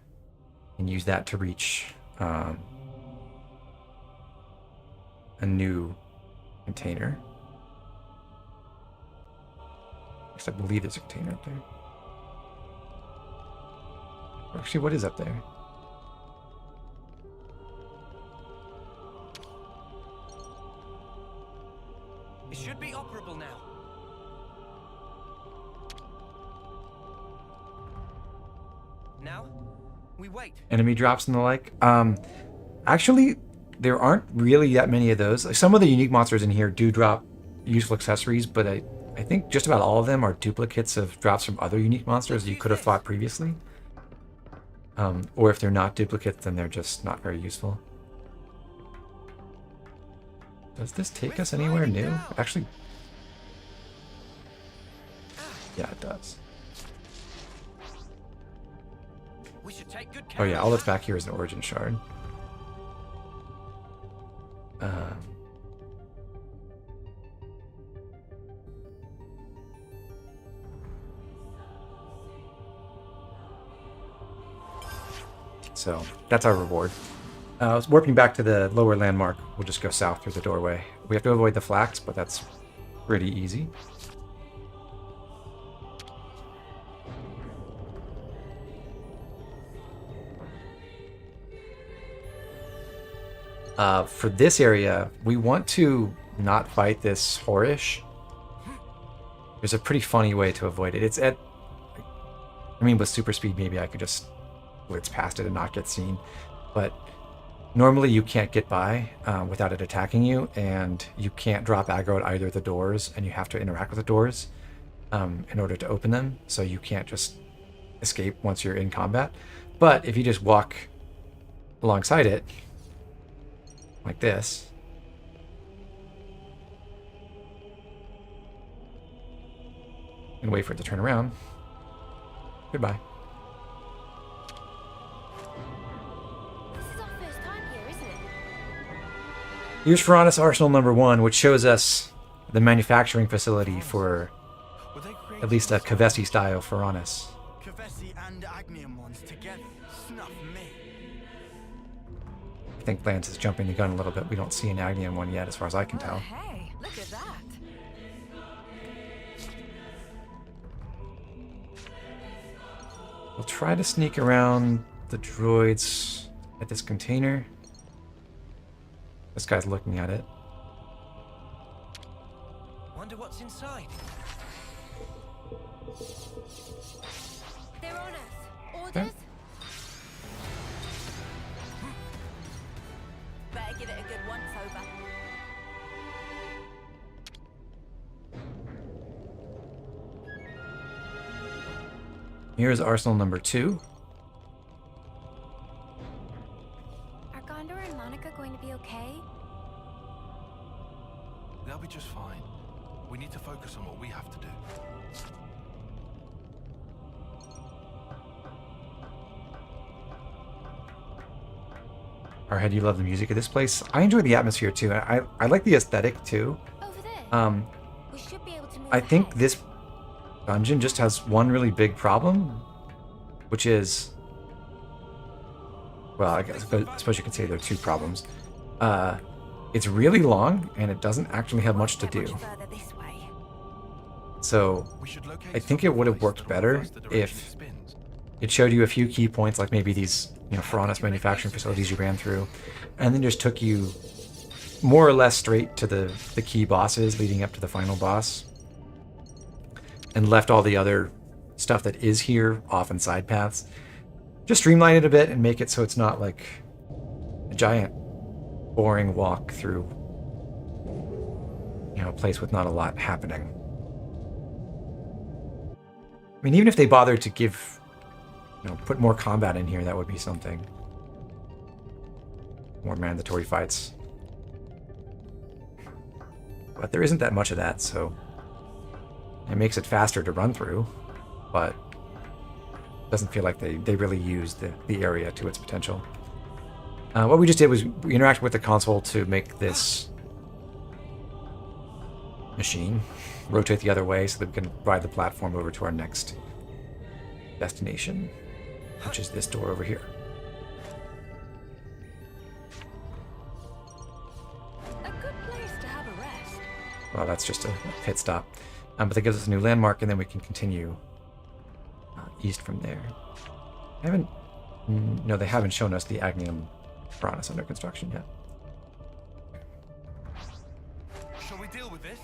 and use that to reach a new container. Because I believe there's a container up there. Actually, what is up there? It should be operable now. Now, we wait. Enemy drops and the like. Actually, there aren't really that many of those. Like, some of the unique monsters in here do drop useful accessories, but I think just about all of them are duplicates of drops from other unique monsters that you could have fought previously. Or if they're not duplicates, then they're just not very useful. Does this take us anywhere new? Actually, yeah, it does. We should take good Oh care yeah, of all that. that's back here is an origin shard. So that's our reward. Warping back to the lower landmark, we'll just go south through the doorway. We have to avoid the flax, but that's pretty easy. For this area, we want to not fight this Horish. There's a pretty funny way to avoid it. It's at... I mean, with super speed, maybe I could just blitz past it and not get seen. But normally you can't get by without it attacking you, and you can't drop aggro at either of the doors, and you have to interact with the doors in order to open them, so you can't just escape once you're in combat. But if you just walk alongside it, like this, and wait for it to turn around, goodbye. This is our first time here, isn't it? Here's Ferranis Arsenal number 1, which shows us the manufacturing facility for at least a Kevesi style Ferranis. Kevesi and Agnium ones together. Snuff me. I think Lance is jumping the gun a little bit. We don't see an Agnium one yet, as far as I can tell. Hey, look at that. We'll try to sneak around the droids at this container. This guy's looking at it. Wonder what's inside. They're on us. Orders? Okay. Better give it a good once over. Here's Arsenal number 2. Are Gondor and Monica going to be okay? They'll be just fine. We need to focus on what we have to do. Arhead, you love the music of this place. I enjoy the atmosphere too. I like the aesthetic too. Over there. We should be able to move I think ahead. this dungeon just has one really big problem, which is, well, I suppose you could say there are two problems. It's really long, and it doesn't actually have much to do. Further this way. So I think it would have worked better if it showed you a few key points, like maybe these, Ferranis manufacturing facilities you ran through, and then just took you more or less straight to the key bosses leading up to the final boss, and left all the other stuff that is here off in side paths. Just streamline it a bit and make it so it's not like a giant boring walk through a place with not a lot happening. I mean, even if they bothered to give, put more combat in here, that would be something. More mandatory fights. But there isn't that much of that, so it makes it faster to run through, but it doesn't feel like they really used the area to its potential. What we just did was we interacted with the console to make this machine rotate the other way so that we can ride the platform over to our next destination, which is this door over here. A good place to have a rest. Well, that's just a pit stop. But that gives us a new landmark, and then we can continue east from there. No, they haven't shown us the Agnium Ferranis under construction yet. Shall we deal with this?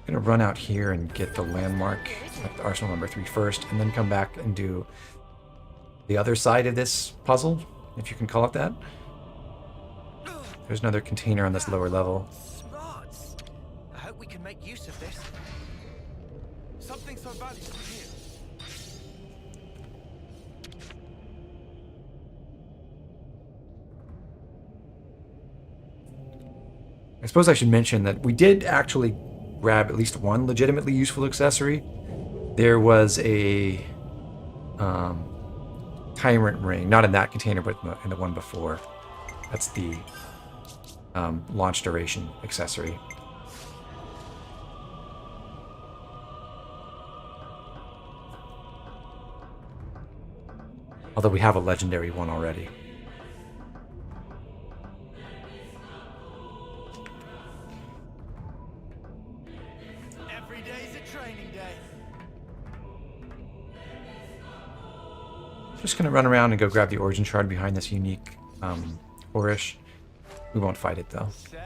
I'm gonna run out here and get the landmark at the Arsenal number 3 first, and then come back and do the other side of this puzzle, if you can call it that. There's another container on this lower level. Smarts. I hope we can make use of this. Something so valuable here. I suppose I should mention that we did actually grab at least one legitimately useful accessory. There was a tyrant ring, not in that container, but in the one before. That's the launch duration accessory. Although we have a legendary one already. Every day's a training day. Just gonna run around and go grab the origin shard behind this unique Horish. We won't fight it though. Say,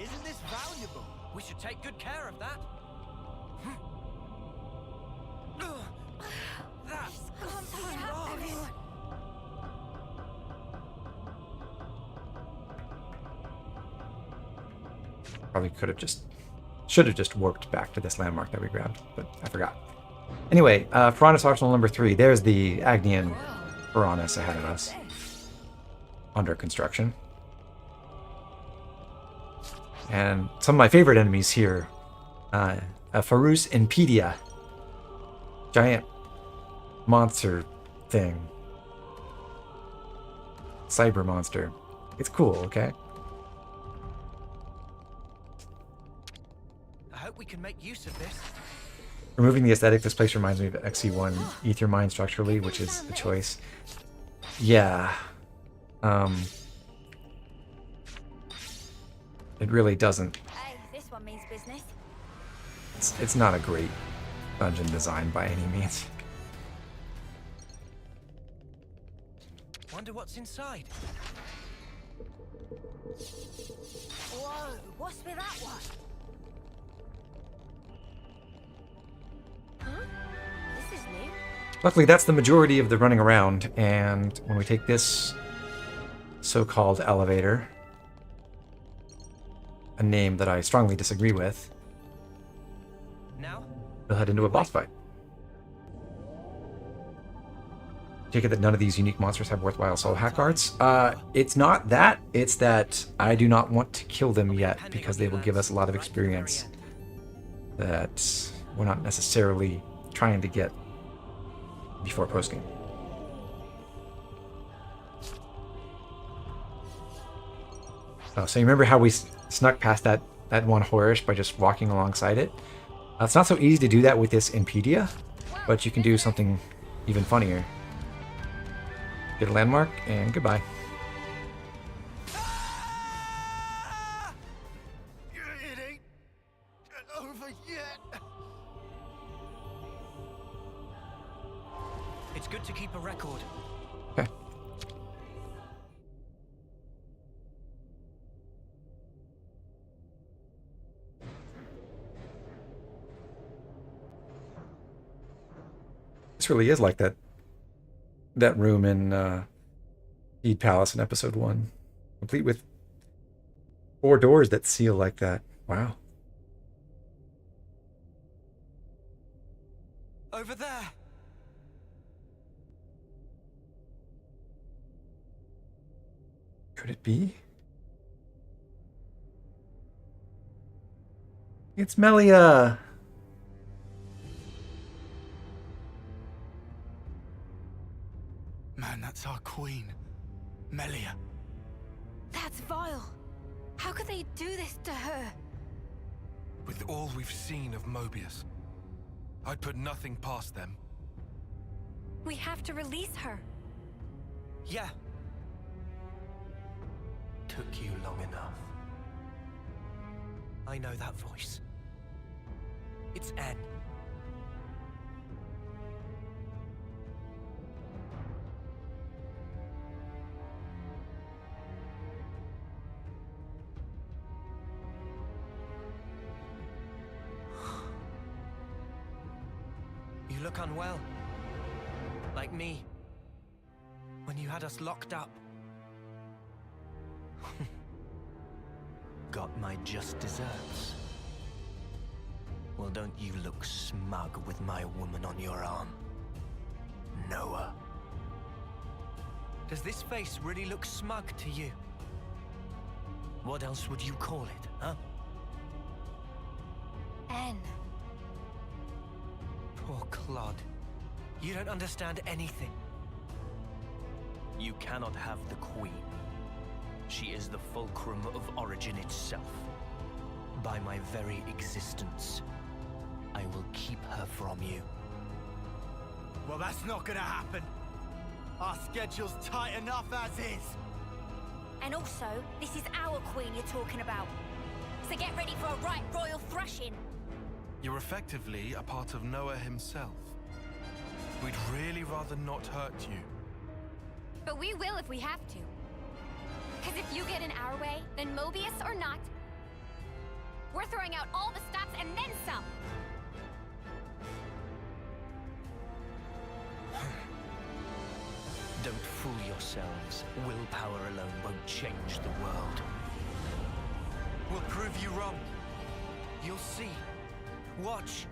isn't this valuable? We should take good care of that. Probably should have just warped back to this landmark that we grabbed, but I forgot. Anyway, Piranha's Arsenal number 3. There's the Agnian Piranhas ahead of us. Under construction. And some of my favorite enemies here. A Farus Impedia. Giant monster thing. Cyber monster. It's cool, okay? I hope we can make use of this. Removing the aesthetic, this place reminds me of XC1 Ether Mine structurally, which is a choice. Yeah. It really doesn't. Hey, this one means business. It's not a great dungeon design by any means. Wonder what's inside. Whoa, what's with that one? Huh? This is new. Luckily, that's the majority of the running around, and when we take this so-called elevator, a name that I strongly disagree with, Now? we'll head into a boss fight. Take it that none of these unique monsters have worthwhile soul hack cards. It's not that, it's that I do not want to kill them yet because they will give us a lot of experience that we're not necessarily trying to get before postgame. Oh, so you remember how we snuck past that one Horish by just walking alongside it? It's not so easy to do that with this Impedia, but you can do something even funnier. Get a landmark, and goodbye. It ain't over yet. It's good to keep a record. Okay. This really is like that room in Ede Palace in episode 1. Complete with 4 doors that seal like that. Wow. Over there. Could it be? It's Melia! Man, that's our queen, Melia. That's vile. How could they do this to her? With all we've seen of Moebius, I'd put nothing past them. We have to release her. Yeah. Took you long enough. I know that voice. It's N. You look unwell. Like me. When you had us locked up. Got my just desserts. Well, don't you look smug with my woman on your arm, Noah. Does this face really look smug to you? What else would you call it, huh? N. Poor Clod. You don't understand anything. You cannot have the Queen. She is the fulcrum of Origin itself. By my very existence, I will keep her from you. Well, that's not gonna happen. Our schedule's tight enough as is. And also, this is our queen you're talking about. So get ready for a right royal thrashing. You're effectively a part of Noah himself. We'd really rather not hurt you. But we will if we have to. Because if you get in our way, then Moebius or not, we're throwing out all the stops and then some. Don't fool yourselves. Willpower alone won't change the world. We'll prove you wrong. You'll see. Watch.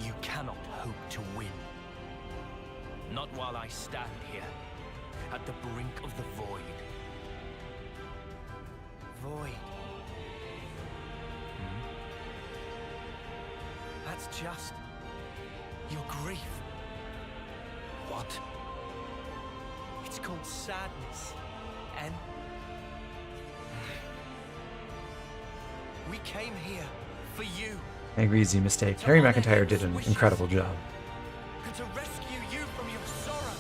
You cannot hope to win. Not while I stand here, at the brink of the void. Void. That's just your grief. What? It's called sadness, N. We came here for you. Angry easy mistake. Harry McIntyre did an incredible job. And to rescue you from your sorrow.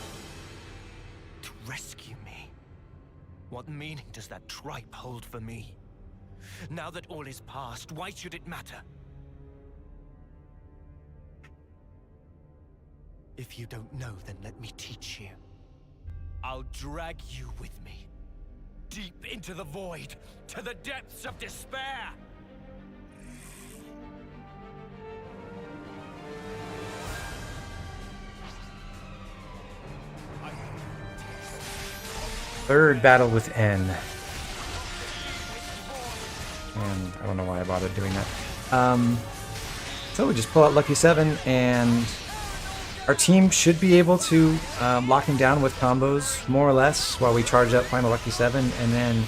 To rescue me. What meaning does that tripe hold for me? Now that all is past, why should it matter? If you don't know, then let me teach you. I'll drag you with me. Deep into the void, to the depths of despair! Third battle with N. And I don't know why I bothered doing that. So we just pull out Lucky 7, and our team should be able to lock him down with combos, more or less, while we charge up final Lucky 7, and then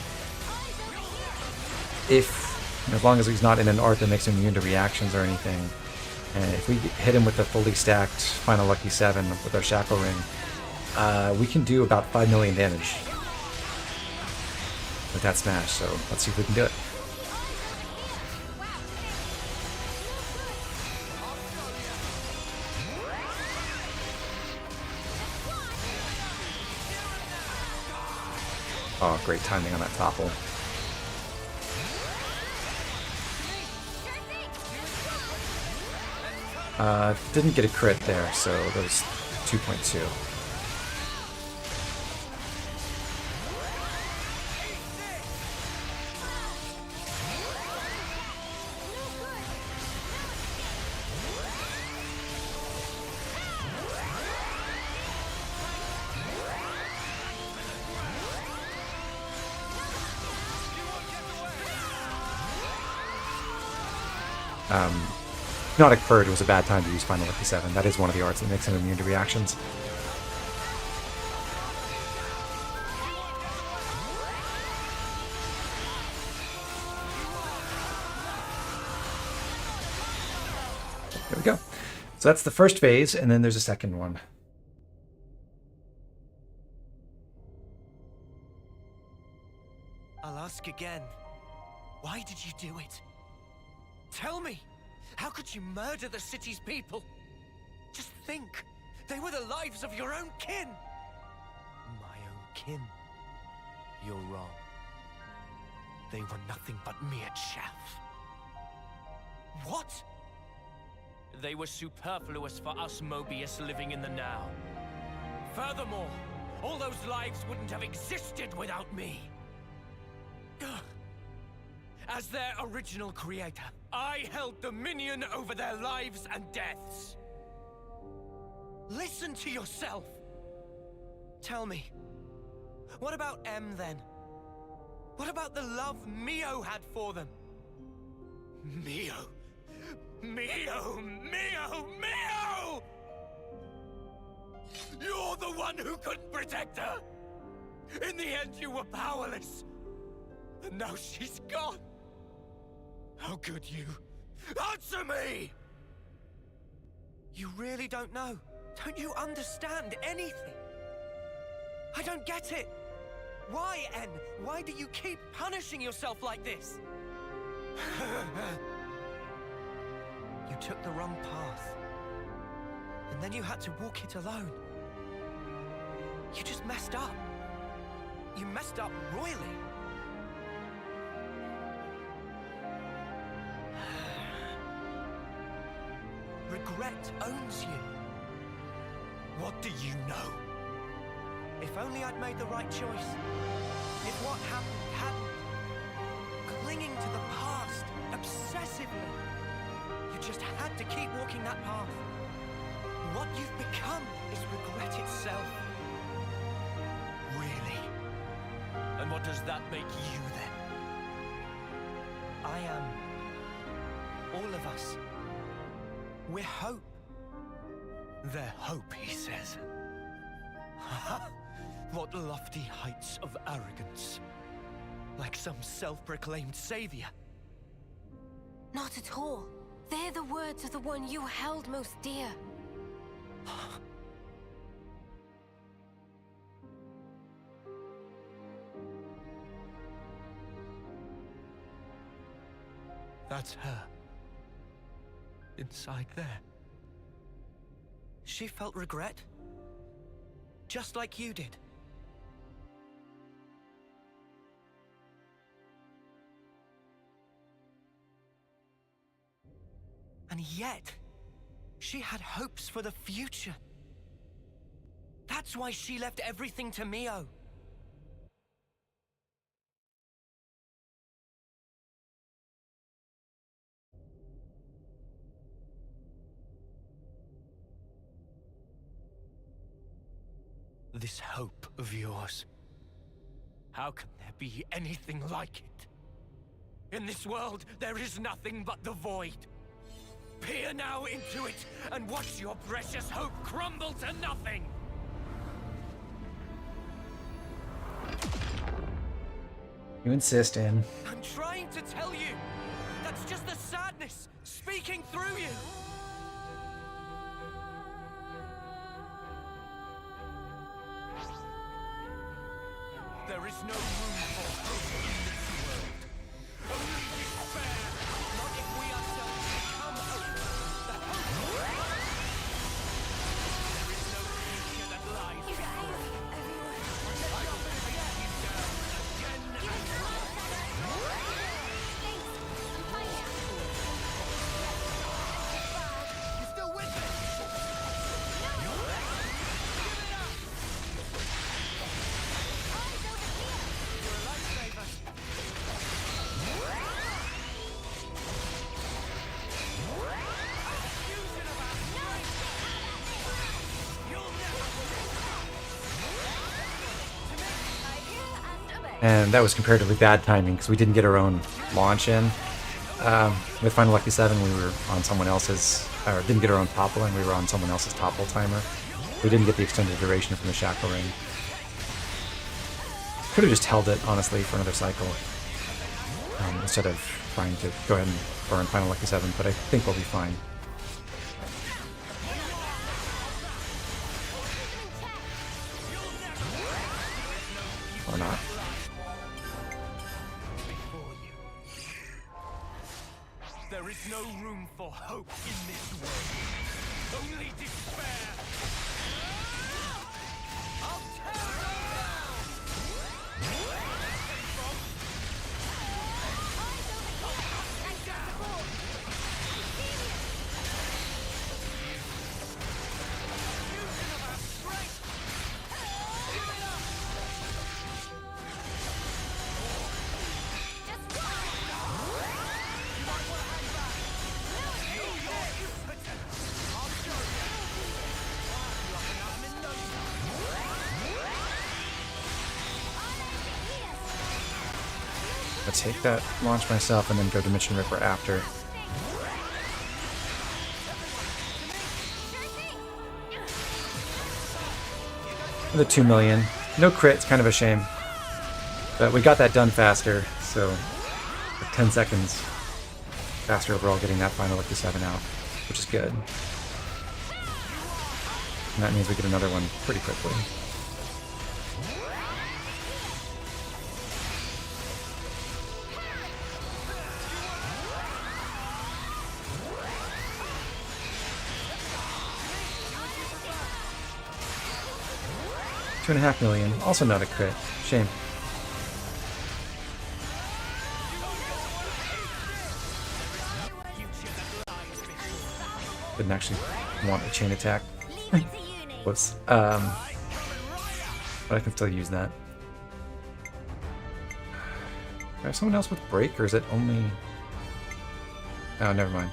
as long as he's not in an art that makes him immune to reactions or anything, and if we hit him with the fully stacked final Lucky 7 with our Shackle Ring, we can do about 5 million damage with that smash, so let's see if we can do it. Oh, great timing on that topple. Didn't get a crit there, so that was 2.2. Not occurred, it was a bad time to use Final Lucky 7. That is one of the arts that makes him immune to reactions. There we go. So that's the first phase, and then there's a second one. I'll ask again. Why did you do it? Tell me! How could you murder the city's people? Just think. They were the lives of your own kin. My own kin? You're wrong. They were nothing but mere chaff. What? They were superfluous for us Moebius living in the now. Furthermore, all those lives wouldn't have existed without me. As their original creator, I held dominion over their lives and deaths. Listen to yourself. Tell me, what about M then? What about the love Mio had for them? Mio! Mio! Mio! Mio! You're the one who couldn't protect her! In the end, you were powerless. And now she's gone. How could you? Answer me! You really don't know. Don't you understand anything? I don't get it. Why, N? Why do you keep punishing yourself like this? You took the wrong path. And then you had to walk it alone. You just messed up. You messed up royally. Regret owns you. What do you know? If only I'd made the right choice. If what happened hadn't. Clinging to the past, obsessively. You just had to keep walking that path. What you've become is regret itself. Really? And what does that make you then? I am... all of us. We're hope. Their hope, he says. What lofty heights of arrogance. Like some self-proclaimed savior. Not at all. They're the words of the one you held most dear. That's her. Inside there. She felt regret. Just like you did. And yet, she had hopes for the future. That's why she left everything to Mio. This hope of yours. How can there be anything like it? In this world, there is nothing but the void. Peer now into it, and watch your precious hope crumble to nothing! You insist, Anne. I'm trying to tell you! That's just the sadness speaking through you! There is no room for hope in this world. Only despair, not if we ourselves become hope. The hope. There is no future that lies before you. I will take you down again and again. You still with me? Give it up! You're a lifesaver. Confusion about you'll never And that was comparatively bad timing because we didn't get our own launch in. With Final Lucky 7, we were on someone else's, or didn't get our own topple, and we were on someone else's topple timer. We didn't get the extended duration from the shackle ring. Could have just held it, honestly, for another cycle instead of trying to go ahead and burn Final Lucky 7, but I think we'll be fine. Or not. There is no room for hope in this world. Only despair. I'll tear them down. I'll take that launch myself and then go Dimension Ripper after. The 2 million. No crit, it's kind of a shame. But we got that done faster, so 10 seconds faster overall getting that Final Lucky 7 out, which is good. And that means we get another one pretty quickly. 2.5 million. Also not a crit. Shame. Didn't actually want a chain attack. Whoops. But I can still use that. Do I have someone else with break, or is it only... Oh, never mind.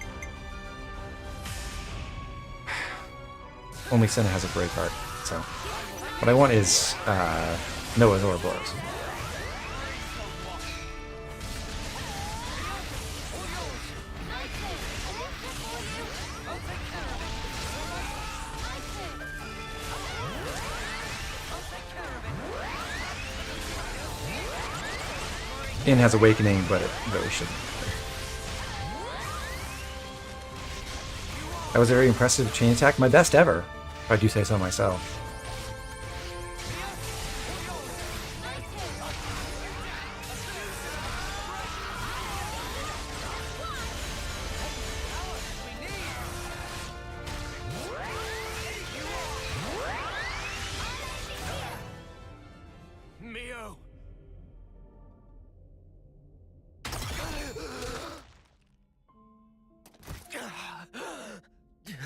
Only Senna has a break art, so... What I want is, Noah's Ouroboros. N has Awakening, but it really shouldn't. That was a very impressive chain attack. My best ever, if I do say so myself.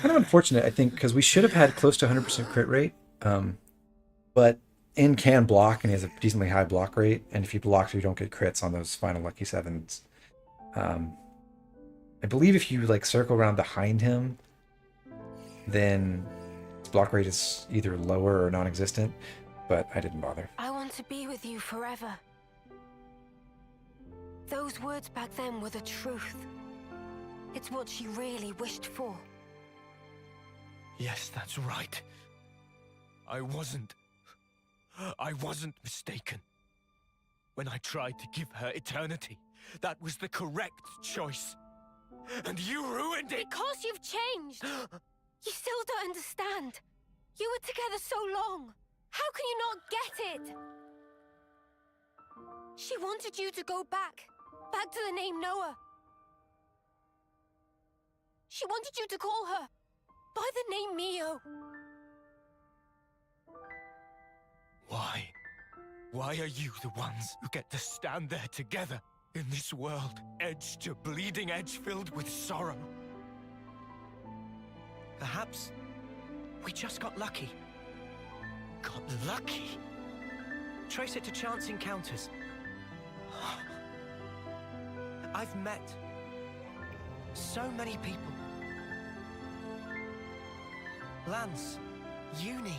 Kind of unfortunate, I think, because we should have had close to 100% crit rate. But N can block, and he has a decently high block rate. And if he blocks, you don't get crits on those final lucky sevens. I believe if you like circle around behind him, then his block rate is either lower or non-existent. But I didn't bother. I want to be with you forever. Those words back then were the truth. It's what she really wished for. Yes, that's right. I wasn't mistaken. When I tried to give her eternity, that was the correct choice. And you ruined it! Because you've changed! You still don't understand. You were together so long. How can you not get it? She wanted you to go back to the name Noah. She wanted you to call her by the name Mio. Why? Why are you the ones who get to stand there together in this world, edge to bleeding edge, filled with sorrow? Perhaps we just got lucky. Got lucky? Trace it to chance encounters. I've met so many people. Lance, Uni,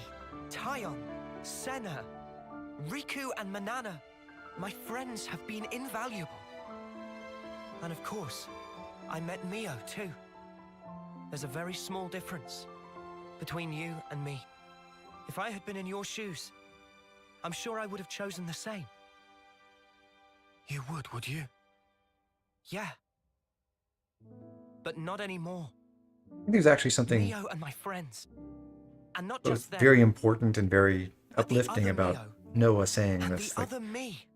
Tyon, Senna, Riku and Manana. My friends have been invaluable. And of course, I met Mio too. There's a very small difference between you and me. If I had been in your shoes, I'm sure I would have chosen the same. You would you? Yeah. But not anymore. I think there's actually something Mio and my friends. And not that was just them. very important and very But the uplifting other about Mio Noah saying and this. the Like, other me.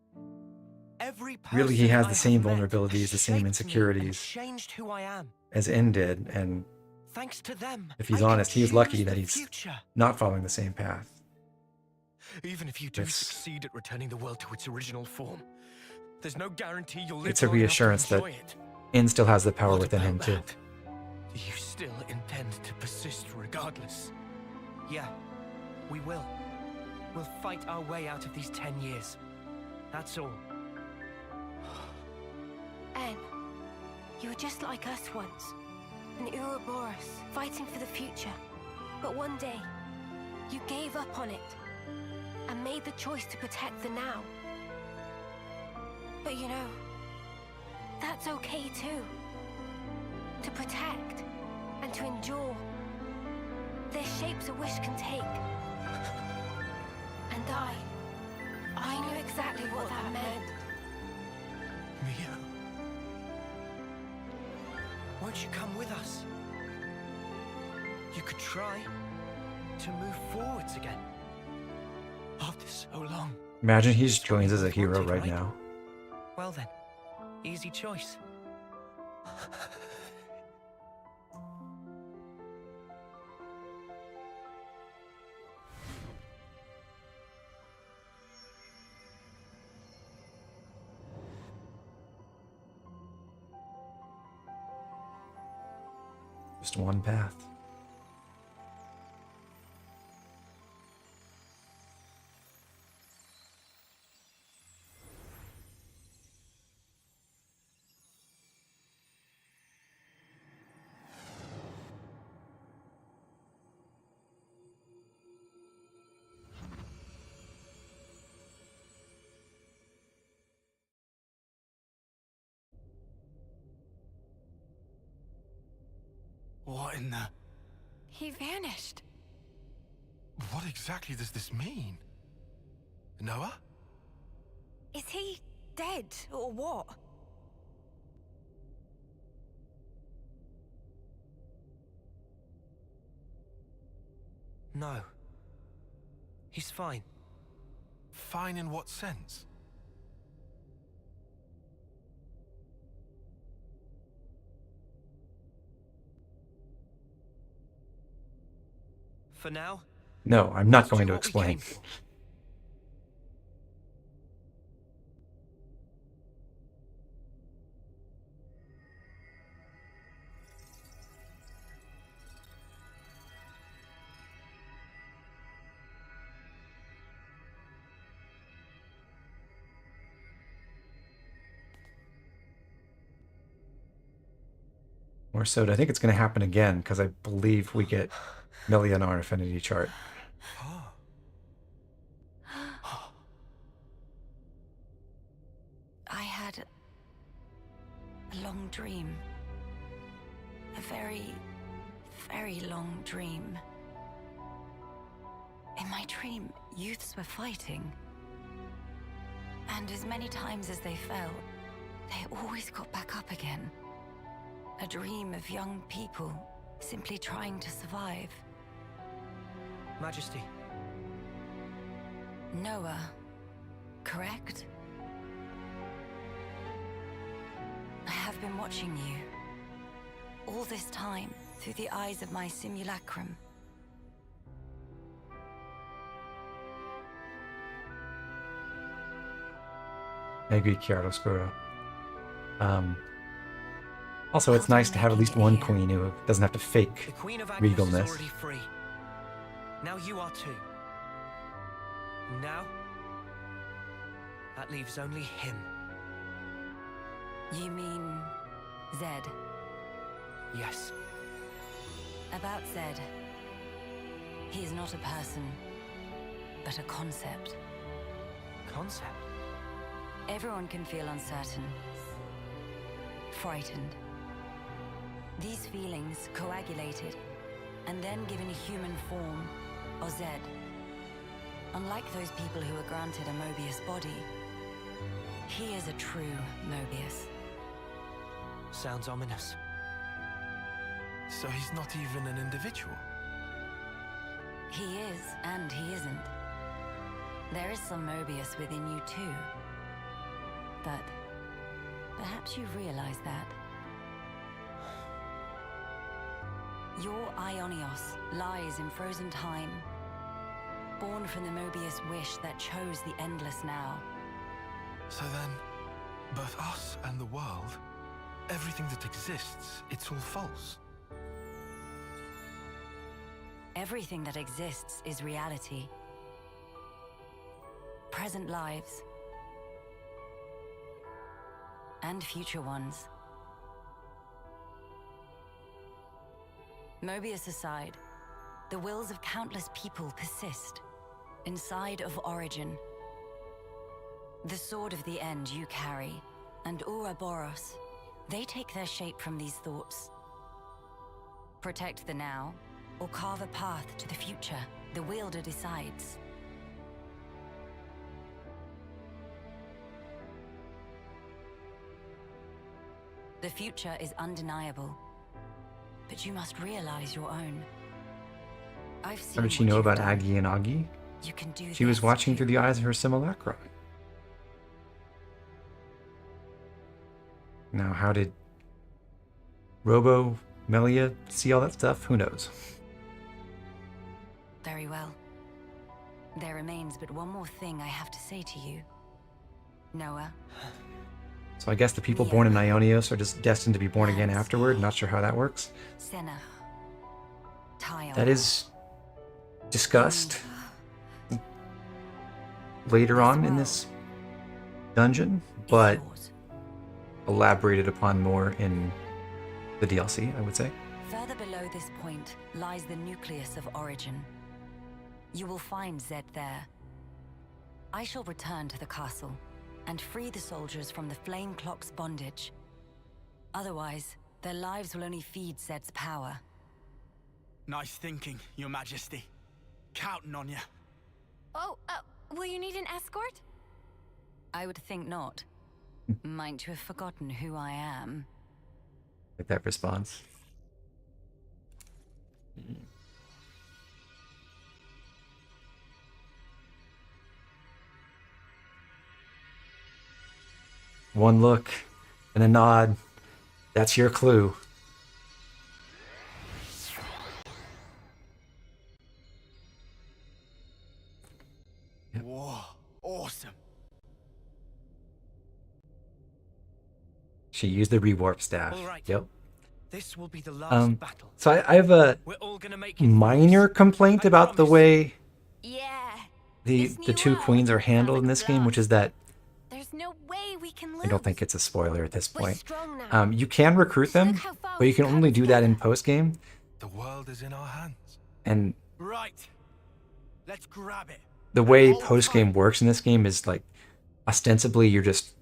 Every really, he person has I the same have met vulnerabilities, has the same shaped me and insecurities changed who I am. as N did, and Thanks to them, if he's I can honest, he's choose lucky that the he's future. not following the same path. Even if you do It's- succeed at returning the world to its original form, there's no guarantee you'll live It's a long enough to reassurance that enjoy it. N still has the power What within him about too. that? Do you still intend to persist regardless? Yeah, we will. We'll fight our way out of these 10 years. That's all. N, you were just like us once. An Ouroboros, fighting for the future. But one day, you gave up on it. And made the choice to protect the now. But you know, that's okay too. To protect and to endure. They're shapes a wish can take. And I knew exactly what that meant. Mio, won't you come with us? You could try to move forwards again. After so long. Imagine he just joins as a hero Confronted, right right? now. Well then, easy choice. Just one path. What in the... He vanished. What exactly does this mean? Noah? Is he dead, or what? No. He's fine. Fine in what sense? For now, No, I'm not let's do going to what we explain. came for. Or so. I think it's going to happen again because I believe we get Melia in our affinity chart. I had a long dream. A very, very long dream. In my dream, youths were fighting. And as many times as they fell, they always got back up again. A dream of young people simply trying to survive. Majesty. Noah, correct? I have been watching you. All this time, through the eyes of my simulacrum. I agree, chiaroscuro. Also, it's nice to have at least one queen who doesn't have to fake The Queen of Agnus is regalness. already free. Now you are too. And now, that leaves only him. You mean Zed? Yes. About Zed. He is not a person, but a concept. Concept? Everyone can feel uncertain, frightened. These feelings coagulated and then given a human form, or Zed. Unlike those people who are granted a Moebius body, he is a true Moebius. Sounds ominous. So he's not even an individual? He is, and he isn't. There is some Moebius within you too. But perhaps you realize that. Your Ionios lies in frozen time, born from the Moebius wish that chose the endless now. So then, both us and the world, everything that exists, it's all false. Everything that exists is reality. Present lives. And future ones. Moebius aside, the wills of countless people persist inside of Origin. The sword of the end you carry, and Ouroboros, they take their shape from these thoughts. Protect the now, or carve a path to the future, the wielder decides. The future is undeniable, but you must realize your own. I've seen How did she what know you've about done. Aggie and Augie? You can do She was this watching too. through the eyes of her simulacrum. Now, how did Robo, Melia see all that stuff? Who knows? Very well. There remains but one more thing I have to say to you. Noah, So I guess the people born in Ionios are just destined to be born again afterward. Not sure how that works. Senna. Tile. That is discussed later on in this dungeon, but elaborated upon more in the DLC, I would say. Further below this point lies the nucleus of Origin. You will find Zed there. I shall return to the castle and free the soldiers from the Flame Clock's bondage. Otherwise, their lives will only feed Zed's power. Nice thinking, Your Majesty. Counting on you. Oh, will you need an escort? I would think not. Might you have forgotten who I am? Like that response. One look and a nod. That's your clue. Yep. Whoa, awesome. She used the rewarp staff. All right. Yep. This will be the last battle. So I have a minor complaint about the way the two queens are handled in this game, which is that there's no way we can lose. I don't think it's a spoiler at this point. You can recruit them, but you can only do that in post game. The world is in our hands. And right. Let's grab it. The way post game works in this game is like ostensibly you're just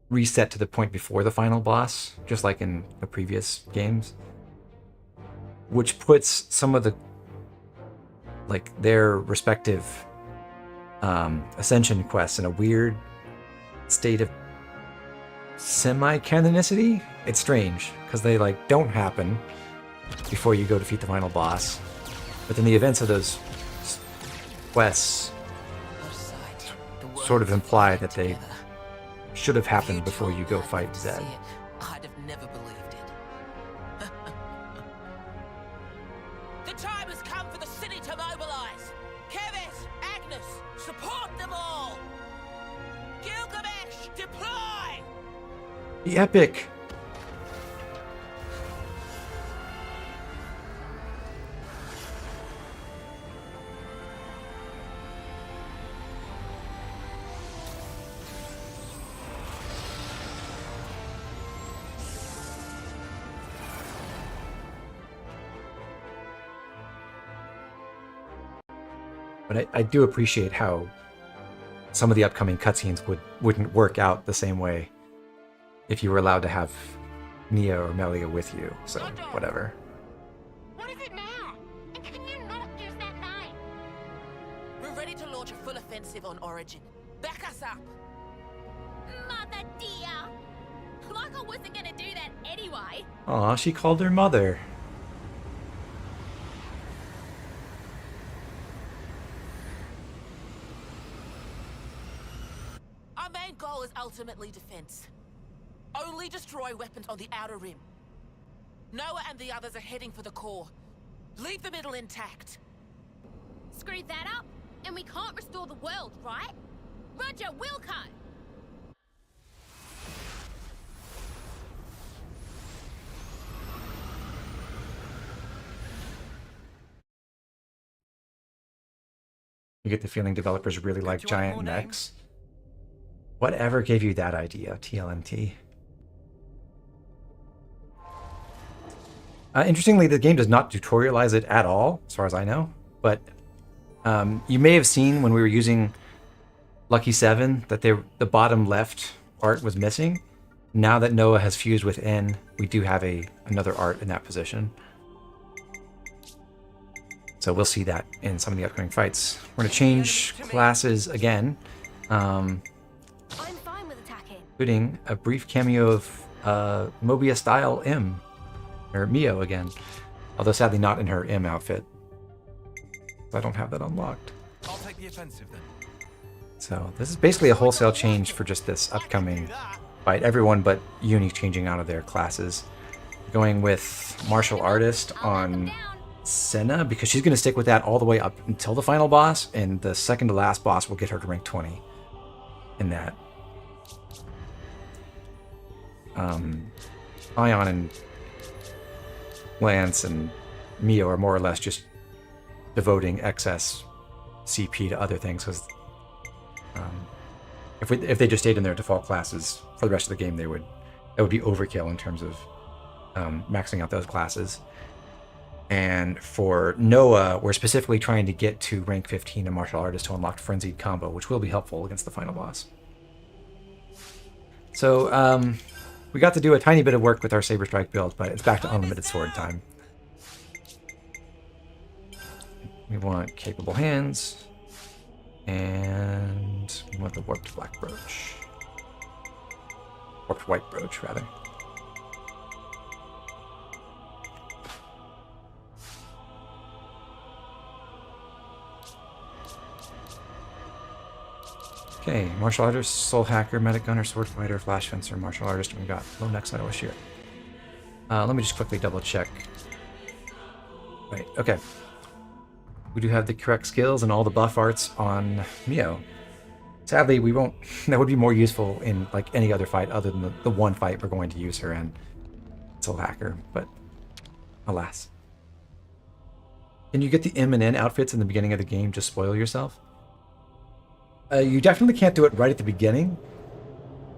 reset to the point before the final boss, just like in the previous games, which puts some of the their respective ascension quests in a weird state of semi-canonicity. It's strange because they don't happen before you go defeat the final boss, but then the events of those quests sort of imply that they should have happened before you go fight Zed. I'd have never believed it. The time has come for the city to mobilize. Keves, Agnus, support them all. Gilgamesh, deploy. The epic. But I do appreciate how some of the upcoming cutscenes wouldn't work out the same way if you were allowed to have Nia or Melia with you. So whatever. What is it now? And can you not use that knife? We're ready to launch a full offensive on Origin. Back us up. Mother dear. Like I wasn't gonna do that anyway. Aw, she called her mother. Our main goal is ultimately defense. Only destroy weapons on the outer rim. Noah and the others are heading for the core. Leave the middle intact. Screw that up, and we can't restore the world, right? Roger, Wilco! You get the feeling developers really like giant mechs. Whatever gave you that idea, TLNT? Interestingly, the game does not tutorialize it at all, as far as I know. But you may have seen when we were using Lucky 7 that the bottom left art was missing. Now that Noah has fused with N, we do have another art in that position. So we'll see that in some of the upcoming fights. We're going to change classes again. I'm fine with attacking. Including a brief cameo of Moebius style M, or Mio again. Although sadly not in her M outfit. I don't have that unlocked. I'll take the offensive then. So this is basically a wholesale change for just this upcoming fight. Everyone but Uni changing out of their classes. Going with Martial Artist on Senna, because she's going to stick with that all the way up until the final boss, and the second to last boss will get her to rank 20 in that. Ion and Lance and Mio are more or less just devoting excess CP to other things, because if they just stayed in their default classes for the rest of the game, that would be overkill in terms of maxing out those classes. And for Noah, we're specifically trying to get to rank 15 in martial artist to unlock frenzied combo, which will be helpful against the final boss. So we got to do a tiny bit of work with our Saber Strike build, but it's back to unlimited sword time. We want capable hands, and we want the warped black brooch. Warped white brooch, rather. Okay, martial artist, soul hacker, medic gunner, sword fighter, flash fencer, martial artist, and we got low neck side of shear. Let me just quickly double check. Right, okay. We do have the correct skills and all the buff arts on Mio. Sadly, we won't. That would be more useful in like any other fight other than the one fight we're going to use her in. Soul hacker, but alas. Can you get the M and N outfits in the beginning of the game to spoil yourself? You definitely can't do it right at the beginning,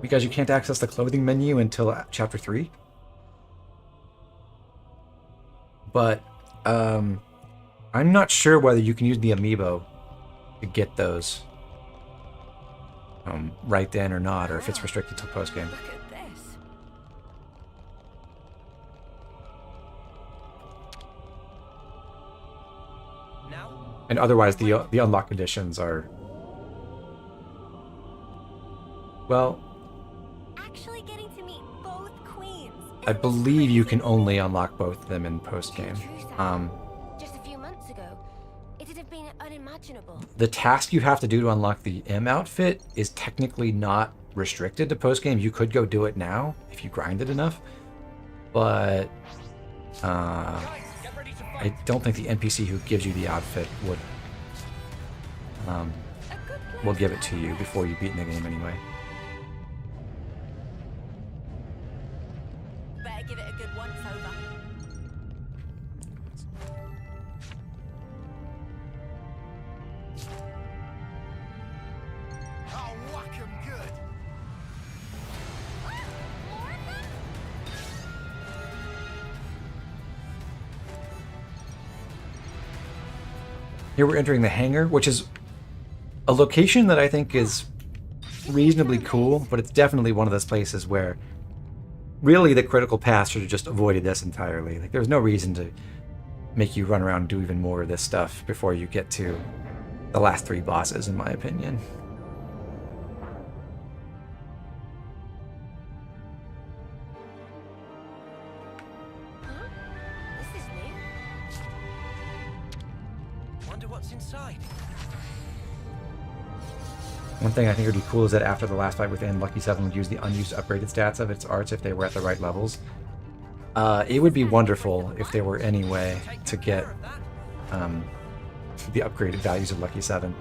because you can't access the clothing menu until chapter 3. But I'm not sure whether you can use the amiibo to get those right then or not, or if it's restricted to post-game. Look at this. Now? And otherwise, the unlock conditions are, well, Actually getting to meet both queens. I believe you can only unlock both of them in post-game. Just a few months ago, it'd have been unimaginable. The task you have to do to unlock the M outfit is technically not restricted to post-game. You could go do it now if you grinded enough, but I don't think the NPC who gives you the outfit will give it to you before you beat the game anyway. Better give it a good once over. I'll whack 'em good. Here we're entering the Hangar, which is a location that I think is reasonably cool, but it's definitely one of those places where really the critical path should have just avoided this entirely. Like, there's no reason to make you run around and do even more of this stuff before you get to the last 3 bosses, in my opinion. Huh? This is new. Wonder what's inside. One thing I think would be cool is that after the last fight with N, Lucky 7 would use the unused upgraded stats of its arts if they were at the right levels. It would be wonderful if there were any way to get the upgraded values of Lucky 7.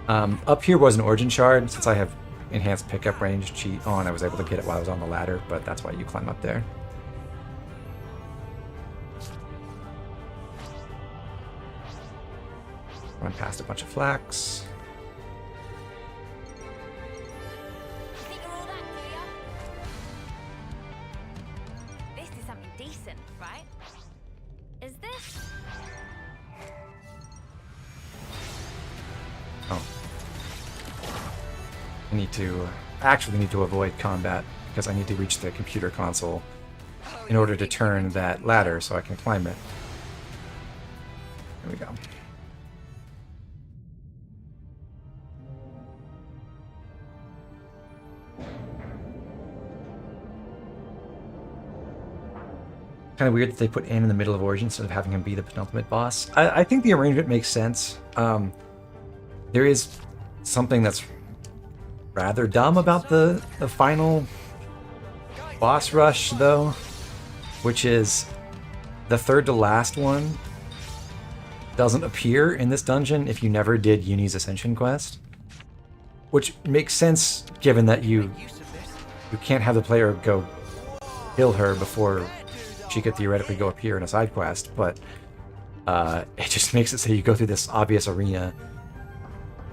Up here was an Origin Shard. Since I have enhanced pickup range cheat on, I was able to get it while I was on the ladder, but that's why you climb up there. Run past a bunch of flax. You think you're all that, do ya? This is something decent, right? Is this? Oh. I actually need to avoid combat because I need to reach the computer console in order to turn that ladder so I can climb it. There we go. Kind of weird that they put N in the middle of Origin instead of having him be the penultimate boss. I think the arrangement makes sense. There is something that's rather dumb about the final boss rush, though, which is the third to last one doesn't appear in this dungeon if you never did Uni's Ascension quest, which makes sense given that you can't have the player go kill her before she could theoretically go up here in a side quest, but it just makes it so you go through this obvious arena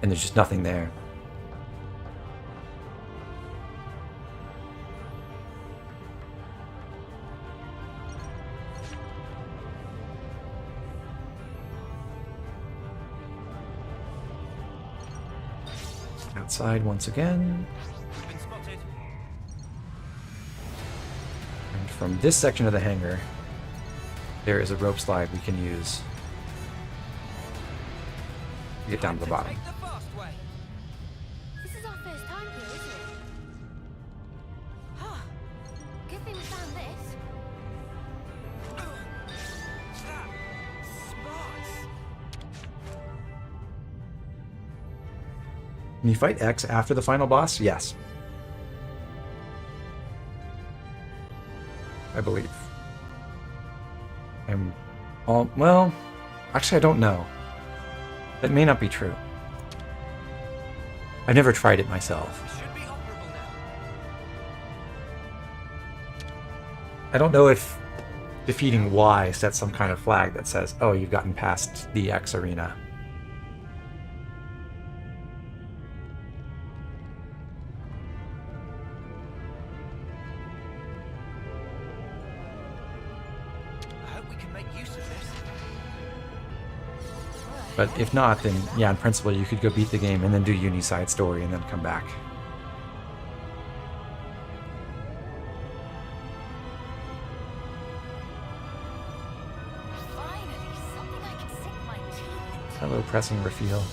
and there's just nothing there. Outside once again. Been spotted. And from this section of the hangar, there is a rope slide we can use to get down to the bottom. Take the fast way. This is our first time here, isn't it? Huh. Good thing we found this. Can you fight X after the final boss? Yes. I believe. Well, actually I don't know. That may not be true. I've never tried it myself. Should be operable now. I don't know if defeating Y sets some kind of flag that says, oh, you've gotten past the X arena. I hope we can make use of this. But if not, then yeah, in principle, you could go beat the game and then do Uni side story and then come back. Finally, something I can sink my teeth into. Hello, pressing reveal.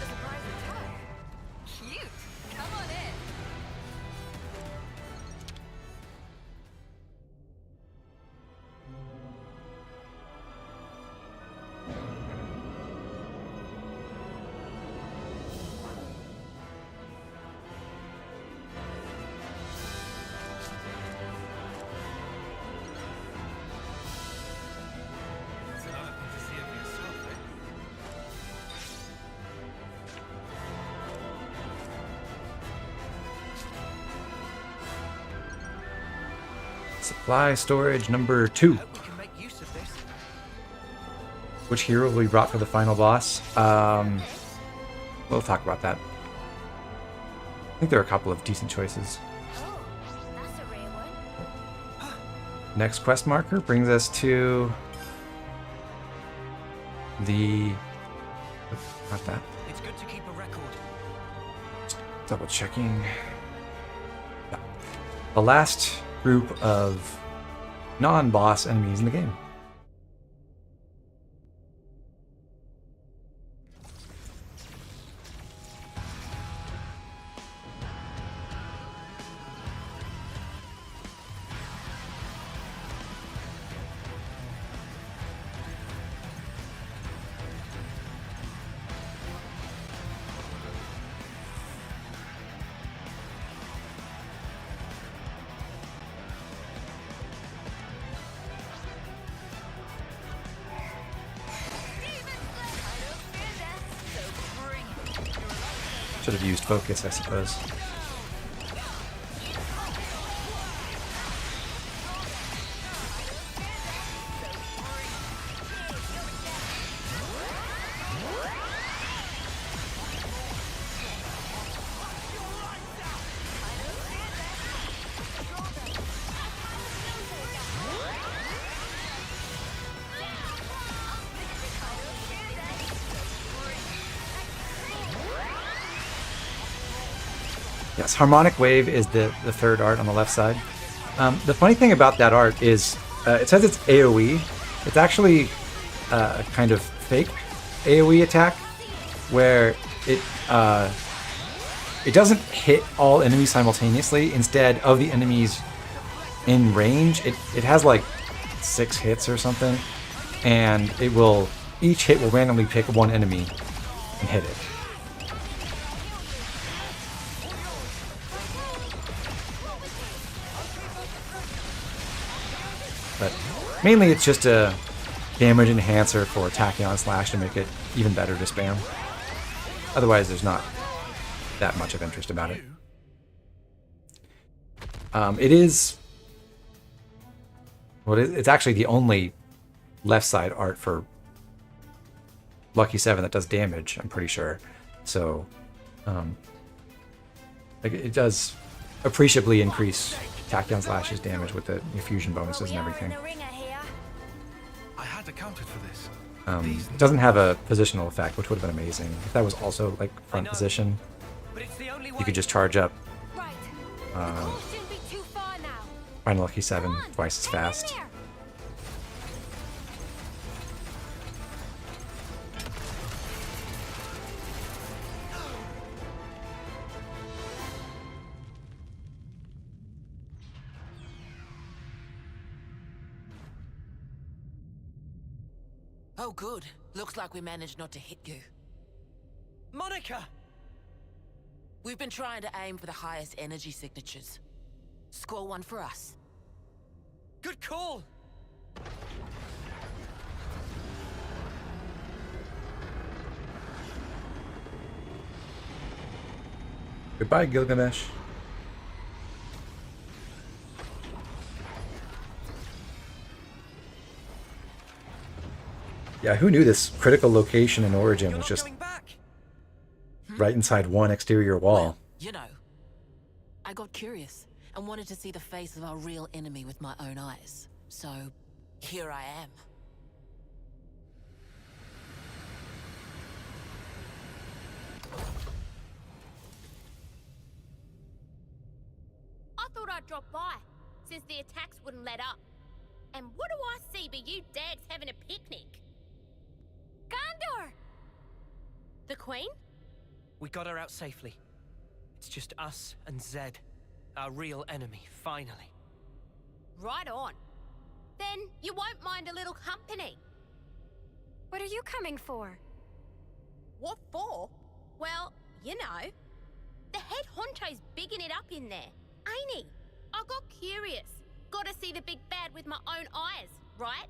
The surprise attack. Cute. Come on in. It's another thing to see of yourself, eh? Supply storage number 2. Hope we can make use of this. Which hero will be brought for the final boss? We'll talk about that. I think there are a couple of decent choices. Oh, that's a rare one. Next quest marker brings us to the... Not that. It's good to keep a record. Double checking. Yeah. The last group of non-boss enemies in the game. Should have used focus, I suppose. Yes, Harmonic Wave is the third art on the left side. The funny thing about that art is it says it's AoE. It's actually a kind of fake AoE attack where it doesn't hit all enemies simultaneously. Instead of the enemies in range, it has like 6 hits or something, and each hit will randomly pick one enemy and hit it. But mainly it's just a damage enhancer for Tachyon Slash to make it even better to spam. Otherwise there's not that much of interest about it. It is... Well, it's actually the only left side art for Lucky 7 that does damage, I'm pretty sure. So, like it does appreciably increase Tachyon Slash's damage with the fusion bonuses and everything. I had accounted for this. It doesn't have a positional effect, which would have been amazing. If that was also like front position, you could just charge up Final Lucky 7 twice as fast. Oh, good. Looks like we managed not to hit you. Monica! We've been trying to aim for the highest energy signatures. Score one for us. Good call! Goodbye, Gilgamesh. Yeah, who knew this critical location in Origin was just right inside one exterior wall? Well, you know, I got curious and wanted to see the face of our real enemy with my own eyes. So, here I am. I thought I'd drop by, since the attacks wouldn't let up. And what do I see but you dags having a picnic? Gondor! The Queen? We got her out safely. It's just us and Zed, our real enemy, finally. Right on. Then you won't mind a little company. What are you coming for? What for? Well, you know. The head honcho's bigging it up in there, ain't he? I got curious. Gotta see the big bad with my own eyes, right?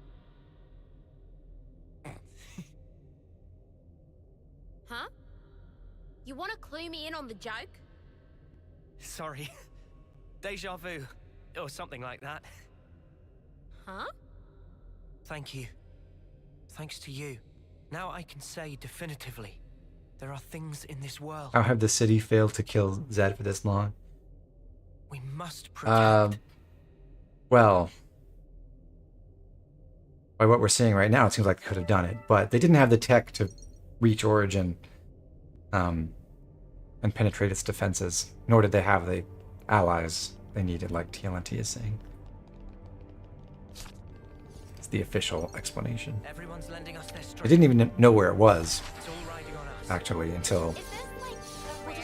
Huh? You wanna clue me in on the joke? Sorry. Deja vu. Or something like that. Huh? Thank you. Thanks to you. Now I can say definitively, there are things in this world How have the city failed to kill Zed for this long? we must protect. Well, by what we're seeing right now, it seems like they could have done it, but they didn't have the tech to reach Origin and penetrate its defenses, nor did they have the allies they needed, like TLNT is saying. It's the official explanation. Everyone's lending us their strength. They didn't even know where it was, It's all riding on us. actually, until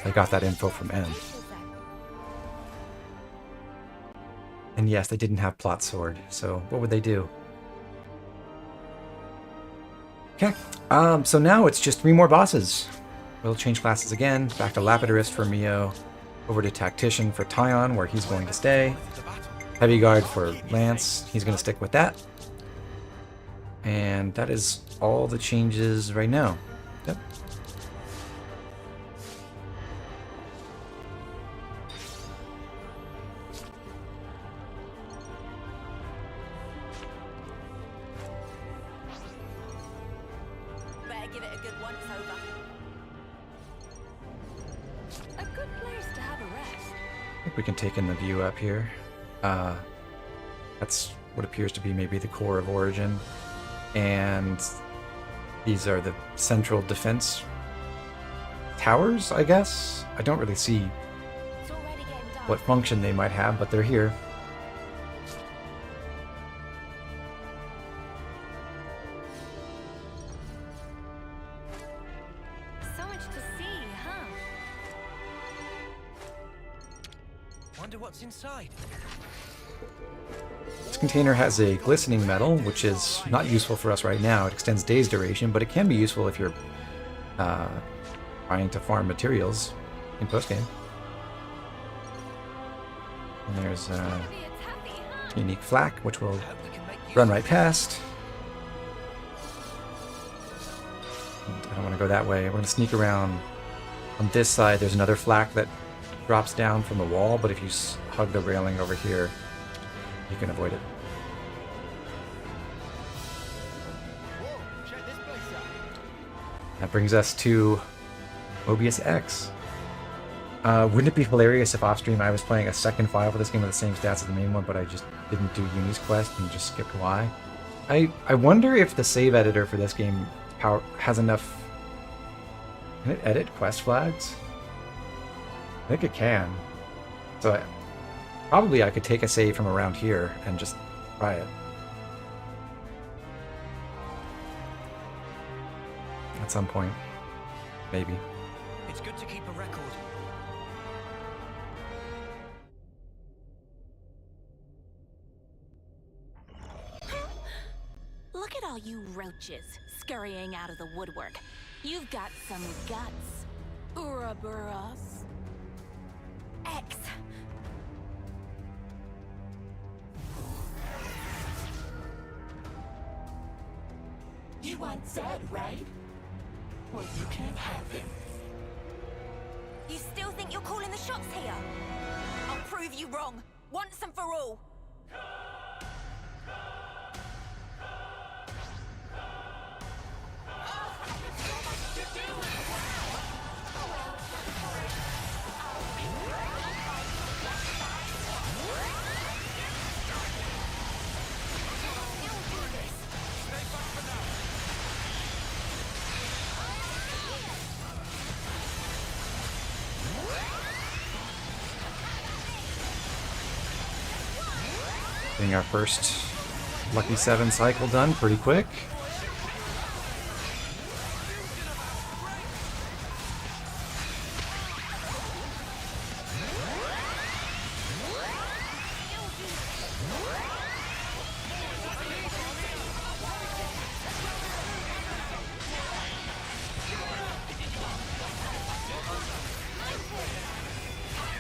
they got that info from N. And yes, they didn't have Plot Sword, so what would they do? Okay, so now it's just 3 more bosses. We'll change classes again, back to Lapidarist for Mio, over to Tactician for Tyon, where he's going to stay. Heavy Guard for Lance, he's going to stick with that. And that is all the changes right now. Yep. Better give it a good once over. A good place to have a rest. I think we can take in the view up here. That's what appears to be maybe the core of Origin. And these are the central defense towers, I guess? I don't really see what function they might have, but they're here. So much to see, huh? Wonder what's inside. This container has a glistening metal, which is not useful for us right now. It extends days duration, but it can be useful if you're trying to farm materials in postgame. And there's unique flak, which will run right past. And I don't want to go that way. We're going to sneak around on this side. There's another flak that drops down from the wall, but if you hug the railing over here, you can avoid it. That brings us to Moebius X. Wouldn't it be hilarious if off-stream I was playing a second file for this game with the same stats as the main one, but I just didn't do Uni's quest and just skipped Y? I wonder if the save editor for this game has enough... Can it edit quest flags? I think it can. So probably I could take a save from around here and just try it. At some point. Maybe. It's good to keep a record. Look at all you roaches scurrying out of the woodwork. You've got some guts. Ouroboros. X. You want Zed, right? Well, you can't have him. You still think you're calling the shots here? I'll prove you wrong, once and for all. Getting our first Lucky 7 cycle done pretty quick.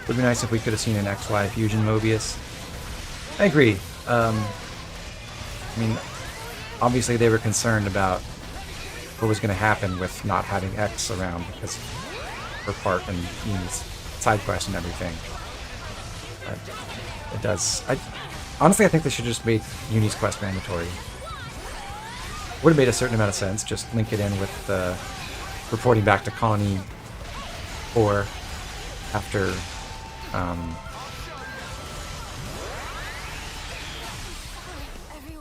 Would be nice if we could have seen an XY fusion Moebius. I agree. I mean, obviously they were concerned about what was going to happen with not having X around because her part and Uni's side quest and everything. It does. Honestly, I think they should just make Uni's quest mandatory. Would have made a certain amount of sense. Just link it in with reporting back to Colony 4 after.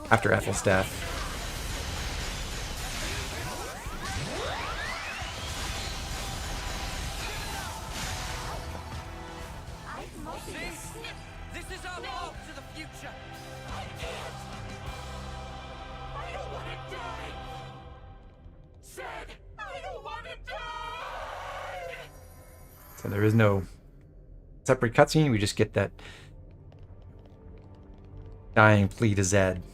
After Ethel's death. This is our path to the future. I can't. I don't want to die. Zed, I don't want to die. So there is no separate cutscene. We just get that dying plea to Zed.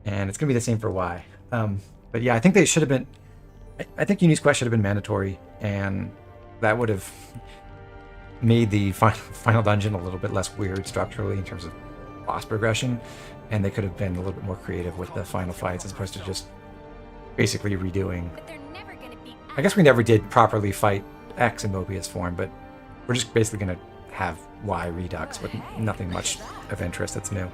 And it's going to be the same for Y. But yeah, I think they should have been... I think Uni's quest should have been mandatory, and that would have made the final dungeon a little bit less weird structurally in terms of boss progression, and they could have been a little bit more creative with the final fights as opposed to just basically redoing... I guess we never did properly fight X in Moebius form, but we're just basically going to have Y Redux with nothing much of interest that's new.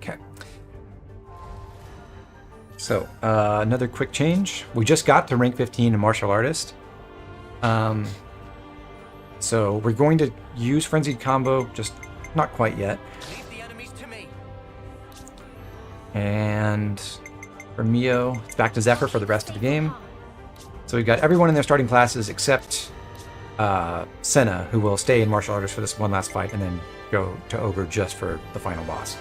Okay. So, another quick change. We just got to rank 15 in Martial Artist. So we're going to use Frenzied Combo, just not quite yet. Leave the enemies to me. And for Mio, it's back to Zephyr for the rest of the game. So we've got everyone in their starting classes except Senna, who will stay in Martial Artist for this one last fight and then go to Ogre just for the final boss.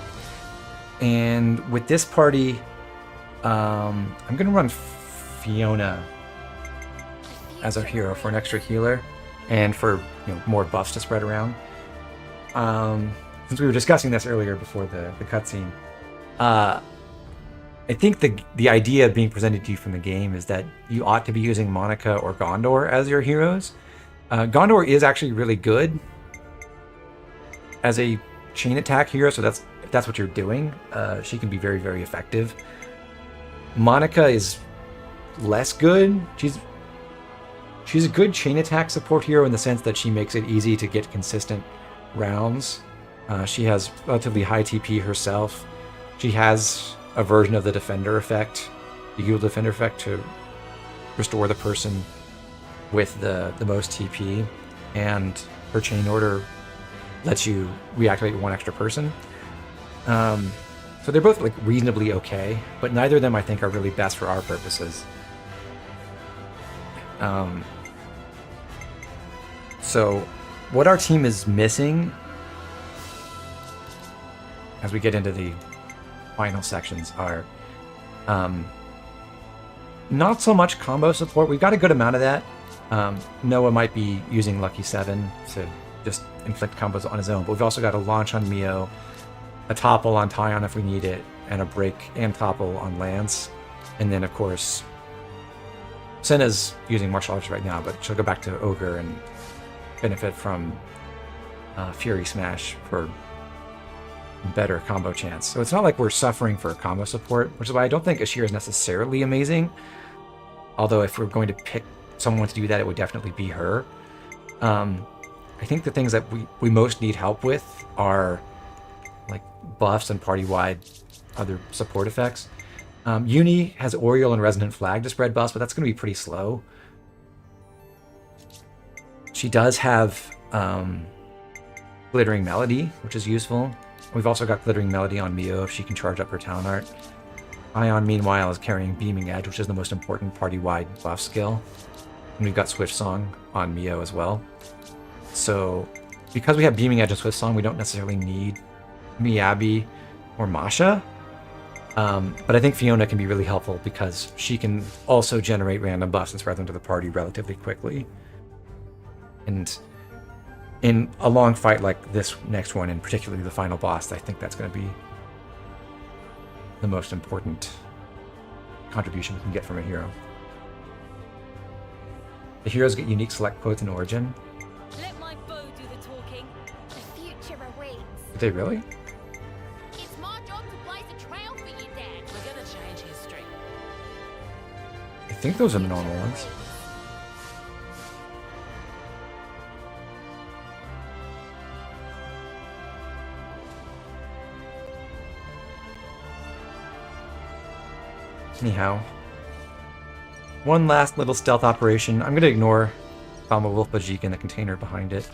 And with this party, I'm going to run Fiona as our hero for an extra healer and for more buffs to spread around. Since we were discussing this earlier before the cutscene, I think the idea being presented to you from the game is that you ought to be using Monica or Gondor as your heroes. Gondor is actually really good as a chain attack hero, so if that's what you're doing, she can be very, very effective. Monica is less good. She's a good chain attack support hero in the sense that she makes it easy to get consistent rounds. She has relatively high TP herself. She has a version of the defender effect, the Eagle defender effect, to restore the person with the most TP, and her chain order lets you reactivate one extra person. So they're both like reasonably okay, but neither of them I think are really best for our purposes. So what our team is missing as we get into the final sections are not so much combo support. We've got a good amount of that. Noah might be using Lucky 7 to just inflict combos on his own, but we've also got a launch on Mio, a topple on Tyon if we need it, and a break and topple on Lance. And then, of course, Senna's using martial arts right now, but she'll go back to Ogre and benefit from Fury Smash for better combo chance. So it's not like we're suffering for combo support, which is why I don't think Ashir is necessarily amazing. Although if we're going to pick someone to do that, it would definitely be her. I think the things that we most need help with are like buffs and party-wide other support effects. Uni has Oriole and Resonant Flag to spread buffs, but that's going to be pretty slow. She does have Glittering Melody, which is useful. We've also got Glittering Melody on Mio if she can charge up her talent art. Ion, meanwhile, is carrying Beaming Edge, which is the most important party-wide buff skill. And we've got Swift Song on Mio as well. So, because we have Beaming Edge and Swift Song, we don't necessarily need Miyabi or Masha. But I think Fiona can be really helpful because she can also generate random buffs and spread them to the party relatively quickly. And in a long fight like this next one, and particularly the final boss, I think that's going to be the most important contribution we can get from a hero. The heroes get unique select quotes in Origin. Let my bow do the talking. The future awaits. Did they really? It's my job to blaze a trail for you, Dad. We're gonna change history. I think those are the normal ones. Anyhow, one last little stealth operation. I'm going to ignore Bomba Wolf Bajik and the container behind it.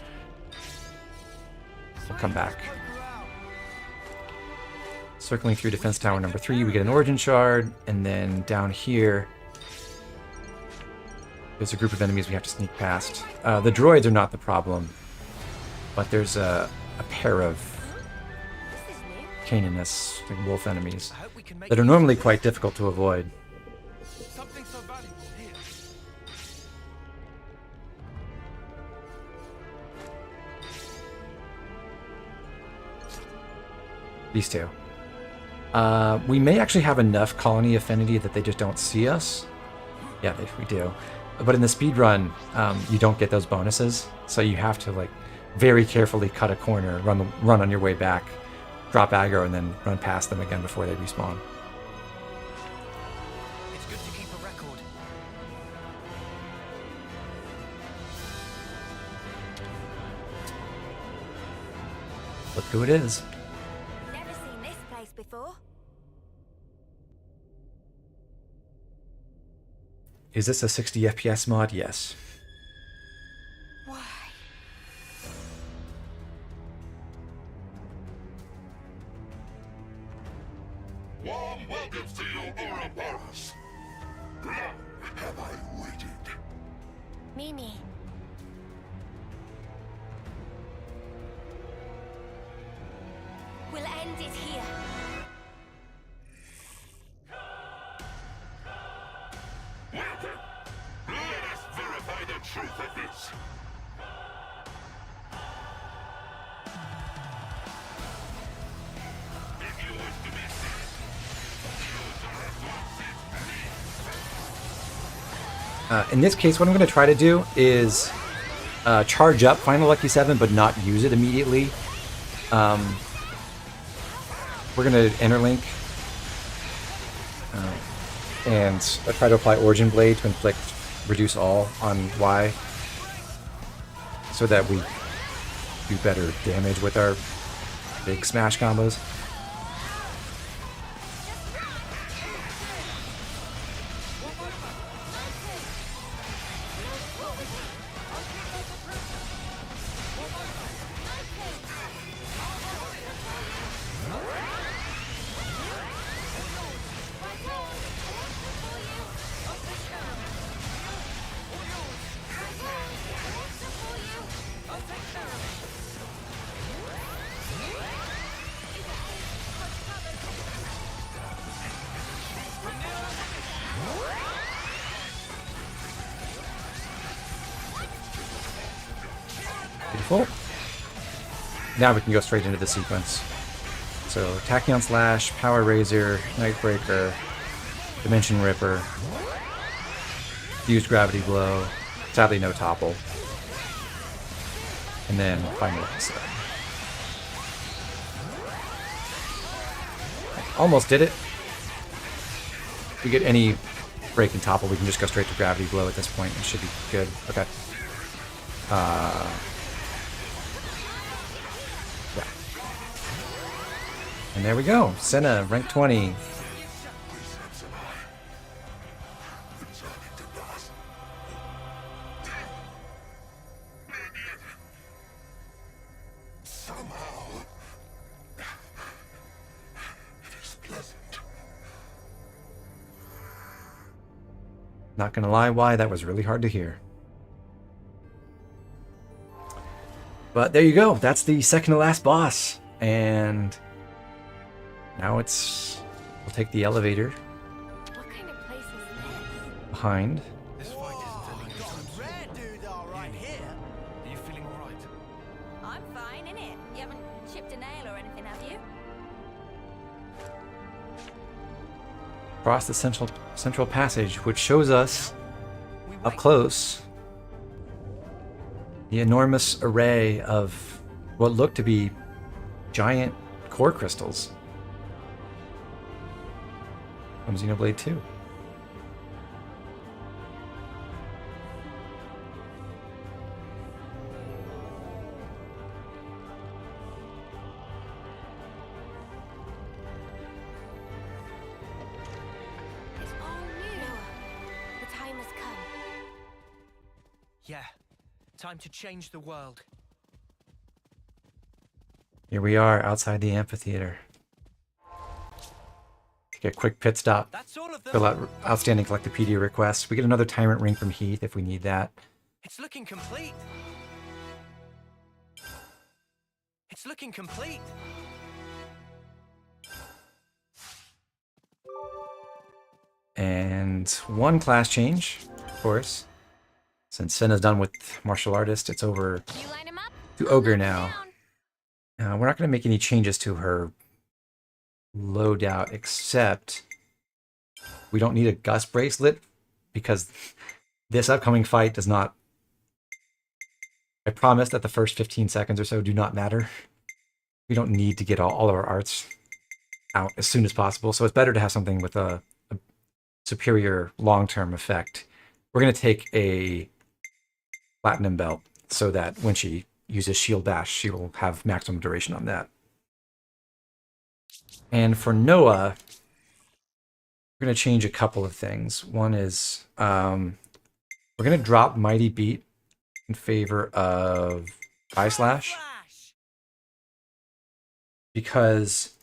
We'll come back. Circling through defense tower number 3, we get an origin shard, and then down here, there's a group of enemies we have to sneak past. The droids are not the problem, but there's a pair of Canaanus, like wolf enemies, that are normally quite difficult to avoid. Something so valuable here. These two. We may actually have enough colony affinity that they just don't see us. Yeah, we do. But in the speedrun, you don't get those bonuses, so you have to like very carefully cut a corner, run on your way back, drop aggro, and then run past them again before they respawn. It's good to keep a record. Look who it is. Never seen this place before. Is this a 60 FPS mod? Yes. Why? Warm welcomes to you, Ouroboros. Long have I waited. Mimi. We'll end it here. Welcome. Let us verify the truth of this. If you wish to be safe, In this case, what I'm going to try to do is charge up Final Lucky 7, but not use it immediately. We're going to interlink. and try to apply Origin Blade to inflict reduce all on Y, so that we do better damage with our big smash combos. Beautiful. Now we can go straight into the sequence. So, Tachyon Slash, Power Razor, Nightbreaker, Dimension Ripper, Fused Gravity Blow, sadly no Topple, and then Final Episode. Almost did it. If we get any break and Topple, we can just go straight to Gravity Blow at this point. It should be good. Okay. Yeah. And there we go. Senna, rank 20. Not gonna lie, why that was really hard to hear. But there you go. That's the second to last boss. And now it's... we'll take the elevator. What kind of place is this? Behind. This fight isn't ending anytime soon. Rare dude, all right here. Are you feeling all right? I'm fine, innit? You haven't chipped a nail or anything, have you? Across the central passage, which shows us up close the enormous array of what look to be giant core crystals from Xenoblade 2. It's all new. Noah, the time has come. Yeah, time to change the world. Here we are outside the amphitheater. Take a quick pit stop. That's all of them. Fill out outstanding Collectopedia requests. We get another Tyrant Ring from Heath if we need that. It's looking complete. It's looking complete. And one class change, of course. Since Senna's done with Martial Artist, it's over You line 'em up? to Ogre now. We're not going to make any changes to her loadout, except we don't need a Gust Bracelet because this upcoming fight does not... I promise that the first 15 seconds or so do not matter. We don't need to get all of our arts out as soon as possible, so it's better to have something with a superior long-term effect. We're going to take a Platinum Belt so that when she uses Shield Bash, she will have maximum duration on that. And for Noah, we're going to change a couple of things. One is we're going to drop Mighty Beat in favor of Eye Slash. Because,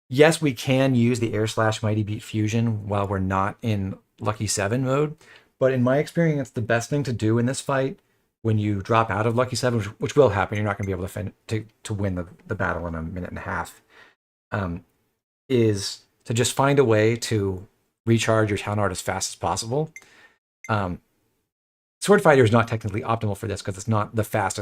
yes, we can use the Air Slash Mighty Beat fusion while we're not in Lucky 7 mode. But in my experience, the best thing to do in this fight when you drop out of Lucky 7, which will happen, you're not going to be able to win the battle in a minute and a half, is to just find a way to recharge your Town Art as fast as possible. Sword Fighter is not technically optimal for this because it's not the class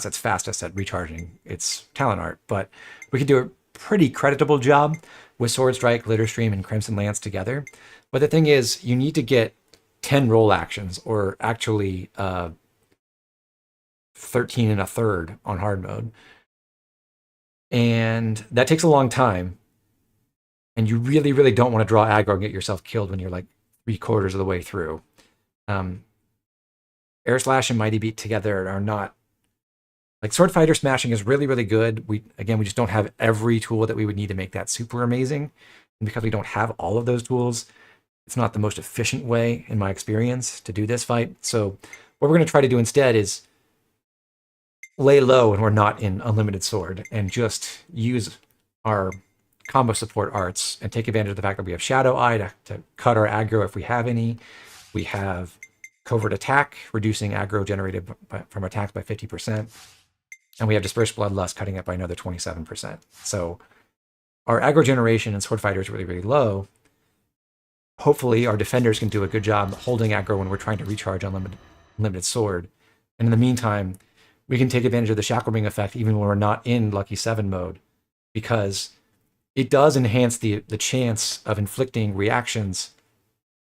that's fastest at recharging its Talent Art, but we can do a pretty creditable job with Sword Strike, Glitter Stream, and Crimson Lance together. But the thing is, you need to get 10 roll actions, or actually 13 1/3 on hard mode. And that takes a long time. And you really, really don't want to draw aggro and get yourself killed when you're like 3/4 of the way through. Air Slash and Mighty Beat together are not... Like, Sword Fighter smashing is really, really good. We just don't have every tool that we would need to make that super amazing. And because we don't have all of those tools, it's not the most efficient way, in my experience, to do this fight. So what we're going to try to do instead is lay low when we're not in Unlimited Sword and just use our combo support arts and take advantage of the fact that we have Shadow Eye to cut our aggro if we have any. We have Covert Attack, reducing aggro generated from attacks by 50%. And we have Dispersed Bloodlust, cutting it by another 27%. So our aggro generation in Sword Fighter is really, really low. Hopefully our defenders can do a good job holding aggro when we're trying to recharge Unlimited Sword. And in the meantime, we can take advantage of the Shackle Ring effect even when we're not in Lucky 7 mode, because it does enhance the chance of inflicting reactions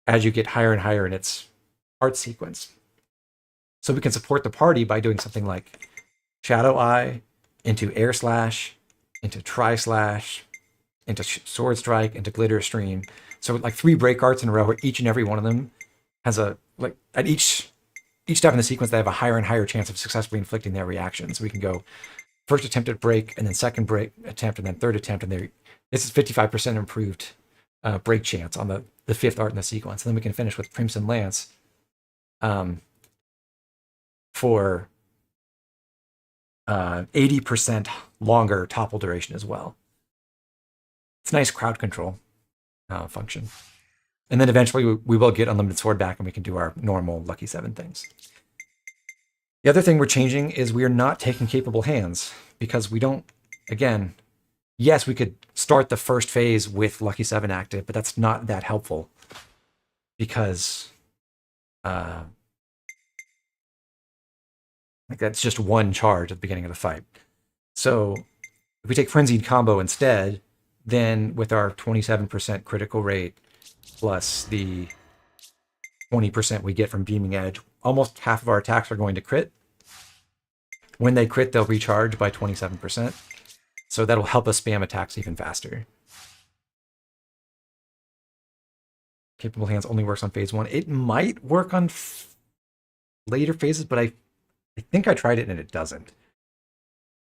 as you get higher and higher in its art sequence. So we can support the party by doing something like Shadow Eye into Air Slash, into Tri Slash, into Sword Strike, into Glitter Stream. So like 3 break arts in a row where each and every one of them has a, like, at each step in the sequence, they have a higher and higher chance of successfully inflicting their reactions. So we can go first attempt at break, and then second break attempt, and then third attempt, and this is 55% improved break chance on the 5th art in the sequence. And then we can finish with Crimson Lance for 80% longer topple duration as well. It's a nice crowd control function. And then eventually we will get Unlimited Sword back and we can do our normal Lucky 7 things. The other thing we're changing is we are not taking capable hands, because we don't, again, yes, we could start the first phase with Lucky 7 active, but that's not that helpful, because like that's just one charge at the beginning of the fight. So if we take Frenzied Combo instead, then with our 27% critical rate plus the 20% we get from Beaming Edge, almost half of our attacks are going to crit. When they crit, they'll recharge by 27%. So that'll help us spam attacks even faster. Capable Hands only works on phase 1. It might work on later phases, but I think I tried it and it doesn't.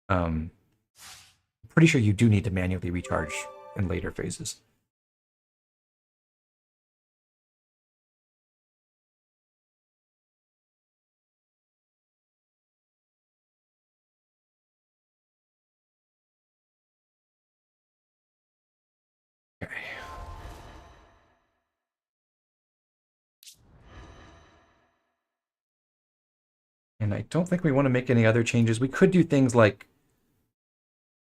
I'm pretty sure you do need to manually recharge in later phases. Okay. And I don't think we want to make any other changes. We could do things like,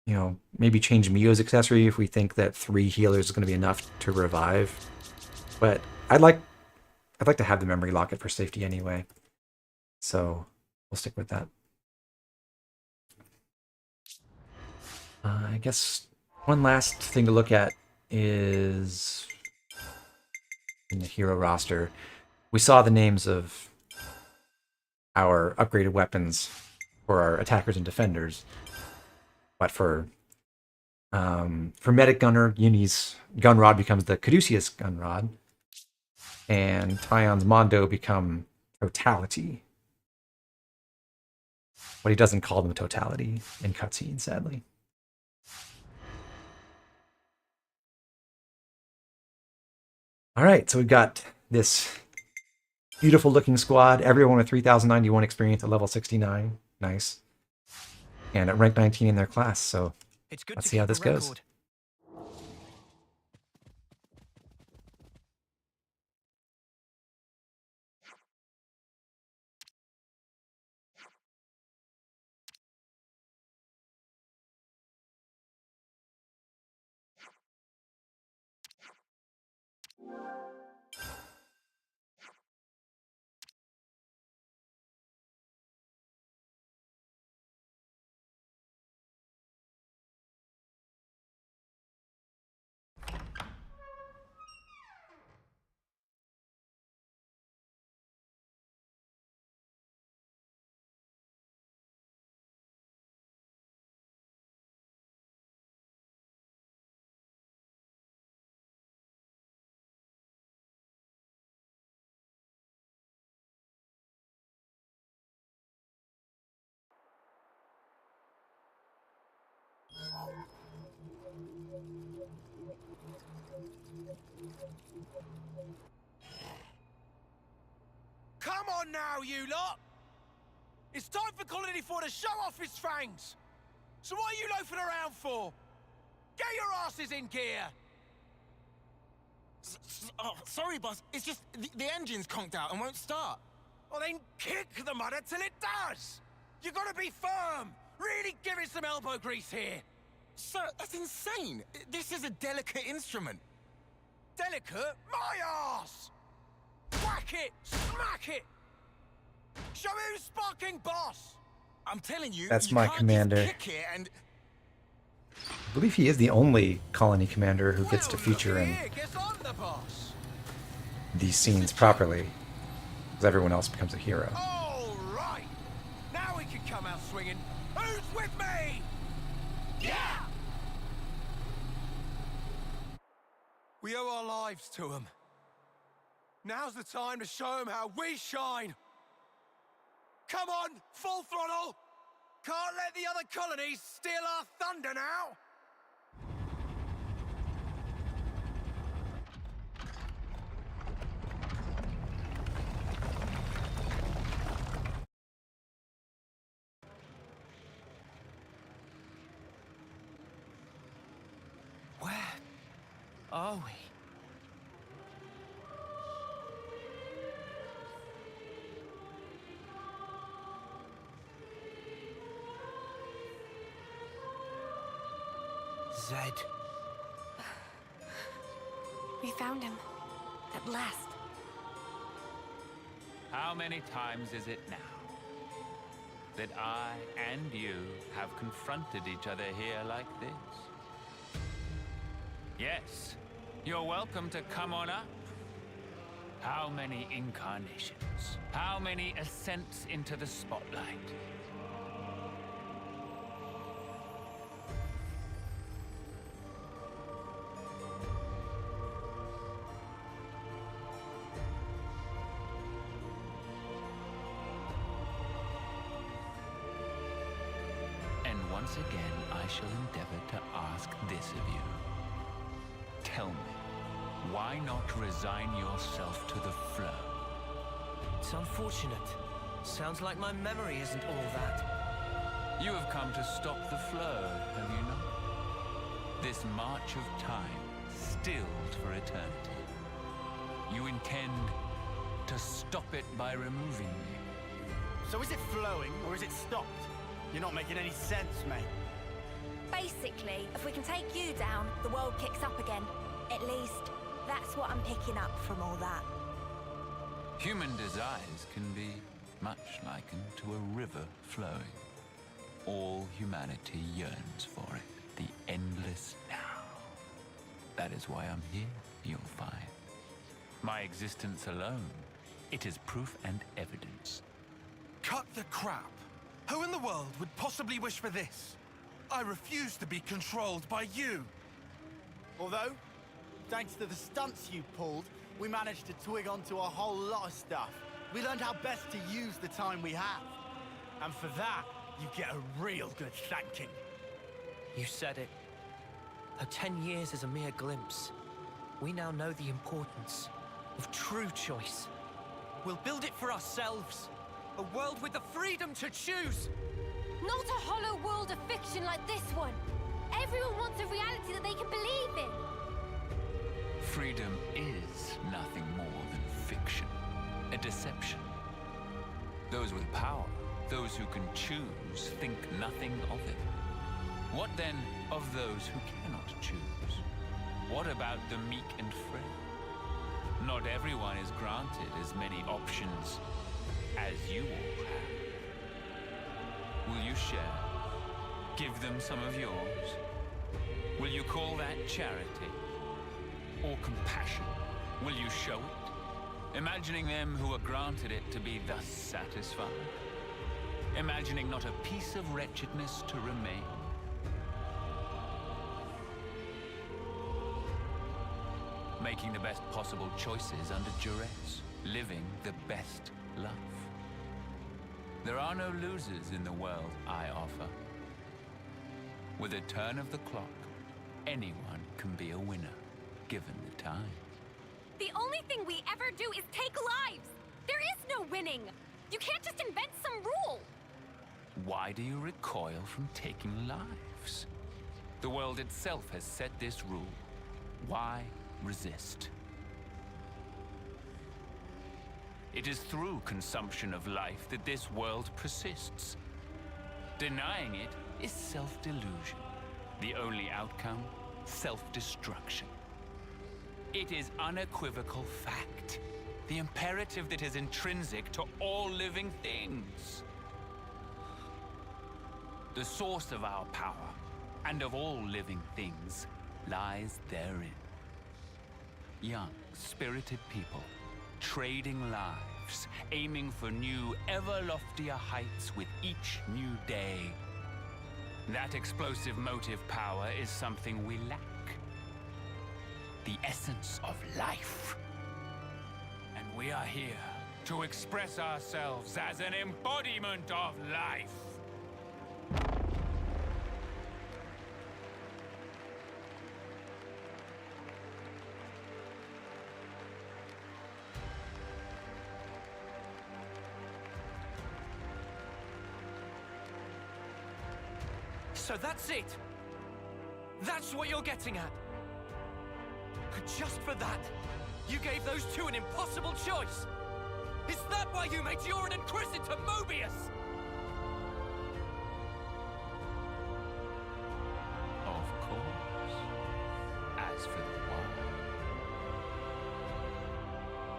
you know, maybe change Mio's accessory if we think that 3 healers is going to be enough to revive. But I'd like to have the memory locket for safety anyway. So we'll stick with that. I guess one last thing to look at is in the hero roster. We saw the names of our upgraded weapons for our attackers and defenders. But for Medic Gunner, Uni's gun rod becomes the Caduceus gun rod, and Tyon's Mondo become Totality. But he doesn't call them Totality in cutscenes, sadly. All right, so we've got this beautiful looking squad, everyone with 3091 experience at level 69. Nice. And at rank 19 in their class, so let's see how this goes. Come on now, you lot! It's time for Colony 4 to show off his fangs! So what are you loafing around for? Get your asses in gear! Oh, sorry, boss. It's just the engine's conked out and won't start. Well, then kick the mudder till it does! You gotta be firm! Really give it some elbow grease here! Sir, that's insane! This is a delicate instrument. Delicate? My arse! Whack it! Smack it! Show who's sparking boss! I'm telling you, That's you my can't commander. Just kick it and... I believe he is the only colony commander who gets to feature in Here, get on the boss! these scenes properly, because everyone else becomes a hero. All right! Now we can come out swinging. Who's with me? Yeah! We owe our lives to them. Now's the time to show them how we shine. Come on, full throttle! Can't let the other colonies steal our thunder now! Where are we? Zed. We found him. At last. How many times is it now that I and you have confronted each other here like this? Yes, you're welcome to come on up. How many incarnations? How many ascents into the spotlight? Once again, I shall endeavor to ask this of you. Tell me, why not resign yourself to the flow? It's unfortunate. Sounds like my memory isn't all that. You have come to stop the flow, have you not? This march of time, stilled for eternity. You intend to stop it by removing me. So is it flowing, or is it stopped? You're not making any sense, mate. Basically, if we can take you down, the world kicks up again. At least, that's what I'm picking up from all that. Human desires can be much likened to a river flowing. All humanity yearns for it, the endless now. That is why I'm here, you'll find. My existence alone, it is proof and evidence. Cut the crap. Who in the world would possibly wish for this? I refuse to be controlled by you. Although, thanks to the stunts you pulled, we managed to twig onto a whole lot of stuff. We learned how best to use the time we have. And for that, you get a real good thanking. You said it. Though 10 years is a mere glimpse, we now know the importance of true choice. We'll build it for ourselves. A world with the freedom to choose! Not a hollow world of fiction like this one! Everyone wants a reality that they can believe in! Freedom is nothing more than fiction, a deception. Those with power, those who can choose, think nothing of it. What then of those who cannot choose? What about the meek and frail? Not everyone is granted as many options as you all have. Will you share? Give them some of yours? Will you call that charity? Or compassion? Will you show it? Imagining them who are granted it to be thus satisfied? Imagining not a piece of wretchedness to remain? Making the best possible choices under duress? Living the best life? There are no losers in the world I offer. With a turn of the clock, anyone can be a winner, given the time. The only thing we ever do is take lives! There is no winning! You can't just invent some rule! Why do you recoil from taking lives? The world itself has set this rule. Why resist? It is through consumption of life that this world persists. Denying it is self-delusion. The only outcome, self-destruction. It is unequivocal fact. The imperative that is intrinsic to all living things. The source of our power, and of all living things, lies therein. Young, spirited people, trading lives, aiming for new, ever loftier heights with each new day. That explosive motive power is something we lack. The essence of life. And we are here to express ourselves as an embodiment of life. So that's it? That's what you're getting at? Just for that, you gave those two an impossible choice? Is that why you made Joran and Chris into Moebius? Of course. As for the why,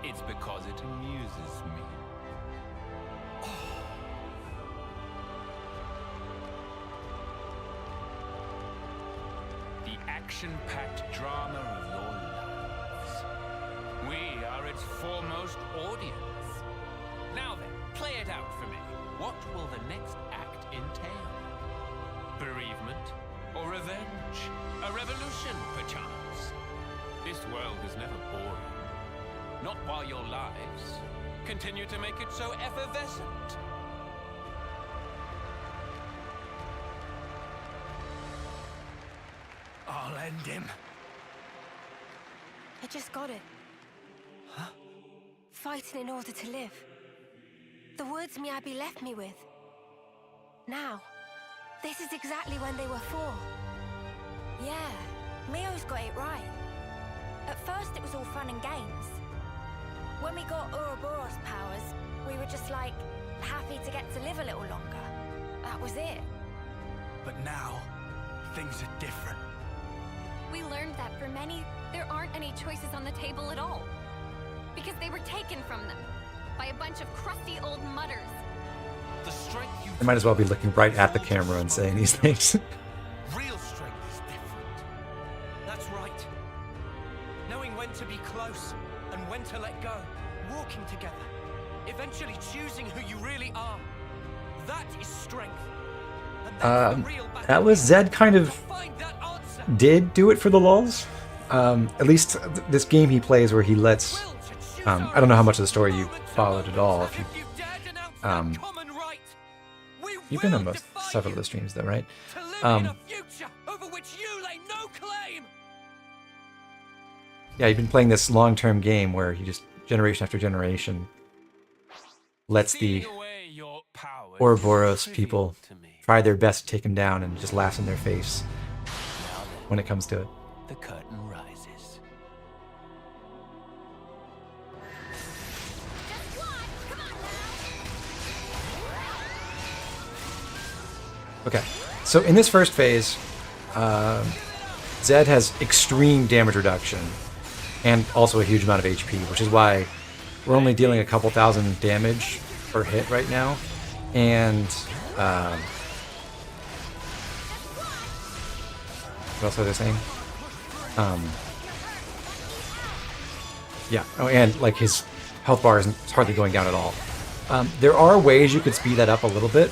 it's because it amuses me. Action-packed drama of your lives. We are its foremost audience. Now then, play it out for me. What will the next act entail? Bereavement or revenge? A revolution, perchance? This world is never boring. Not while your lives continue to make it so effervescent. I'll end him. I just got it. Huh? Fighting in order to live. The words Miyabi left me with. Now, this is exactly when they were for. Yeah, Mio's got it right. At first it was all fun and games. When we got Ouroboros powers, we were just like, happy to get to live a little longer. That was it. But now, things are different. We learned that for many, there aren't any choices on the table at all. Because they were taken from them by a bunch of crusty old mutters. The strength you I might as well be looking right at the camera and saying these things. Real strength is different. That's right. Knowing when to be close and when to let go. Walking together. Eventually choosing who you really are. That is strength. And That was Zed kind of did do it for the lulz. At least this game he plays where he lets... I don't know how much of the story you followed at all. If you, you've been on most several of the streams though, right? Yeah, you've been playing this long-term game where he just, generation after generation, lets the Ouroboros people try their best to take him down and just laughs in their face when it comes to it. The curtain rises. Okay, so in this first phase, Zed has extreme damage reduction and also a huge amount of HP, which is why we're only dealing a couple thousand damage per hit right now. And what else was I saying? Yeah, oh, and like his health bar isn't hardly going down at all. There are ways you could speed that up a little bit.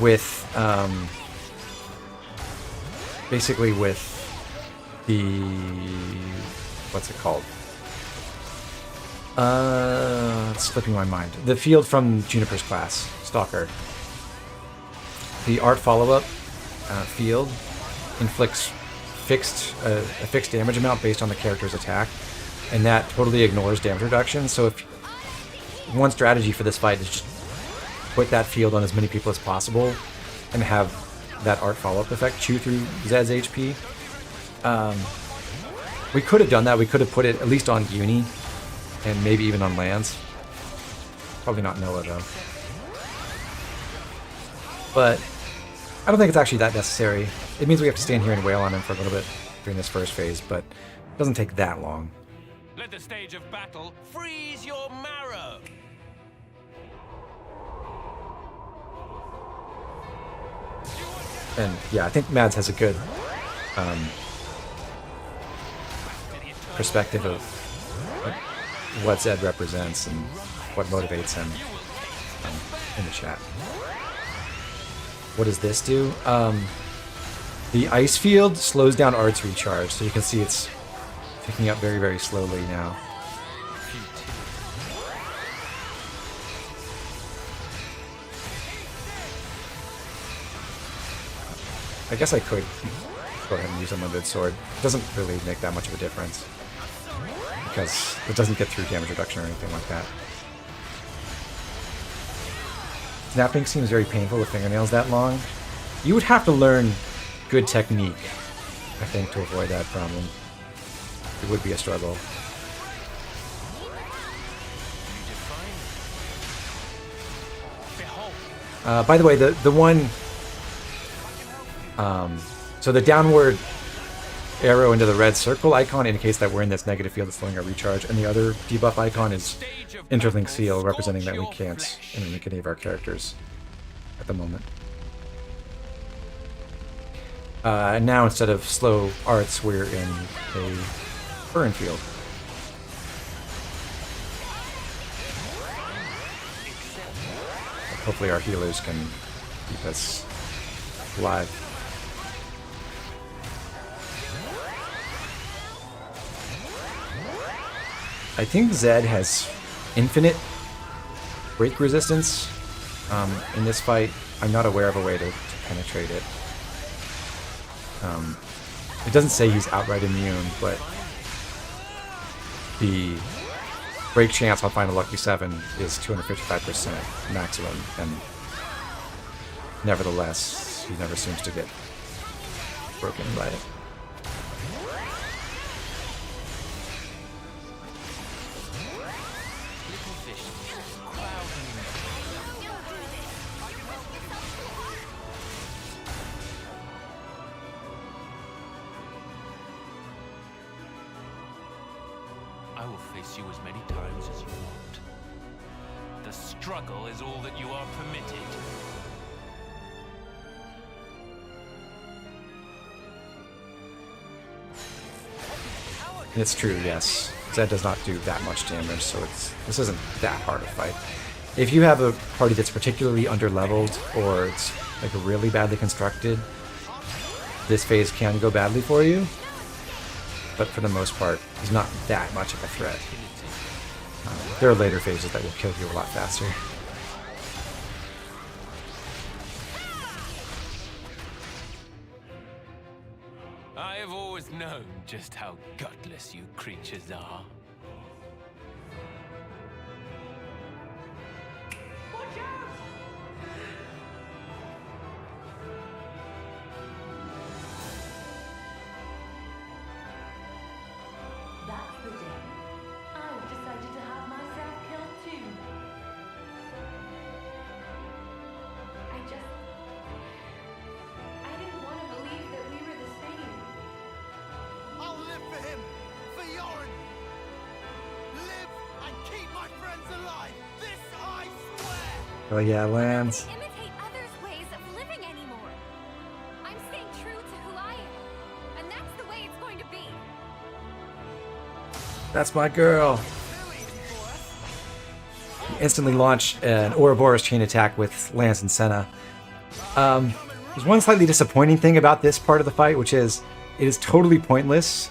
With basically with the what's it called? It's slipping my mind. The field from Juniper's class, Stalker. The art follow-up field inflicts a fixed damage amount based on the character's attack. and that totally ignores damage reduction. So if one strategy for this fight is just put that field on as many people as possible and have that art follow-up effect chew through Zed's HP. We could have done that. We could have put it at least on Uni and maybe even on lands. Probably not Noah though. But I don't think it's actually that necessary. It means we have to stand here and wail on him for a little bit during this first phase, but it doesn't take that long. Let the stage of battle freeze your marrow. And yeah, I think Mads has a good perspective of what Zed represents and what motivates him in the chat. What does this do? The ice field slows down Art's recharge, so you can see it's picking up very, very slowly now. I guess I could go ahead and use Unlimited Sword. It doesn't really make that much of a difference, because it doesn't get through damage reduction or anything like that. Snapping seems very painful with fingernails that long. You would have to learn good technique, I think, to avoid that problem. It would be a struggle. By the way, the one... so the downward arrow into the red circle icon indicates that we're in this negative field that's slowing our recharge, and the other debuff icon is Interlink Seal, representing that we can't interlink any of our characters at the moment. And now instead of slow arts, we're in a burn field. Hopefully our healers can keep us alive. I think Zed has infinite break resistance in this fight. I'm not aware of a way to penetrate it. It doesn't say he's outright immune, but the break chance on Final Lucky 7 is 255% maximum, and nevertheless, he never seems to get broken by it. I will face you as many times as you want. The struggle is all that you are permitted. It's true, yes. Zed does not do that much damage, so this isn't that hard a fight. If you have a party that's particularly underleveled, or it's like really badly constructed, this phase can go badly for you. But for the most part, he's not that much of a threat. There are later phases that will kill you a lot faster. I have always known just how gutless you creatures are. That's the day I've decided to have myself killed too. I didn't want to believe that we were the same. I'll live for him, for Yoren. Live and keep my friends alive. This I swear. Oh yeah, lands. Imitate others' ways of living anymore. I'm staying true to who I am, and that's the way it's going to be. That's my girl. Instantly launch an Ouroboros chain attack with Lance and Senna. There's one slightly disappointing thing about this part of the fight, which is it is totally pointless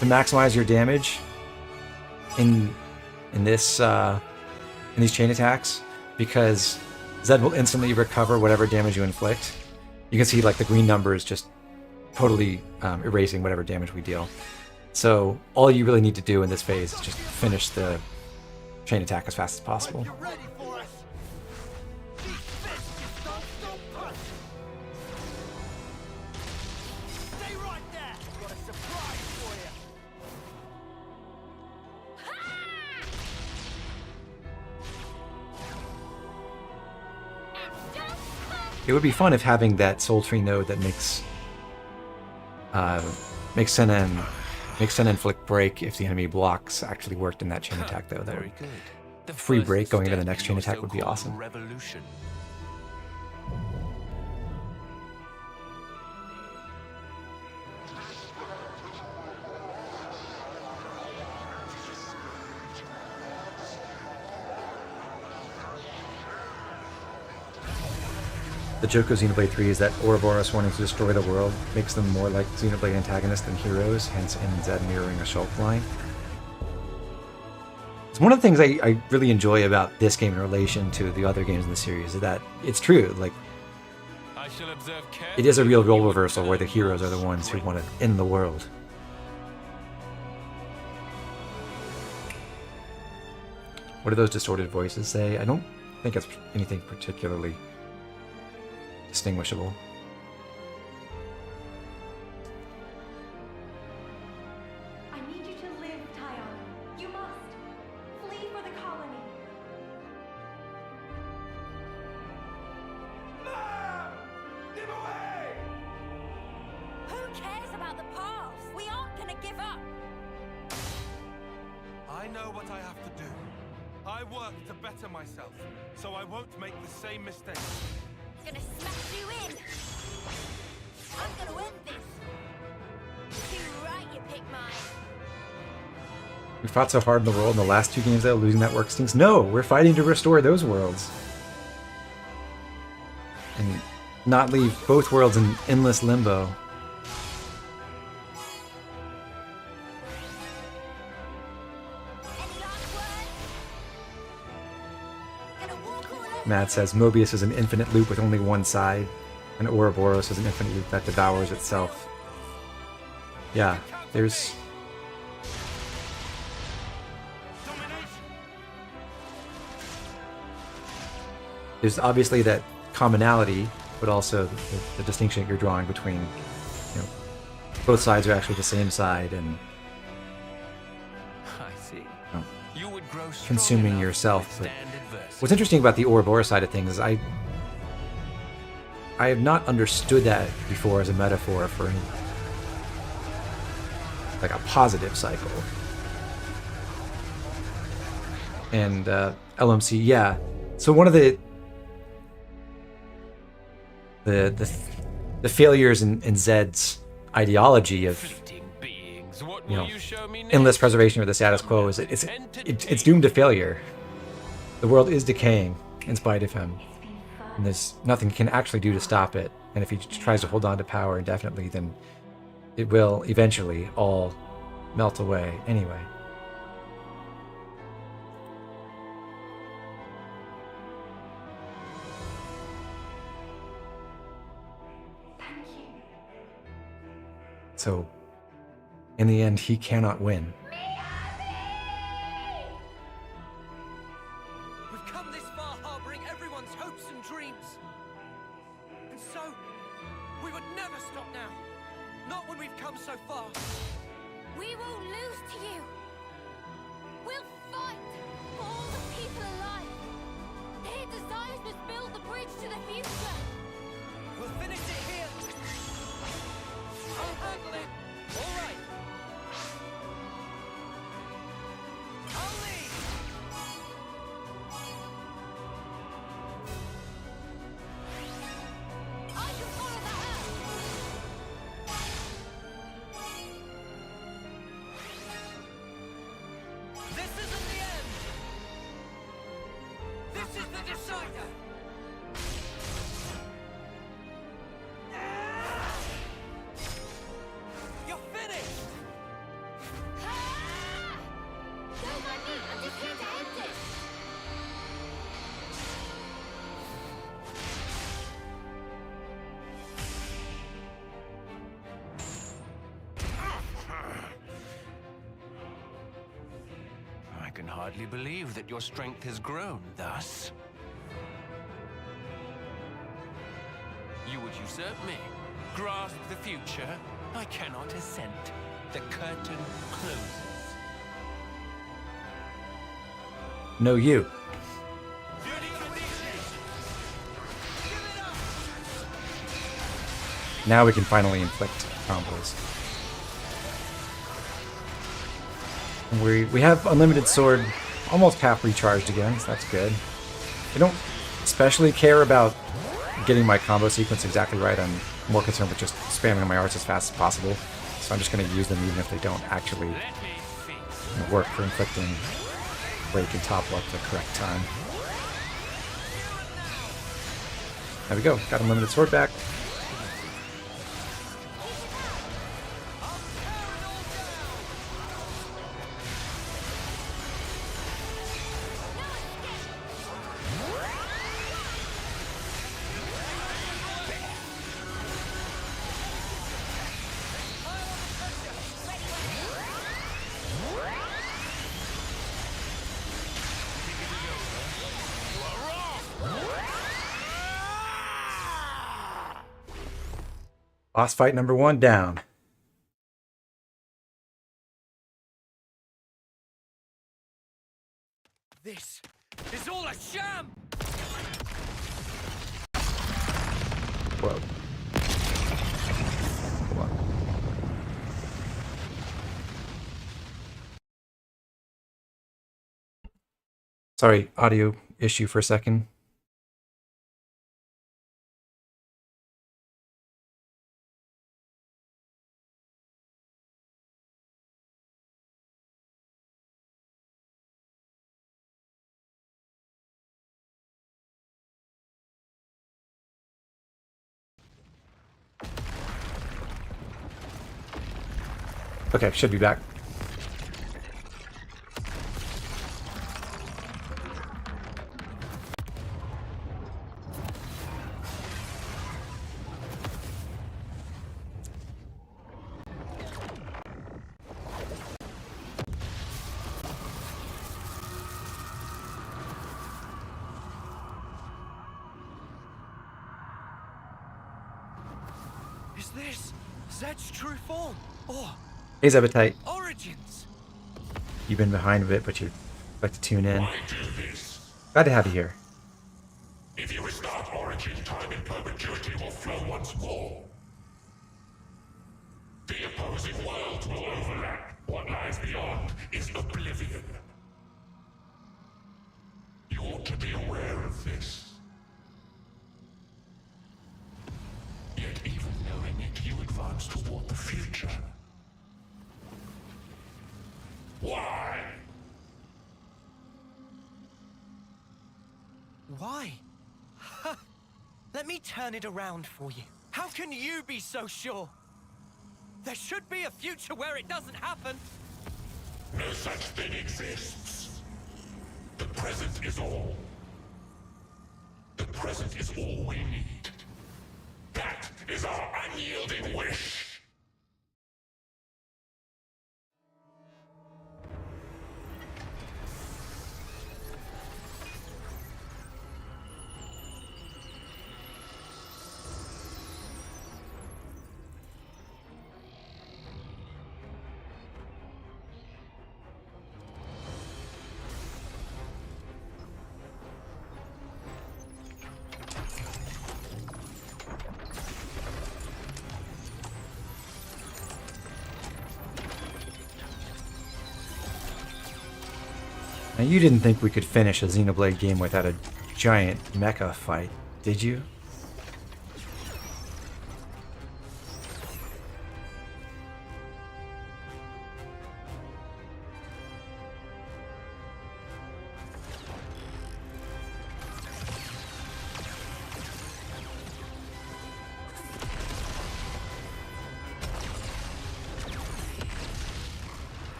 to maximize your damage in these chain attacks, because Zed will instantly recover whatever damage you inflict. You can see like the green numbers just totally erasing whatever damage we deal. So all you really need to do in this phase is just finish the chain attack as fast as possible. You're ready for us. These fists just don't stop us. Stay right there. Got a surprise for you. It would be fun if having that soul tree node that makes Xen flick break if the enemy blocks actually worked in that chain attack though. That Very good. The free first break going into step the next in chain your attack would be so-called awesome. Revolution. The joke of Xenoblade 3 is that Ouroboros wanting to destroy the world makes them more like Xenoblade antagonists than heroes, hence N and Z mirroring a Shulk line. It's one of the things I really enjoy about this game in relation to the other games in the series, is that it's true, like, I shall observe it is a real role reversal where the heroes are the ones who want to end the world. What do those distorted voices say? I don't think it's anything particularly distinguishable. I need you to live, Tyon. You must. Flee for the colony. Who cares about the past? We aren't gonna give up. I know what I have to do. I work to better myself, so I won't make the same mistake. Gonna smash you in. I'm gonna end this. Too right, you pick mine. We fought so hard in the world in the last two games though, losing that work stinks. No, we're fighting to restore those worlds. And not leave both worlds in endless limbo. Matt says Moebius is an infinite loop with only one side, and Ouroboros is an infinite loop that devours itself. Yeah, there's... There's obviously that commonality, but also the distinction that you're drawing between, you know, both sides are actually the same side, and I see. you know, You would grow strong consuming enough to yourself. But withstand adversity. what's interesting about the Ouroboros side of things is I have not understood that before as a metaphor for any, like a positive cycle. And LMC, yeah. So one of the failures in Zed's ideology of, you know, endless preservation of the status quo is it's doomed to failure. The world is decaying in spite of him, and there's nothing he can actually do to stop it. And if he tries to hold on to power indefinitely, then it will eventually all melt away anyway. So, in the end, he cannot win. We've come this far harboring everyone's hopes and dreams. And so, we would never stop now. Not when we've come so far. We won't lose to you. We'll fight for all the people alive. Their desires must build the bridge to the future. We'll finish it here. I'll handle it. All right. I'll lead. I can follow that up. can hardly believe that your strength has grown thus. You would usurp me, grasp the future. I cannot assent. The curtain closes. No, you. Now we can finally inflict combos. We have unlimited sword, almost half recharged again, so that's good. I don't especially care about getting my combo sequence exactly right. I'm more concerned with just spamming my arts as fast as possible. So I'm just going to use them even if they don't actually work for inflicting break and topple at the correct time. There we go, got unlimited sword back. Boss fight number 1 down. This is all a sham! Whoa. Hold on. Sorry, audio issue for a second. Okay, should be back. Is this Zed's true form? Or Hey, Zebetite. Origins? You've been behind a bit, but you'd like to tune in. Glad to have you here. If you restart Origin, time in perpetuity will flow once more. The opposing worlds will overlap. What lies beyond is oblivion. You ought to be aware of this. Yet even knowing it, you advance toward the future. Why? Why? Let me turn it around for you. How can you be so sure? There should be a future where it doesn't happen. No such thing exists. The present is all. The present is all we need. That is our unyielding wish. Now, you didn't think we could finish a Xenoblade game without a giant mecha fight, did you?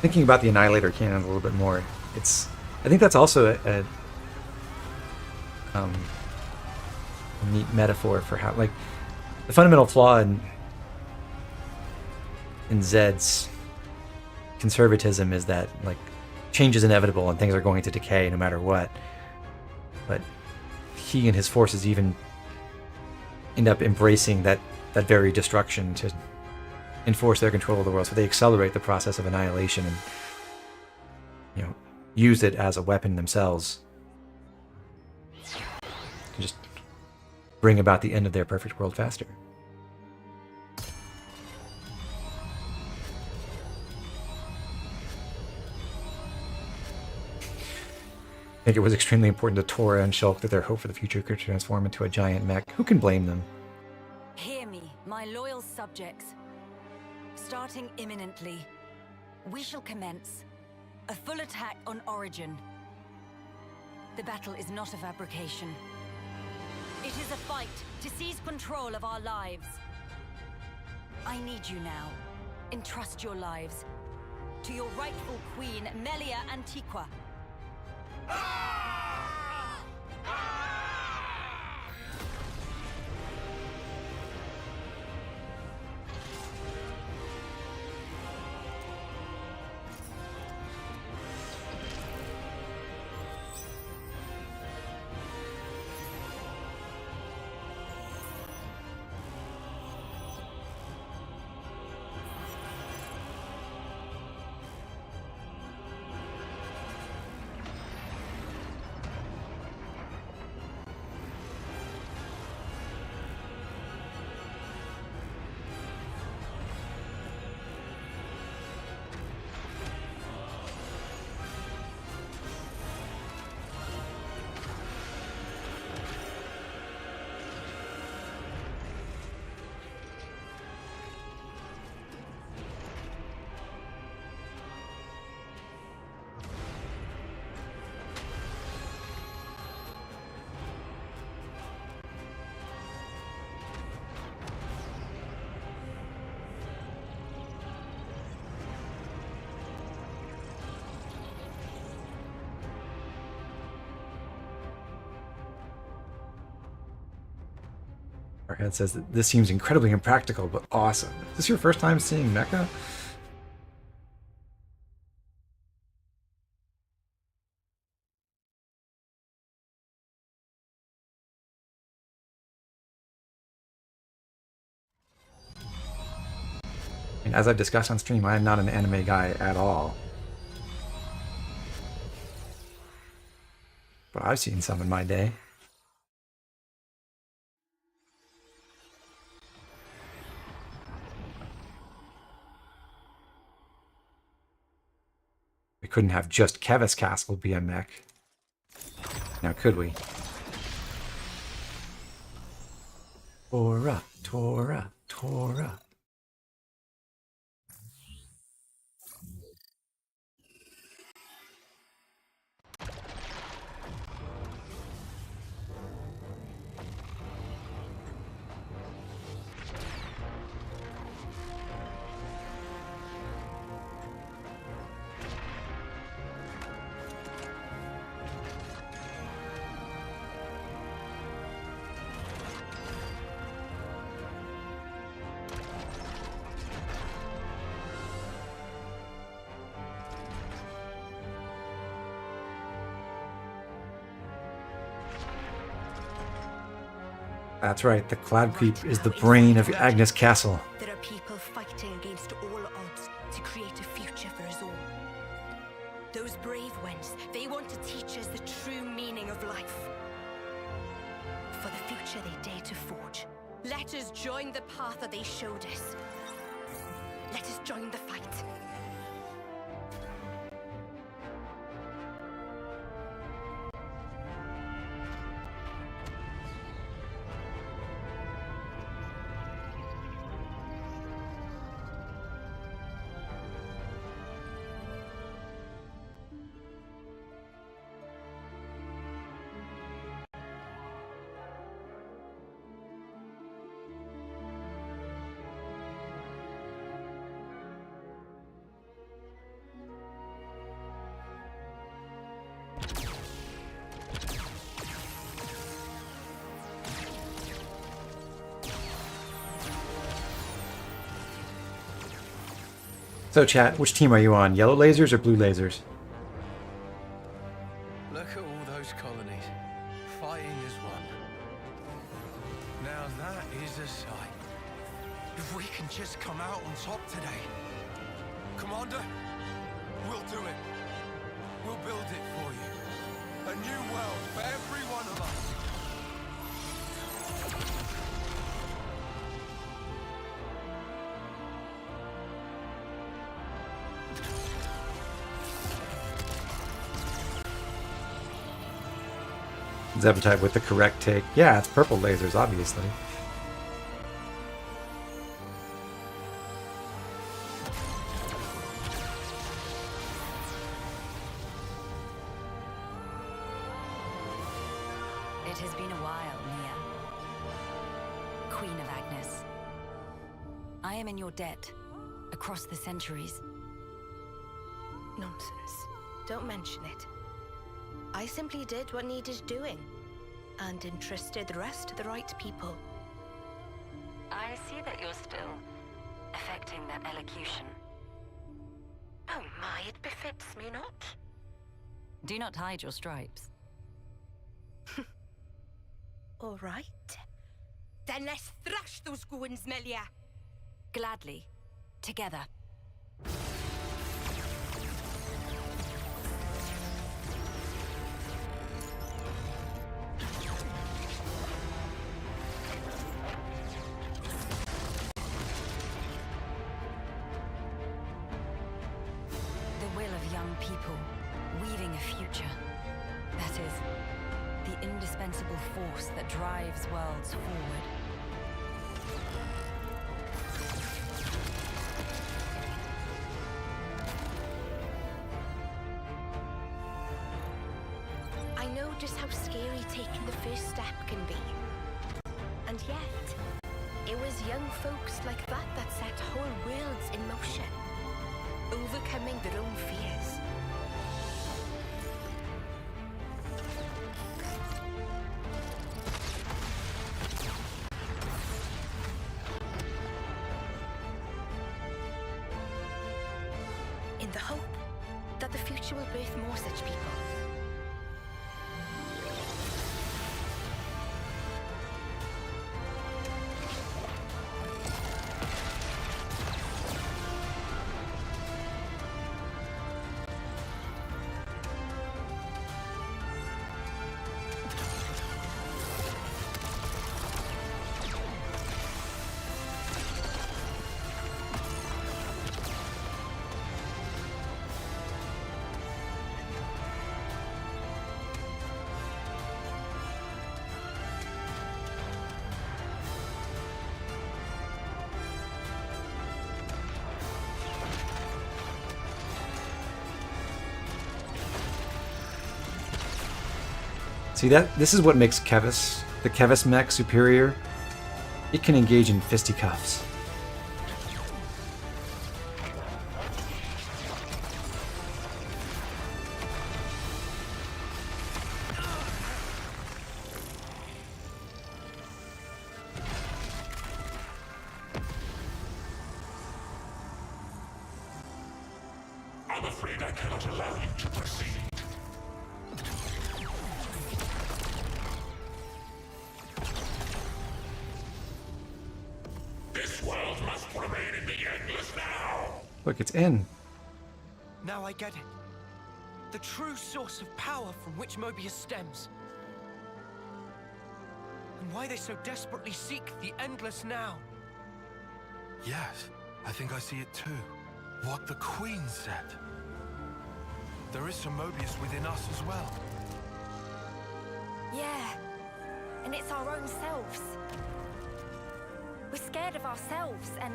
Thinking about the Annihilator cannon a little bit more, I think that's also a neat metaphor for how, like, the fundamental flaw in Zed's conservatism is that, like, change is inevitable and things are going to decay no matter what. But he and his forces even end up embracing that very destruction to enforce their control of the world. So they accelerate the process of annihilation and, you know, use it as a weapon themselves to just bring about the end of their perfect world faster. I think it was extremely important to Tora and Shulk that their hope for the future could transform into a giant mech. Who can blame them? Hear me, my loyal subjects. Starting imminently, we shall commence a full attack on Origin. The battle is not a fabrication. It is a fight to seize control of our lives. I need you now. Entrust your lives to your rightful queen, Melia Antiqua. Our head says that this seems incredibly impractical, but awesome. Is this your first time seeing mecha? And as I've discussed on stream, I am not an anime guy at all. But I've seen some in my day. We couldn't have just Keves Castle be a mech. Now could we? Tora, Tora, Tora. That's right, the Cloud Creep is the brain of Agnus Castle. There are people fighting against all odds to create a future for us all. Those brave ones, they want to teach us the true meaning of life. For the future they dare to forge. Let us join the path that they showed us. Let us join the fight. So chat, which team are you on? Yellow lasers or blue lasers? Look at all those colonies, fighting as one. Now that is a sight. If we can just come out on top today. Commander, we'll do it. We'll build it for you. A new world for every one of us. Zepatite with the correct take. Yeah, it's purple lasers, obviously. It has been a while, Mia. Queen of Agnus. I am in your debt, across the centuries. Nonsense. Don't mention it. I simply did what needed doing, and entrusted the rest to the right people. I see that you're still affecting that elocution. Oh my, it befits me not. Do not hide your stripes. All right. Then let's thrash those goons, Melia. Gladly. Together. People weaving a future. That is, the indispensable force that drives worlds forward. I know just how scary taking the first step can be. And yet, it was young folks like that that set whole worlds in motion, overcoming their own fears. In the hope that the future will birth more such people. See that? This is what makes Keves, the Keves mech, superior. It can engage in fisticuffs. I'm afraid I cannot allow you to proceed. This world must remain in the endless now! Look, it's in. Now I get it. The true source of power from which Moebius stems. And why they so desperately seek the endless now. Yes, I think I see it too. What the Queen said. There is some Moebius within us as well. Yeah, and it's our own selves. We're scared of ourselves, and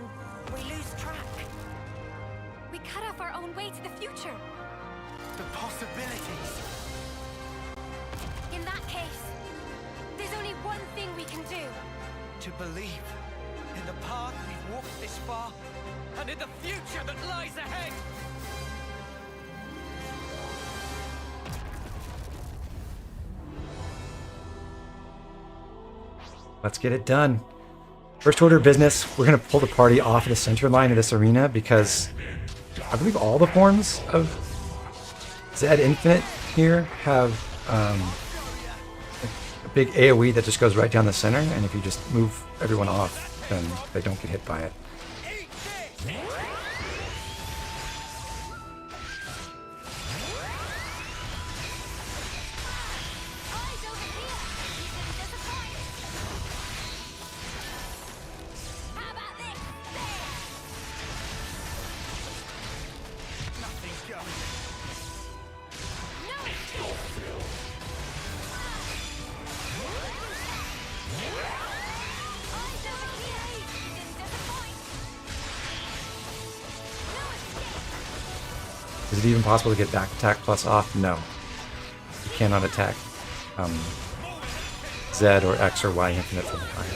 we lose track. We cut off our own way to the future. The possibilities. In that case, there's only one thing we can do. To believe in the path we've walked this far, and in the future that lies ahead. Let's get it done. First order of business, we're going to pull the party off of the center line of this arena because I believe all the forms of Zed Infinite here have a big AoE that just goes right down the center, and if you just move everyone off, then they don't get hit by it. Is it even possible to get back attack plus off? No. You cannot attack Z or X or Y infinite from behind.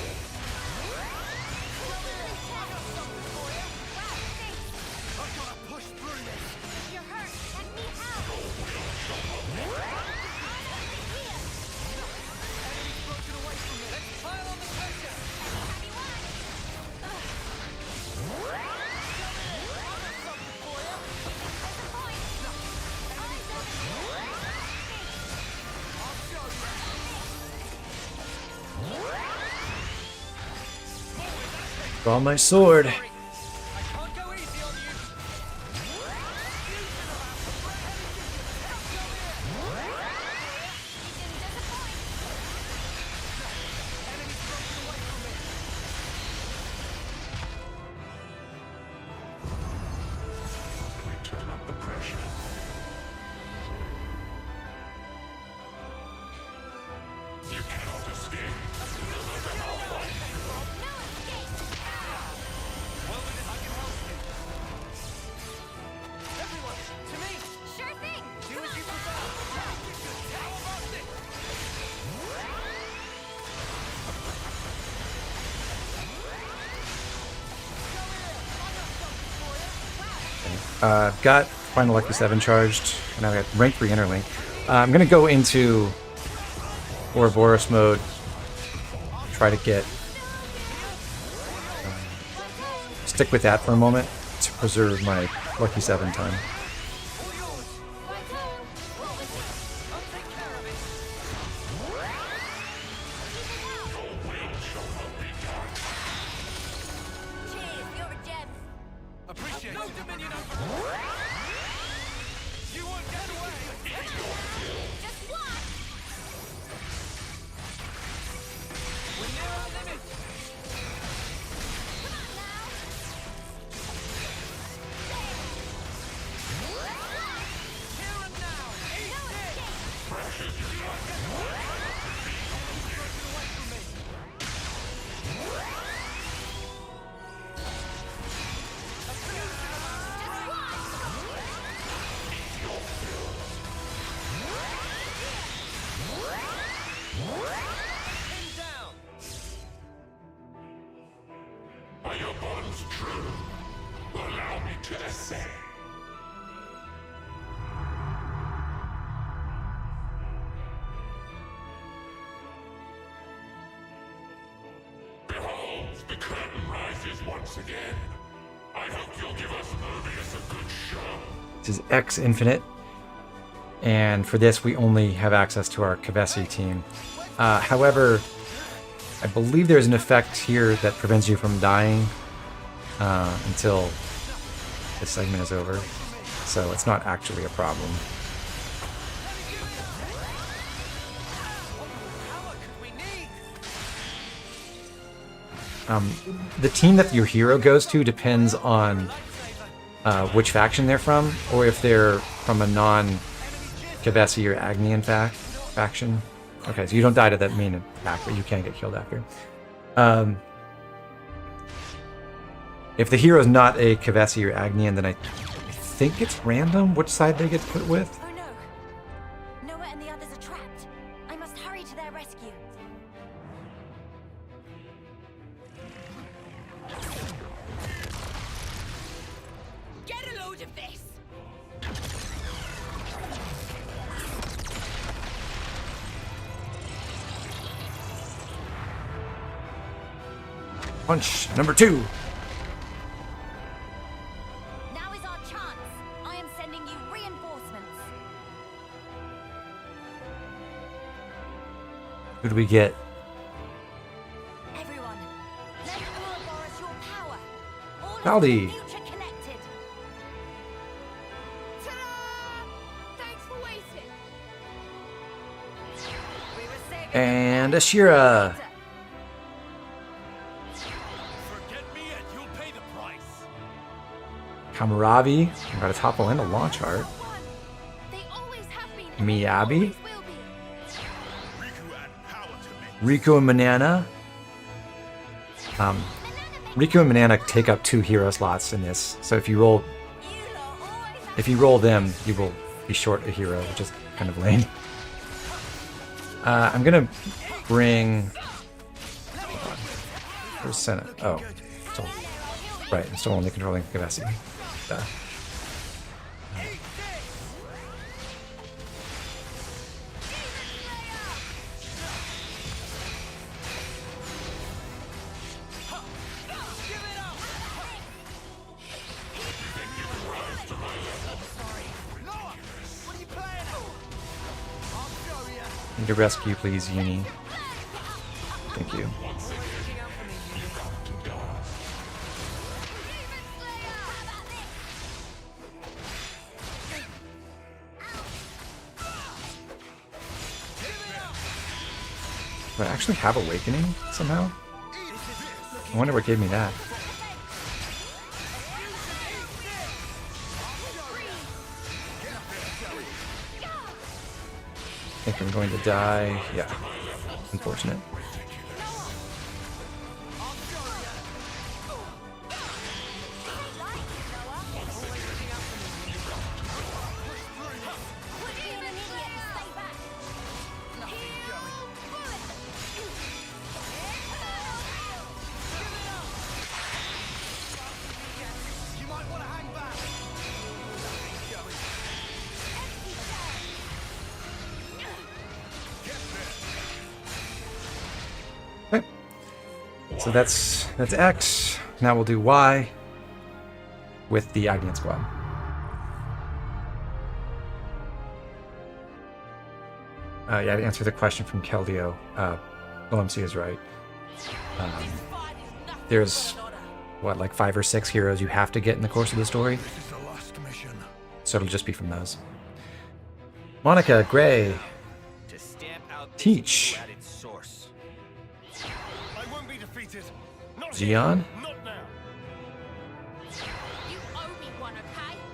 Draw my sword. I've got Final Lucky 7 charged, and I've got rank 3 Interlink. I'm going to go into Ouroboros mode, try to get... stick with that for a moment to preserve my Lucky 7 time. The curtain rises once again. I hope you'll give us Moebius a good show. This is X Infinite, and for this we only have access to our Keves team. However, I believe there's an effect here that prevents you from dying until this segment is over, so it's not actually a problem. The team that your hero goes to depends on which faction they're from, or if they're from a non-Keves or Agnian faction. Okay, so you don't die to that main attack, but you can get killed after. If the hero's not a Keves or Agnian, then I think it's random which side they get put with. Oh no! Noah and the others are trapped. I must hurry to their rescue. Get a load of this! Punch number 2. Now is our chance. I am sending you reinforcements. Who do we get? Everyone, lend Ouroboros your power. All of Howdy. the future connected. Thanks for waiting. We were saving And Ashira. Forget me and you'll pay the price. Kamaravi. We got a topo and a launch art. They always have been. and Miyabi. they always will be. Riku and Manana. Riku and Manana take up 2 hero slots in this, so if you roll them, you will be short a hero, which is kind of lame. I'm gonna bring. Hold on. Where's Senna? Oh, still, right. I'm still only controlling Keves. Need to rescue, please, Uni. Thank you. Do I actually have Awakening somehow? I wonder what gave me that. I think I'm going to die. Yeah. Unfortunate. Okay. So that's X. Now we'll do Y with the Agnus squad. Yeah, to answer the question from Keldeo, OMC is right. There's, what, like 5 or 6 heroes you have to get in the course of the story? So it'll just be from those. Monica, Gray, Teach, Xion,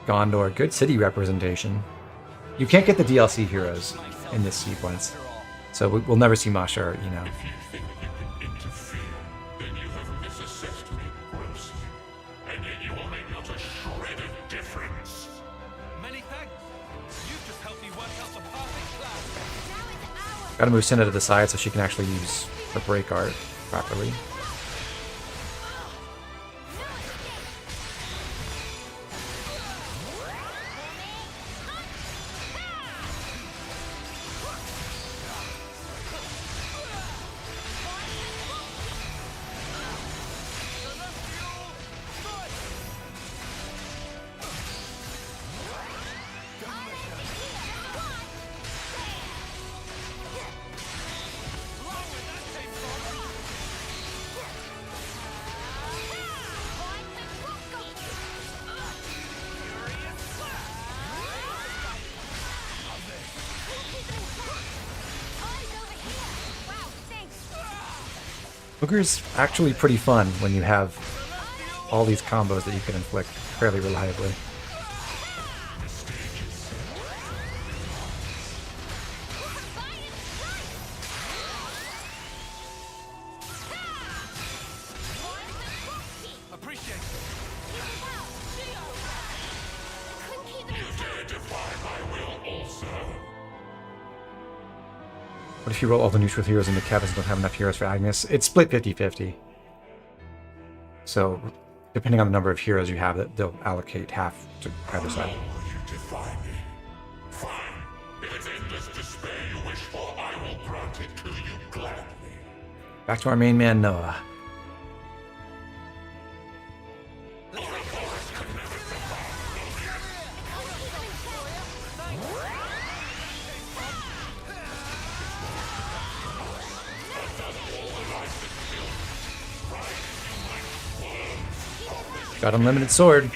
Gondor, good city representation. You can't get the DLC heroes in this sequence, so we'll never see Masha or Ino. Gotta move Senna to the side so she can actually use the break art properly. Booger's actually pretty fun when you have all these combos that you can inflict fairly reliably. What if you roll all the neutral heroes into Keves and don't have enough heroes for Agnus? It's split 50-50. So, depending on the number of heroes you have, they'll allocate half to either side. You defy me. Fine. If it's endless despair you wish for, I will grant it to you gladly. Back to our main man, Noah. got unlimited sword.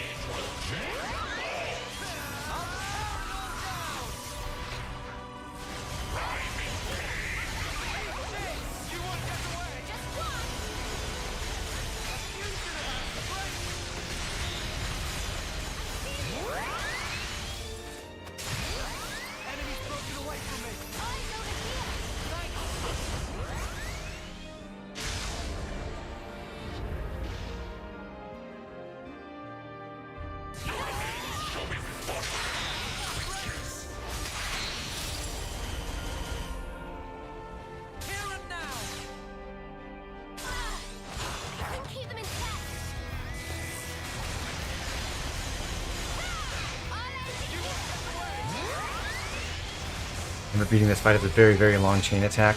I'm beating this fight as a very, very long chain attack.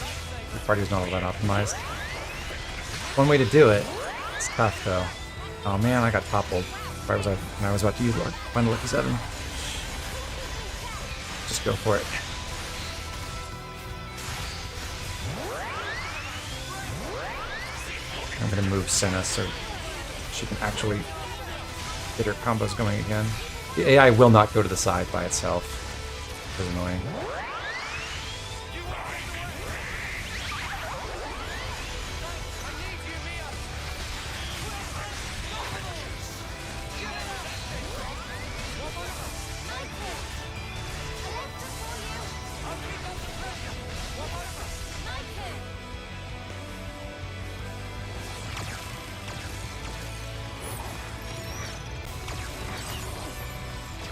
The party was not all that optimized. One way to do it. It's tough though. Oh man, I got toppled. Where was I when I was about to use Final Lucky 7? Just go for it. I'm gonna move Senna so she can actually get her combos going again. The AI will not go to the side by itself. It's annoying.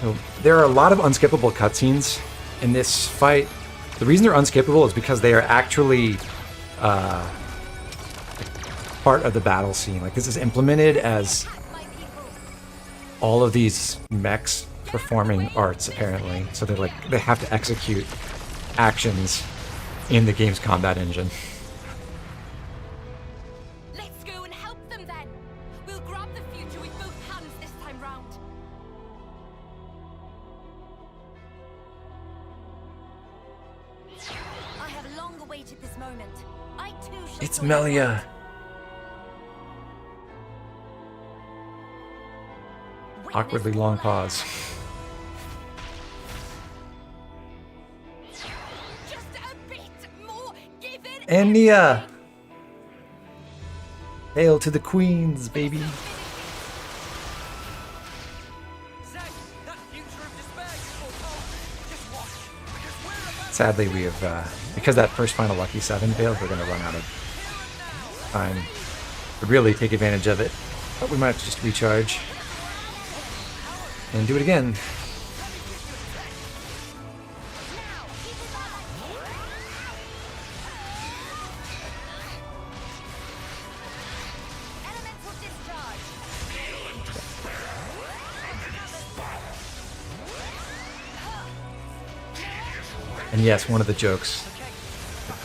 So there are a lot of unskippable cutscenes in this fight. The reason they're unskippable is because they are actually part of the battle scene. Like, this is implemented as all of these mechs performing arts, apparently. So they're like, they have to execute actions in the game's combat engine. Let's go and help them then. We'll grab the future with both hands this time round. I have long awaited this moment. I too shall. It's Melia. Awkwardly long pause. And Nia! Hail to the queens, baby! Sadly, we have, because that first Final Lucky 7 failed, we're going to run out of time to really take advantage of it. But we might have to just recharge and do it again. And yes, one of the jokes that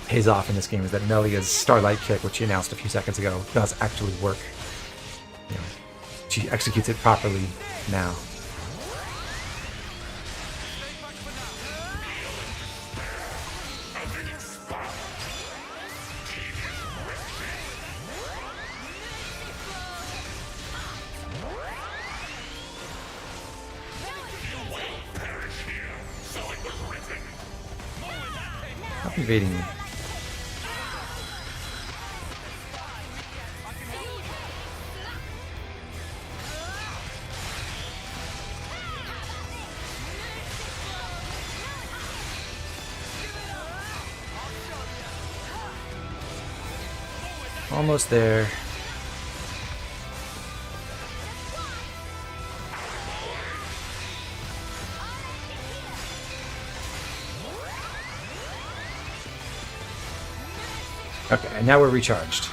pays off in this game is that Melia's Starlight Kick, which she announced a few seconds ago, does actually work. You know, she executes it properly now. Stop invading me. Almost there. Okay, and now we're recharged.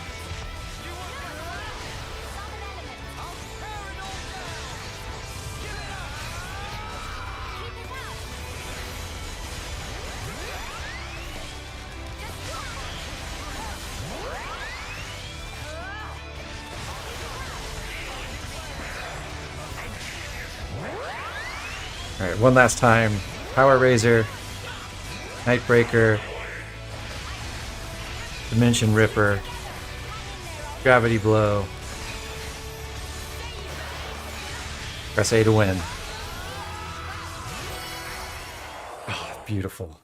Alright, one last time. Power Razor, Nightbreaker, Dimension Ripper, Gravity Blow, Press A to win. Oh, beautiful.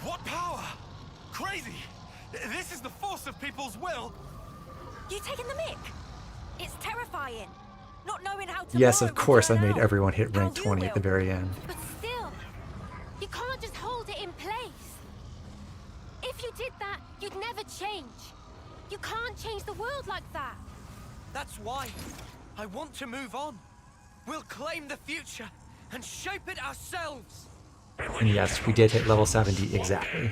What power? Crazy! This is the force of people's will! You taking the mick? It's terrifying. Not knowing how to. Yes, of course I made everyone hit rank 20 at the very end. But still, you can't just hold it in place. If you did that, you'd never change. You can't change the world like that. That's why I want to move on. We'll claim the future and shape it ourselves. And yes, we did hit level 70 exactly.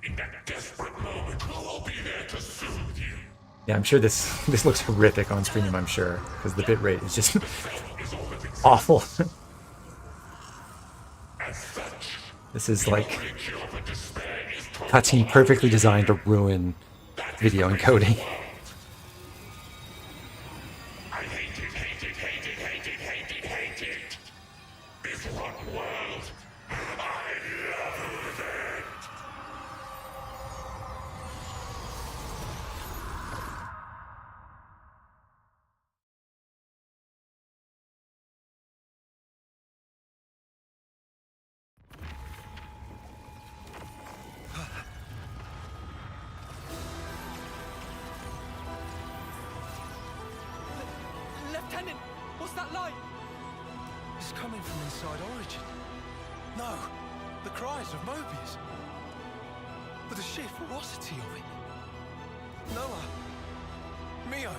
In that desperate moment, who will be there to soothe you? Yeah, I'm sure this looks horrific on stream, I'm sure, because the bitrate is just awful. This is like cutscene perfectly designed to ruin video encoding. I hate it, hate it, hate it, hate it, hate it, hate it. This one world, I love it. Lieutenant, what's that light? It's coming from inside Origin. No, the cries of Moebius. With the sheer ferocity of it. Noah. Mio.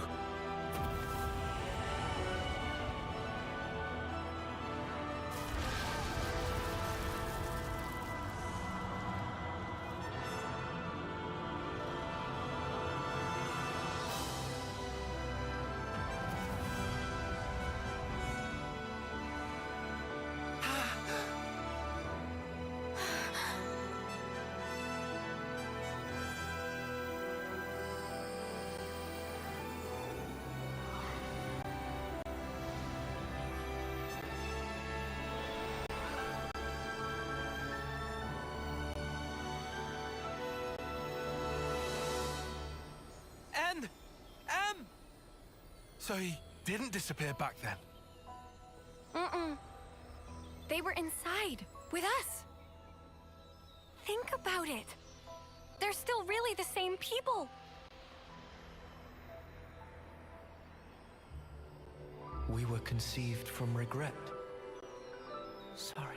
So he didn't disappear back then? Mm-mm. They were inside, with us. Think about it. They're still really the same people. We were conceived from regret. Sorry.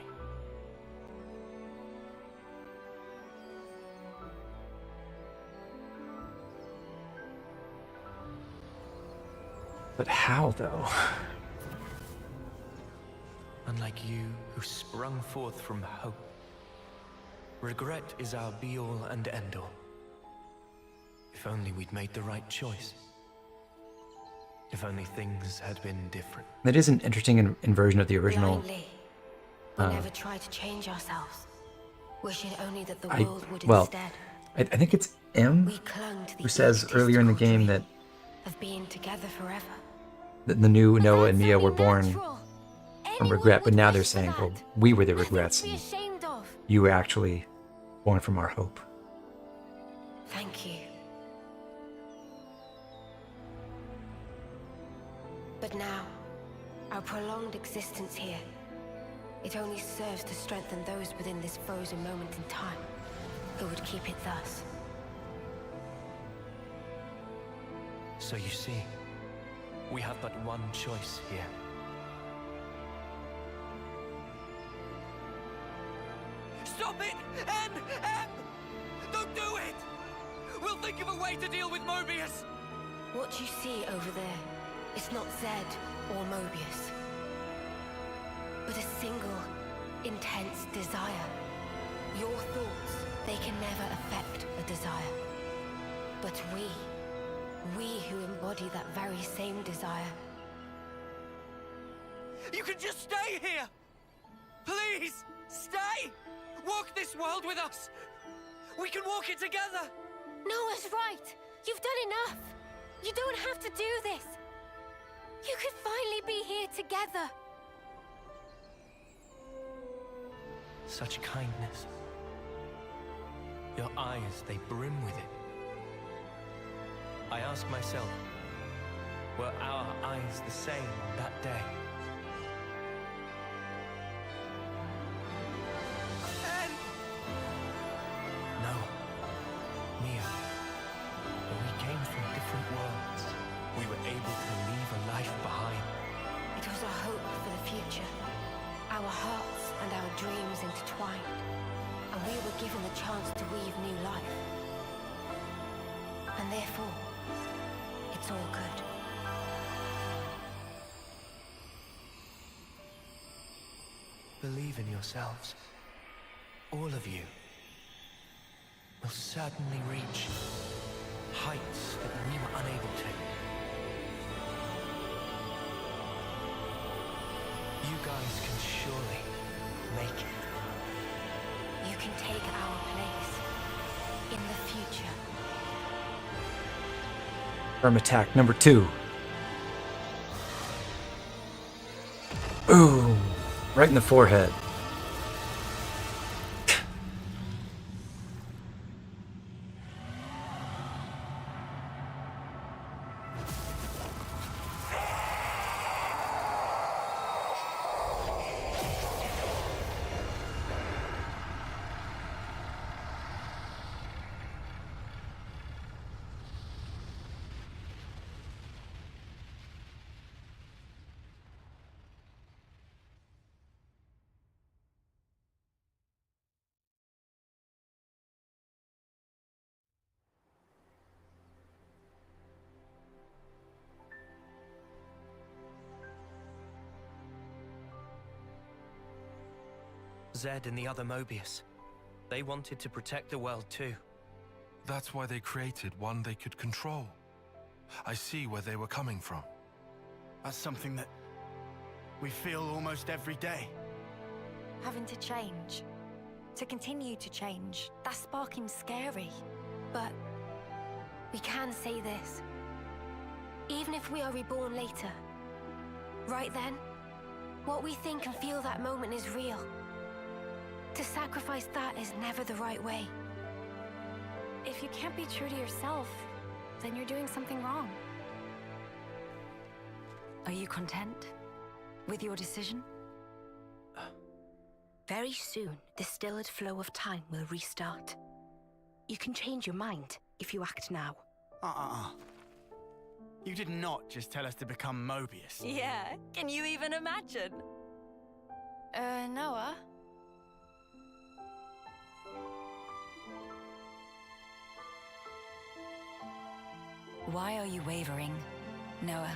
But how, though? Unlike you, who sprung forth from hope, regret is our be-all and end-all. If only we'd made the right choice. If only things had been different. That is an interesting inversion of the original. Blindly. We never tried to change ourselves, wishing only that the world would well, instead. I think it's M We clung to the who says earlier in the game that of being together forever. the new Noah and Mia were born from regret, but now they're saying, well, we were the regrets, Be and ashamed of. you were actually born from our hope. Thank you. But now, our prolonged existence here, it only serves to strengthen those within this frozen moment in time, who would keep it thus. So you see, we have but one choice here. Stop it! M! Don't do it! We'll think of a way to deal with Moebius! What you see over there, it's not Zed or Moebius, but a single, intense desire. Your thoughts, they can never affect a desire. But we who embody that very same desire. You can just stay here! Please, stay! Walk this world with us! We can walk it together! Noah's right! You've done enough! You don't have to do this! You could finally be here together. Such kindness. Your eyes, they brim with it. I ask myself, were our eyes the same on that day? No. Mia. When we came from different worlds, we were able to leave a life behind. It was a hope for the future. Our hearts and our dreams intertwined. And we were given the chance to weave new life. And therefore, it's all good. Believe in yourselves. All of you will certainly reach heights that we were unable to. You guys can surely make it. You can take our place in the future. Arm attack number 2. Boom! Right in the forehead. Zed and the other Moebius. They wanted to protect the world too. That's why they created one they could control. I see where they were coming from. That's something that we feel almost every day. Having to change. To continue to change. That's sparking scary. But we can say this. Even if we are reborn later, right then, what we think and feel that moment is real. To sacrifice that is never the right way. If you can't be true to yourself, then you're doing something wrong. Are you content with your decision? Very soon, the stilled flow of time will restart. You can change your mind if you act now. You did not just tell us to become Moebius. Yeah, can you even imagine? Noah? Why are you wavering, Noah?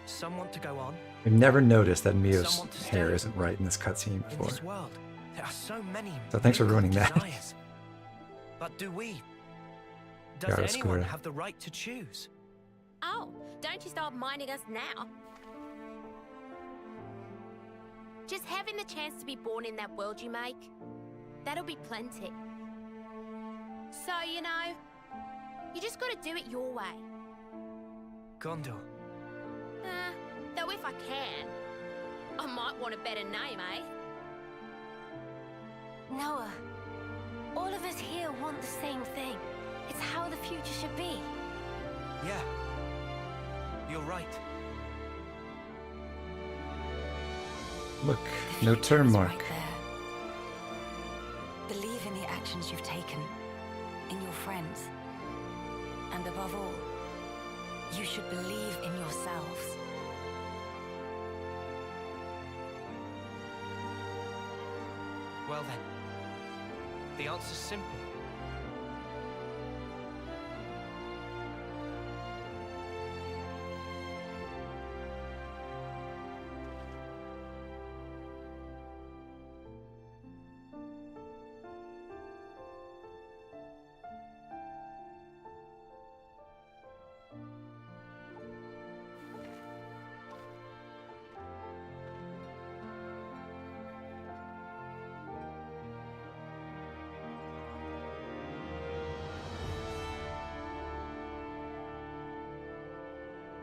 Some want to go on. We've never noticed that Mio's Someone to hair stay. isn't right in this cutscene In before. this world, there are so many. So thanks for ruining that. desires. But do we? Does Yara anyone Skura. have the right to choose? Oh, don't you start minding us now. Just having the chance to be born in that world you make, that'll be plenty. So, you know, you just gotta do it your way. Gondor. Though if I can, I might want a better name, eh? Noah, all of us here want the same thing. It's how the future should be. Yeah. You're right. Look, no turn mark. Right there. Believe in the actions you've taken, in your friends, and above all, you should believe in yourselves. Well then, the answer's simple.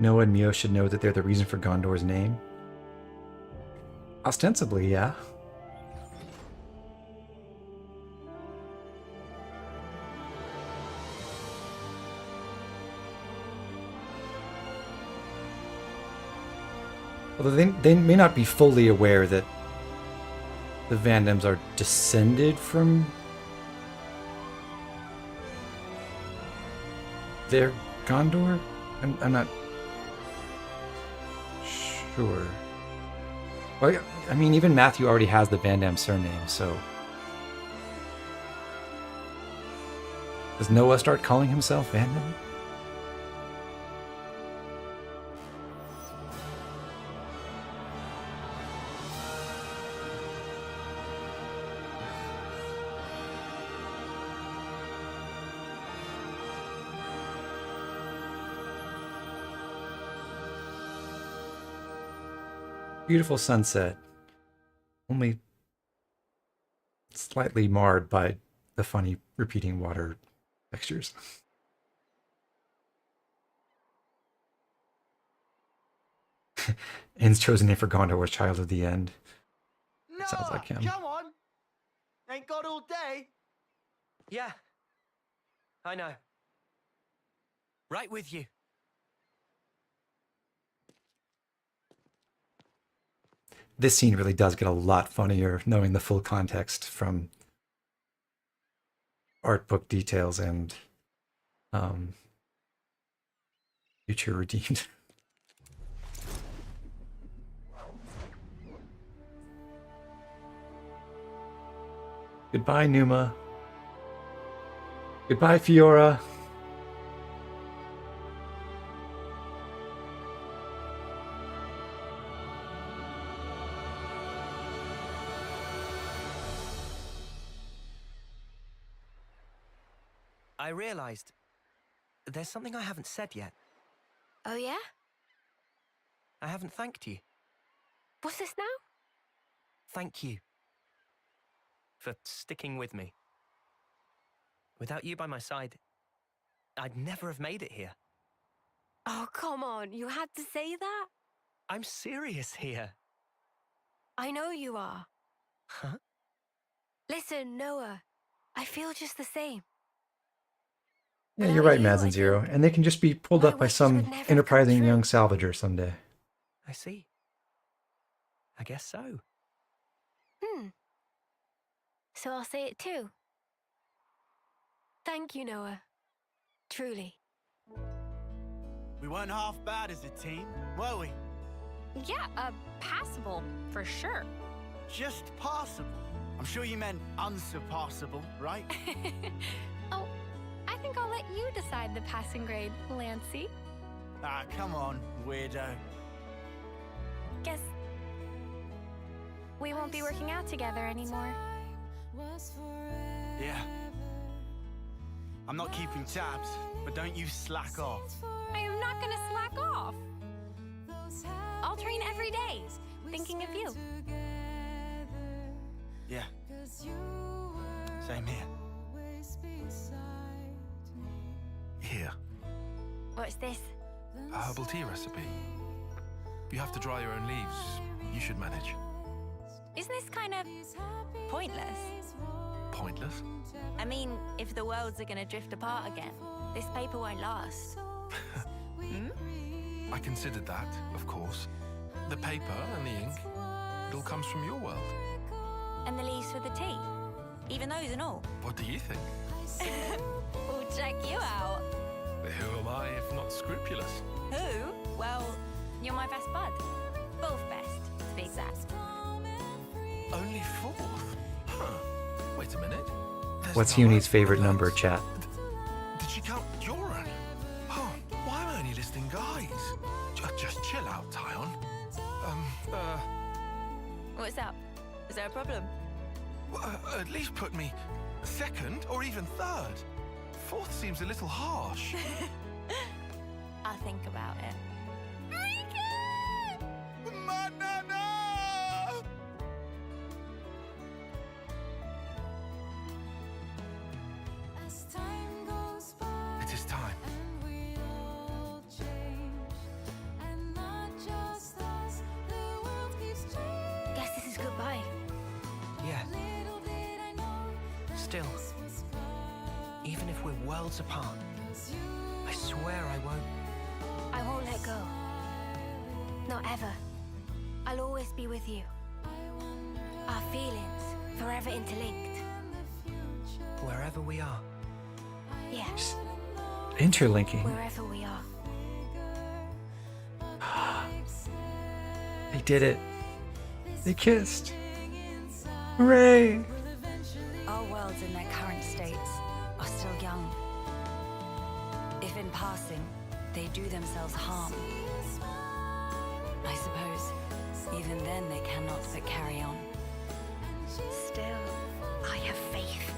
Noah and Mio should know that they're the reason for Gondor's name. Ostensibly, yeah. Although they may not be fully aware that the Vandoms are descended from their Gondor? I'm not sure. Well, I mean, even Matthew already has the Vandam surname, so... Does Noah start calling himself Vandam? Beautiful sunset, only slightly marred by the funny repeating water textures. N's chosen name for Gondor was Child of the End. No, Sounds like him. Come on! Ain't got all day. Yeah. I know. Right with you. This scene really does get a lot funnier knowing the full context from art book details and Future Redeemed. Goodbye, Numa. Goodbye, Fiora. I realized there's something I haven't said yet. Oh, yeah? I haven't thanked you. What's this now? Thank you for sticking with me. Without you by my side, I'd never have made it here. Oh, come on. You had to say that? I'm serious here. I know you are. Huh? Listen, Noah. I feel just the same. Yeah, you're right, Mads and Zero. And they can just be pulled up by some enterprising young salvager someday. I see. I guess so. So I'll say it too. Thank you, Noah. Truly. We weren't half bad as a team, were we? Yeah, passable, for sure. Just passable. I'm sure you meant unsurpassable, right? Oh, I think I'll let you decide the passing grade, Lancy. Ah, come on, weirdo. Guess we won't be working out together anymore. Yeah. I'm not keeping tabs, but don't you slack off. I am not gonna slack off. I'll train every day, thinking of you. Yeah. Same here. Here, What's this? a herbal tea recipe. You have to dry your own leaves. You should manage. Isn't this kind of pointless? Pointless? I mean, if the worlds are gonna drift apart again, this paper won't last. I considered that, of course. The paper and the ink, it all comes from your world. And the leaves for the tea. Even those and all. What do you think? We'll check you out. Who am I if not scrupulous? Who? Well, you're my best bud. Both best, to be exact. Only fourth? Huh. Wait a minute. What's Uni's favorite number, chat? Did she count urine? Oh, why am I only listing guys? Just chill out, Tyon. What's up? Is there a problem? At least put me second or even third. Fourth seems a little harsh. I'll think about it. It is time. Still, even if we're worlds apart, I swear I won't. I won't let go. Not ever. I'll always be with you. Our feelings, forever interlinked. Wherever we are. Yes. Interlinking. Wherever we are. They did it. They kissed. Hooray! Our worlds in their current states are still young. If in passing, they do themselves harm, I suppose even then they cannot but carry on. Still, I have faith.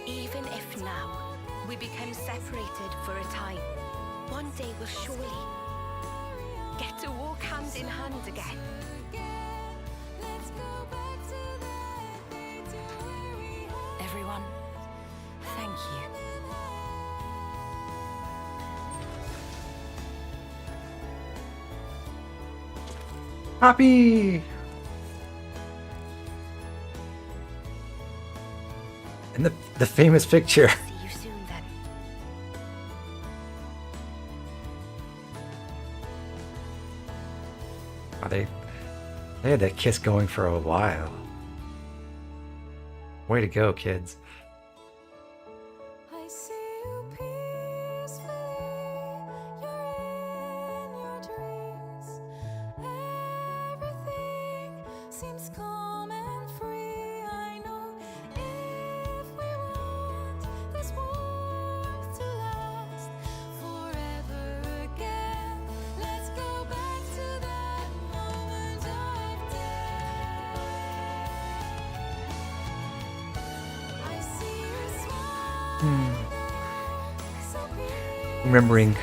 Even if now we become separated for a time, one day we'll surely get to walk hand in hand again. Everyone, thank you. Happy! And the famous picture. See you soon then. Oh, they had that kiss going for a while. Way to go, kids. I see you peacefully, you're in your dreams. Everything seems calm and free. I know if we want this warmth to last forever again, let's go back to that moment of death. I see you smile. Remembering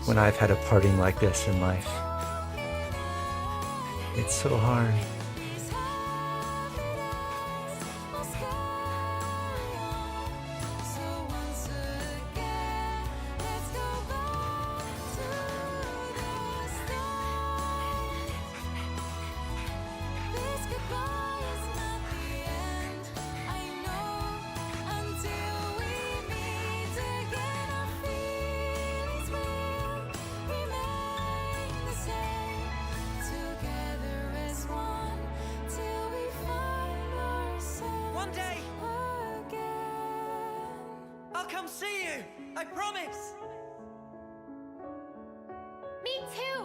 when I've had a parting like this in life. It's so hard. One day, I'll come see you. I promise. Me too!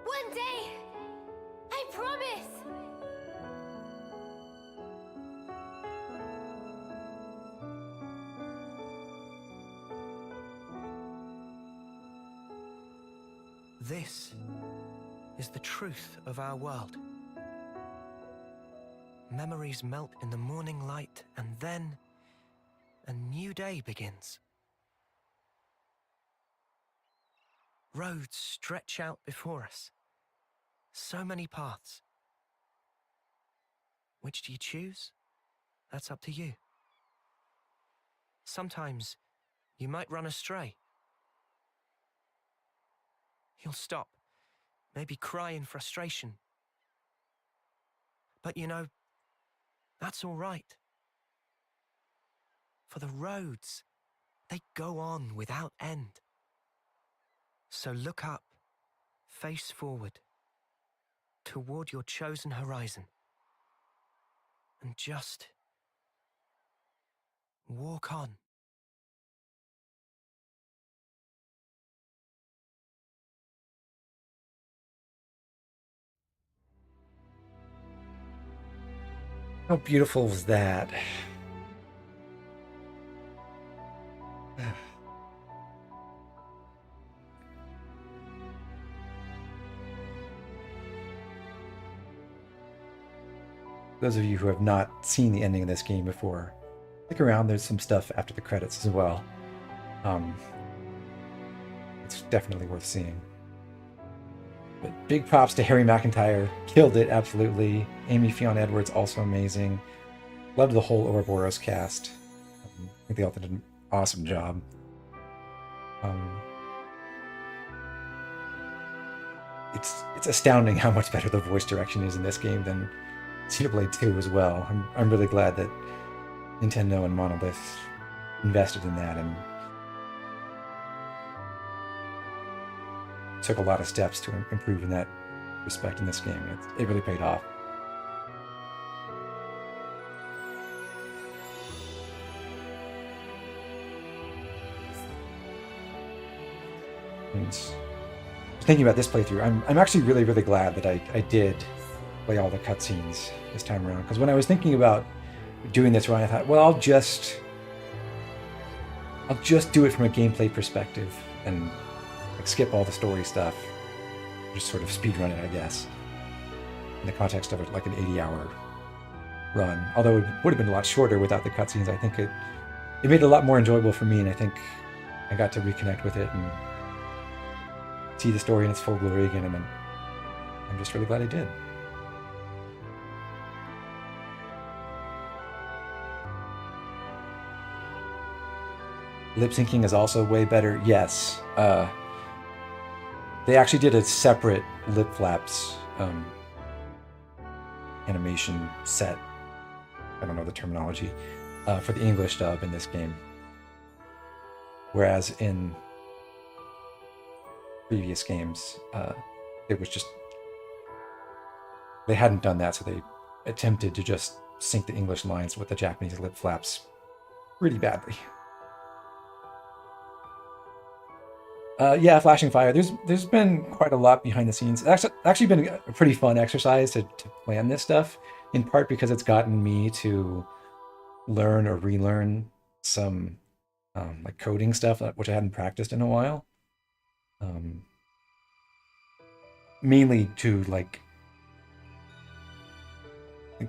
One day! I promise! This is the truth of our world. Memories melt in the morning light, and then a new day begins. Roads stretch out before us. So many paths. Which do you choose? That's up to you. Sometimes you might run astray. You'll stop, maybe cry in frustration. But you know, that's all right. For the roads, they go on without end. So look up, face forward, toward your chosen horizon. And just walk on. How beautiful was that? Those of you who have not seen the ending of this game before, stick around. There's some stuff after the credits as well. It's definitely worth seeing. But big props to Harry McIntyre. Killed it, absolutely. Amy Fionn Edwards, also amazing. Loved the whole Ouroboros cast. I think they all did an awesome job. It's astounding how much better the voice direction is in this game than Xenoblade 2 as well. I'm really glad that Nintendo and Monolith invested in that and took a lot of steps to improve in that respect in this game. It really paid off. And thinking about this playthrough, I'm actually really, really glad that I did play all the cutscenes this time around. Because when I was thinking about doing this run, I thought, well, I'll just do it from a gameplay perspective and like skip all the story stuff, just sort of speedrun it, I guess, in the context of like an 80-hour run. Although it would have been a lot shorter without the cutscenes, I think it made it a lot more enjoyable for me, and I think I got to reconnect with it and see the story in its full glory again, and I'm just really glad I did. Lip syncing is also way better. Yes. They actually did a separate lip flaps animation set. I don't know the terminology for the English dub in this game. Whereas in previous games, it was just, they hadn't done that, so they attempted to just sync the English lines with the Japanese lip flaps pretty badly. Yeah, flashing fire. There's been quite a lot behind the scenes. It's actually been a pretty fun exercise to plan this stuff, in part because it's gotten me to learn or relearn some like coding stuff, which I hadn't practiced in a while. Mainly to like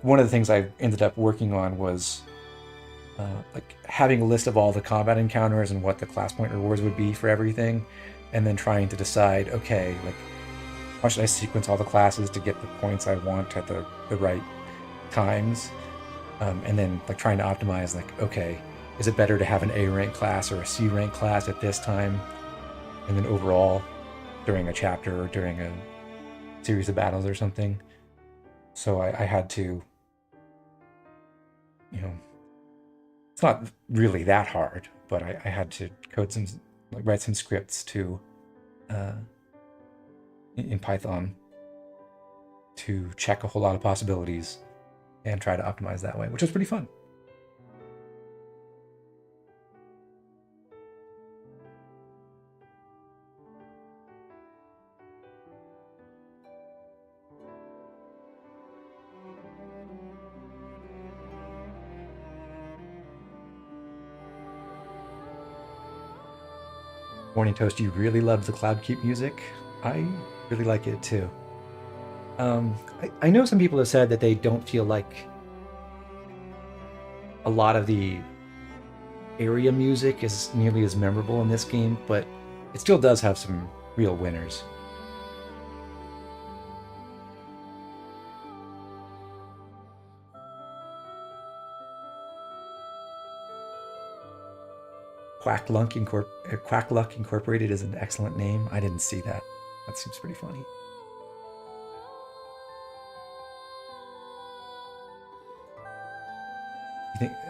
one of the things I ended up working on was like having a list of all the combat encounters and what the class point rewards would be for everything, and then trying to decide, okay, like how should I sequence all the classes to get the points I want at the right times, and then like trying to optimize, like, okay, is it better to have an A rank class or a C rank class at this time, and then overall during a chapter or during a series of battles or something. So I had to, you know, it's not really that hard, but I had to code some, like write some scripts to in Python to check a whole lot of possibilities and try to optimize that way, which was pretty fun. Morning Toast, you really love the Cloud Keep music. I really like it too. I know some people have said that they don't feel like a lot of the area music is nearly as memorable in this game, but it still does have some real winners. Quack Luck Incorporated is an excellent name. I didn't see that. That seems pretty funny.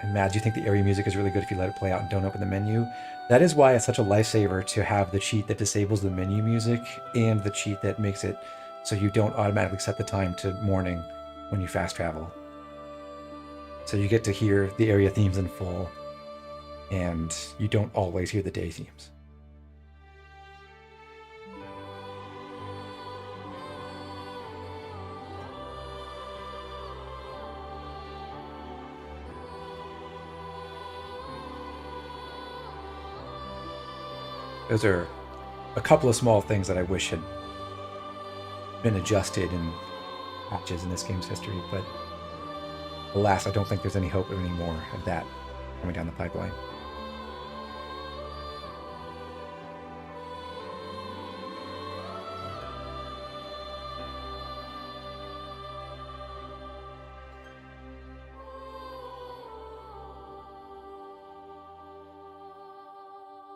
Mads, you think the area music is really good if you let it play out and don't open the menu? That is why it's such a lifesaver to have the cheat that disables the menu music and the cheat that makes it so you don't automatically set the time to morning when you fast travel. So you get to hear the area themes in full, and you don't always hear the day themes. Those are a couple of small things that I wish had been adjusted in patches in this game's history, but alas, I don't think there's any hope of any more of that coming down the pipeline.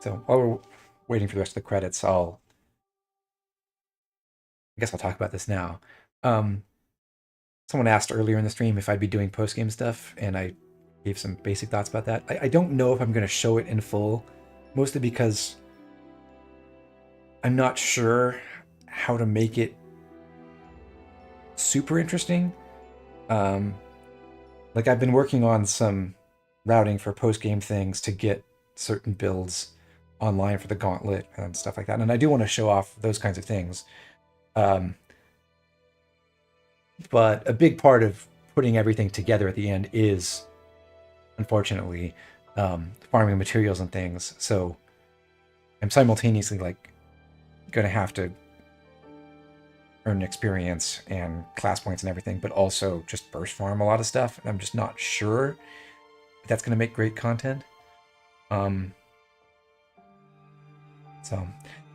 So while we're waiting for the rest of the credits, I guess I'll talk about this now. someone asked earlier in the stream if I'd be doing post-game stuff, and I gave some basic thoughts about that. I don't know if I'm going to show it in full, mostly because I'm not sure how to make it super interesting. Like, I've been working on some routing for post-game things to get certain builds online for the gauntlet and stuff like that, and I do want to show off those kinds of things. But a big part of putting everything together at the end is, unfortunately, farming materials and things. So I'm simultaneously like going to have to earn experience and class points and everything, but also just burst farm a lot of stuff. And I'm just not sure if that's going to make great content. So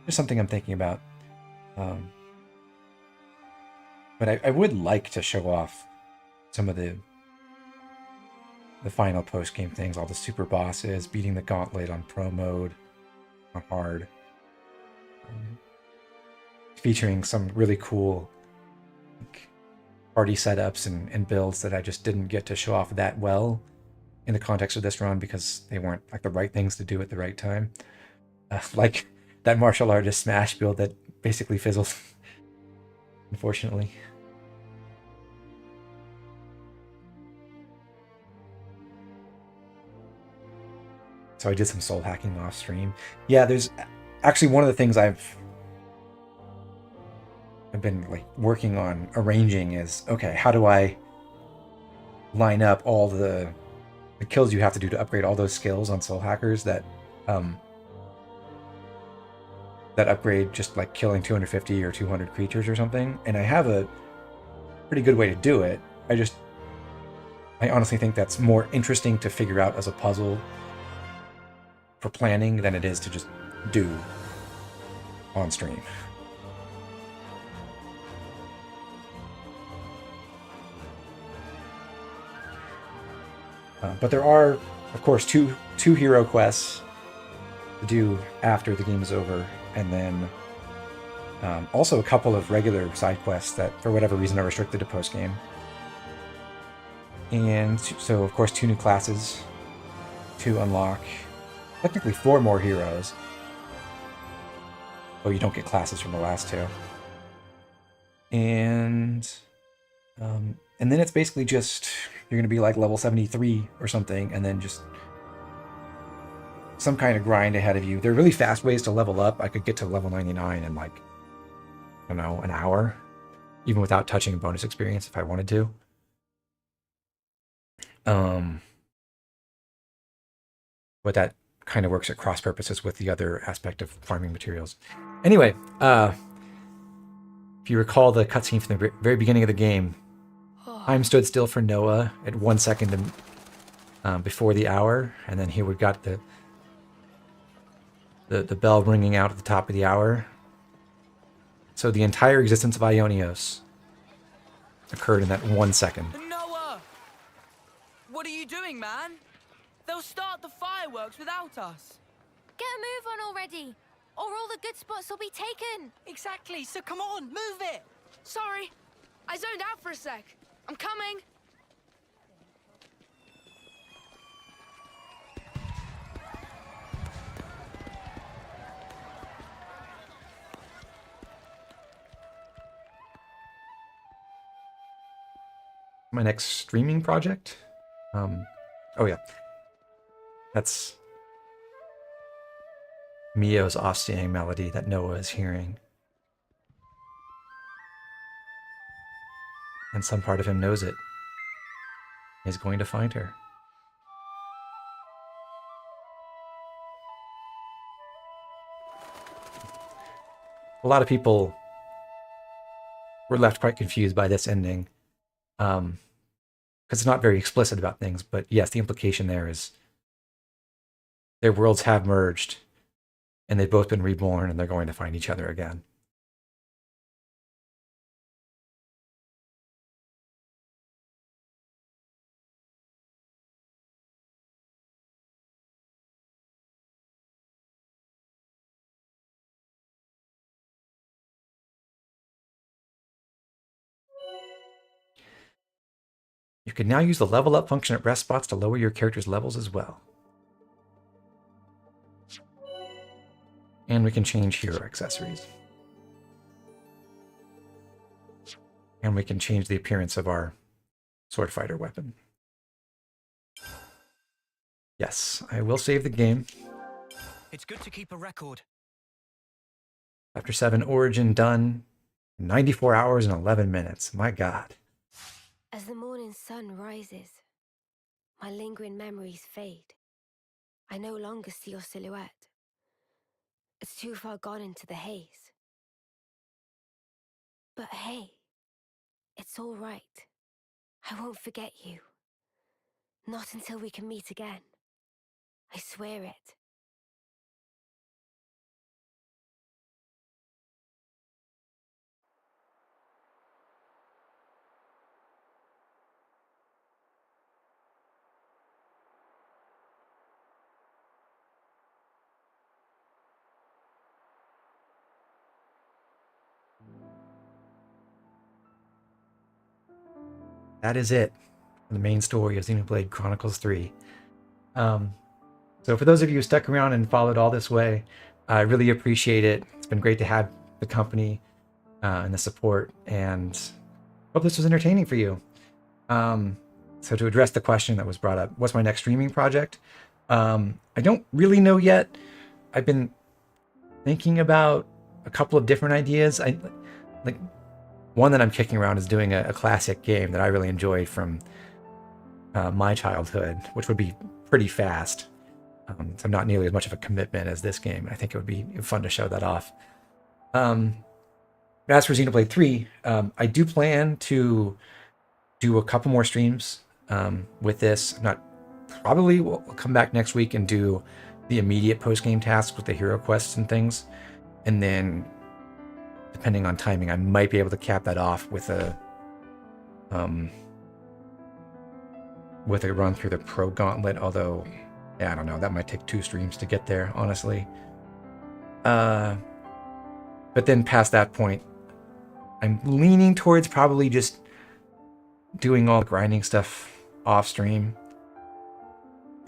there's something I'm thinking about. But I would like to show off some of the final post-game things, all the super bosses, beating the gauntlet on pro mode, on hard, featuring some really cool like, party setups and builds that I just didn't get to show off that well in the context of this run because they weren't like the right things to do at the right time. Like that martial artist smash build that basically fizzled, unfortunately. So I did some soul hacking off stream. Yeah, there's actually one of the things I've been like working on arranging is, okay, how do I line up all the kills you have to do to upgrade all those skills on soul hackers that that upgrade just like killing 250 or 200 creatures or something. And I have a pretty good way to do it. I honestly think that's more interesting to figure out as a puzzle for planning than it is to just do on stream. But there are, of course, two hero quests to do after the game is over, and then also a couple of regular side quests that, for whatever reason, are restricted to post-game. And so, of course, 2 new classes to unlock. Technically 4 more heroes. Oh, you don't get classes from the last 2. And then it's basically just, you're going to be like level 73 or something, and then just some kind of grind ahead of you. There are really fast ways to level up. I could get to level 99 in like, I don't know, an hour, even without touching a bonus experience if I wanted to. But that kind of works at cross purposes with the other aspect of farming materials. Anyway, if you recall the cutscene from the very beginning of the game, time stood still for Noah at 1 second before the hour, and then here we've got the bell ringing out at the top of the hour. So the entire existence of Ionios occurred in that 1 second. Noah! What are you doing, man? They'll start the fireworks without us. Get a move on already, or all the good spots will be taken. Exactly, so come on, move it! Sorry, I zoned out for a sec. I'm coming. My next streaming project? Oh yeah. That's Mio's off-staying melody that Noah is hearing. And some part of him knows it. He's going to find her. A lot of people were left quite confused by this ending. Because it's not very explicit about things, but yes, the implication there is their worlds have merged, and they've both been reborn, and they're going to find each other again. You can now use the level up function at rest spots to lower your character's levels as well. And we can change hero accessories. And we can change the appearance of our sword fighter weapon. Yes, I will save the game. It's good to keep a record. Chapter 7 Origin done. 94 hours and 11 minutes. My God. As the morning sun rises, my lingering memories fade. I no longer see your silhouette. It's too far gone into the haze. But hey, it's all right. I won't forget you. Not until we can meet again. I swear it. That is it. The main story of Xenoblade Chronicles 3. So for those of you who stuck around and followed all this way, I really appreciate it. It's been great to have the company and the support, and hope this was entertaining for you. So to address the question that was brought up, what's my next streaming project? I don't really know yet. I've been thinking about a couple of different ideas. One that I'm kicking around is doing a classic game that I really enjoyed from my childhood, which would be pretty fast. So not nearly as much of a commitment as this game. I think it would be fun to show that off. As for Xenoblade 3, I do plan to do a couple more streams with this. Probably we'll come back next week and do the immediate post-game tasks with the hero quests and things. And then, depending on timing, I might be able to cap that off with a run through the Pro Gauntlet, although, yeah, I don't know, that might take 2 streams to get there, honestly. But then past that point, I'm leaning towards probably just doing all the grinding stuff off stream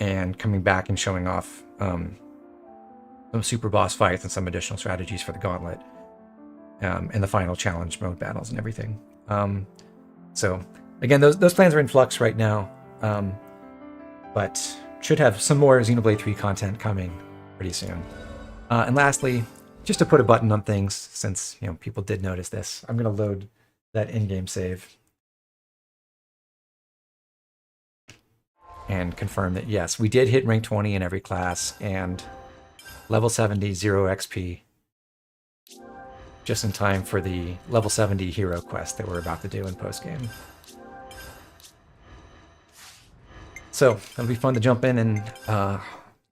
and coming back and showing off some super boss fights and some additional strategies for the Gauntlet. And the final challenge mode battles and everything. So again, those plans are in flux right now, but should have some more Xenoblade 3 content coming pretty soon. And lastly, just to put a button on things, since people did notice this, I'm going to load that in-game save and confirm that yes, we did hit rank 20 in every class and level 70 0 XP. Just in time for the level 70 hero quest that we're about to do in post-game. So it'll be fun to jump in and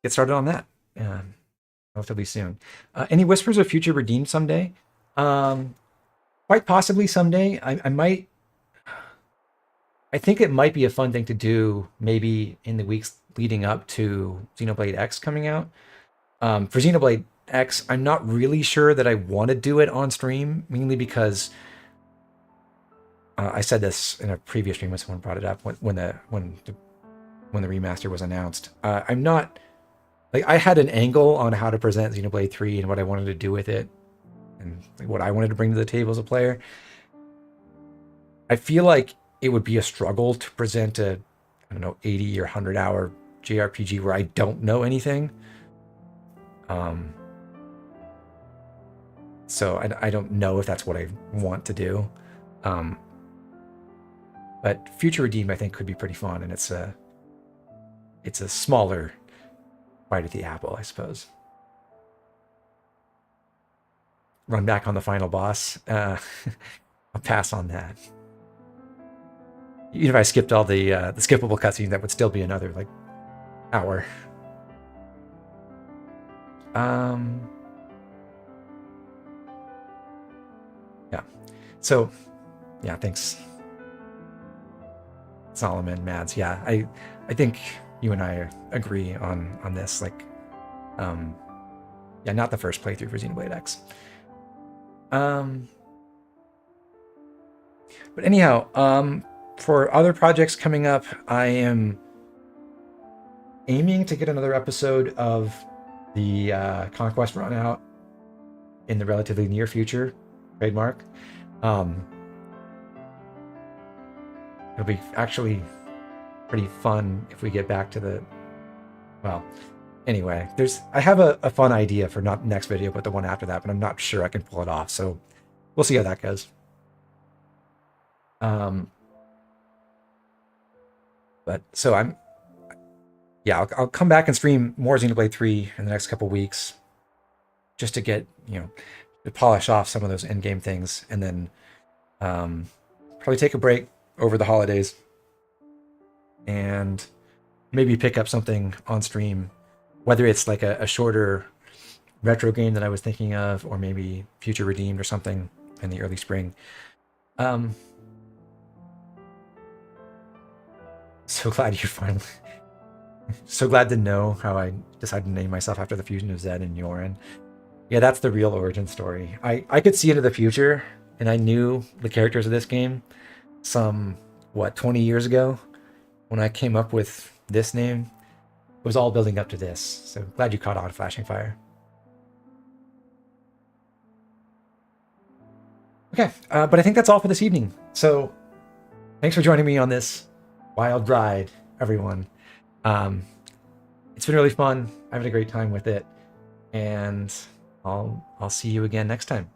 get started on that relatively soon. Any whispers of future redeem someday? Quite possibly someday. I think it might be a fun thing to do maybe in the weeks leading up to Xenoblade X coming out. For Xenoblade X, I'm not really sure that I want to do it on stream, mainly because I said this in a previous stream when someone brought it up when the remaster was announced. I'm not I had an angle on how to present Xenoblade 3 and what I wanted to do with it and what I wanted to bring to the table as a player. I feel like it would be a struggle to present a 80 or 100 hour JRPG where I don't know anything. So I don't know if that's what I want to do. But Future Redeemed, I think, could be pretty fun, and it's a smaller bite at the apple, I suppose. Run back on the final boss. I'll pass on that. Even if I skipped all the skippable cutscenes, that would still be another hour. Yeah. So, yeah, thanks, Solomon, Mads. Yeah, I think you and I agree on this. Yeah, not the first playthrough for Xenoblade X. But anyhow, for other projects coming up, I am aiming to get another episode of the Conquest run out in the relatively near future. Trademark. It'll be actually pretty fun if we get back to the, well, anyway, I have a fun idea for not next video, but the one after that, but I'm not sure I can pull it off. So we'll see how that goes. But so I'll come back and stream more Xenoblade 3 in the next couple weeks, just to get, to polish off some of those end-game things, and then probably take a break over the holidays and maybe pick up something on stream, whether it's like a shorter retro game that I was thinking of, or maybe Future Redeemed or something in the early spring. So glad you finally... so glad to know how I decided to name myself after the fusion of Zed and Yoren. Yeah, that's the real origin story. I could see into the future, and I knew the characters of this game some, 20 years ago, when I came up with this name. It was all building up to this, so glad you caught on, Flashing Fire. Okay, but I think that's all for this evening. So, thanks for joining me on this wild ride, everyone. It's been really fun. I had a great time with it, and I'll see you again next time.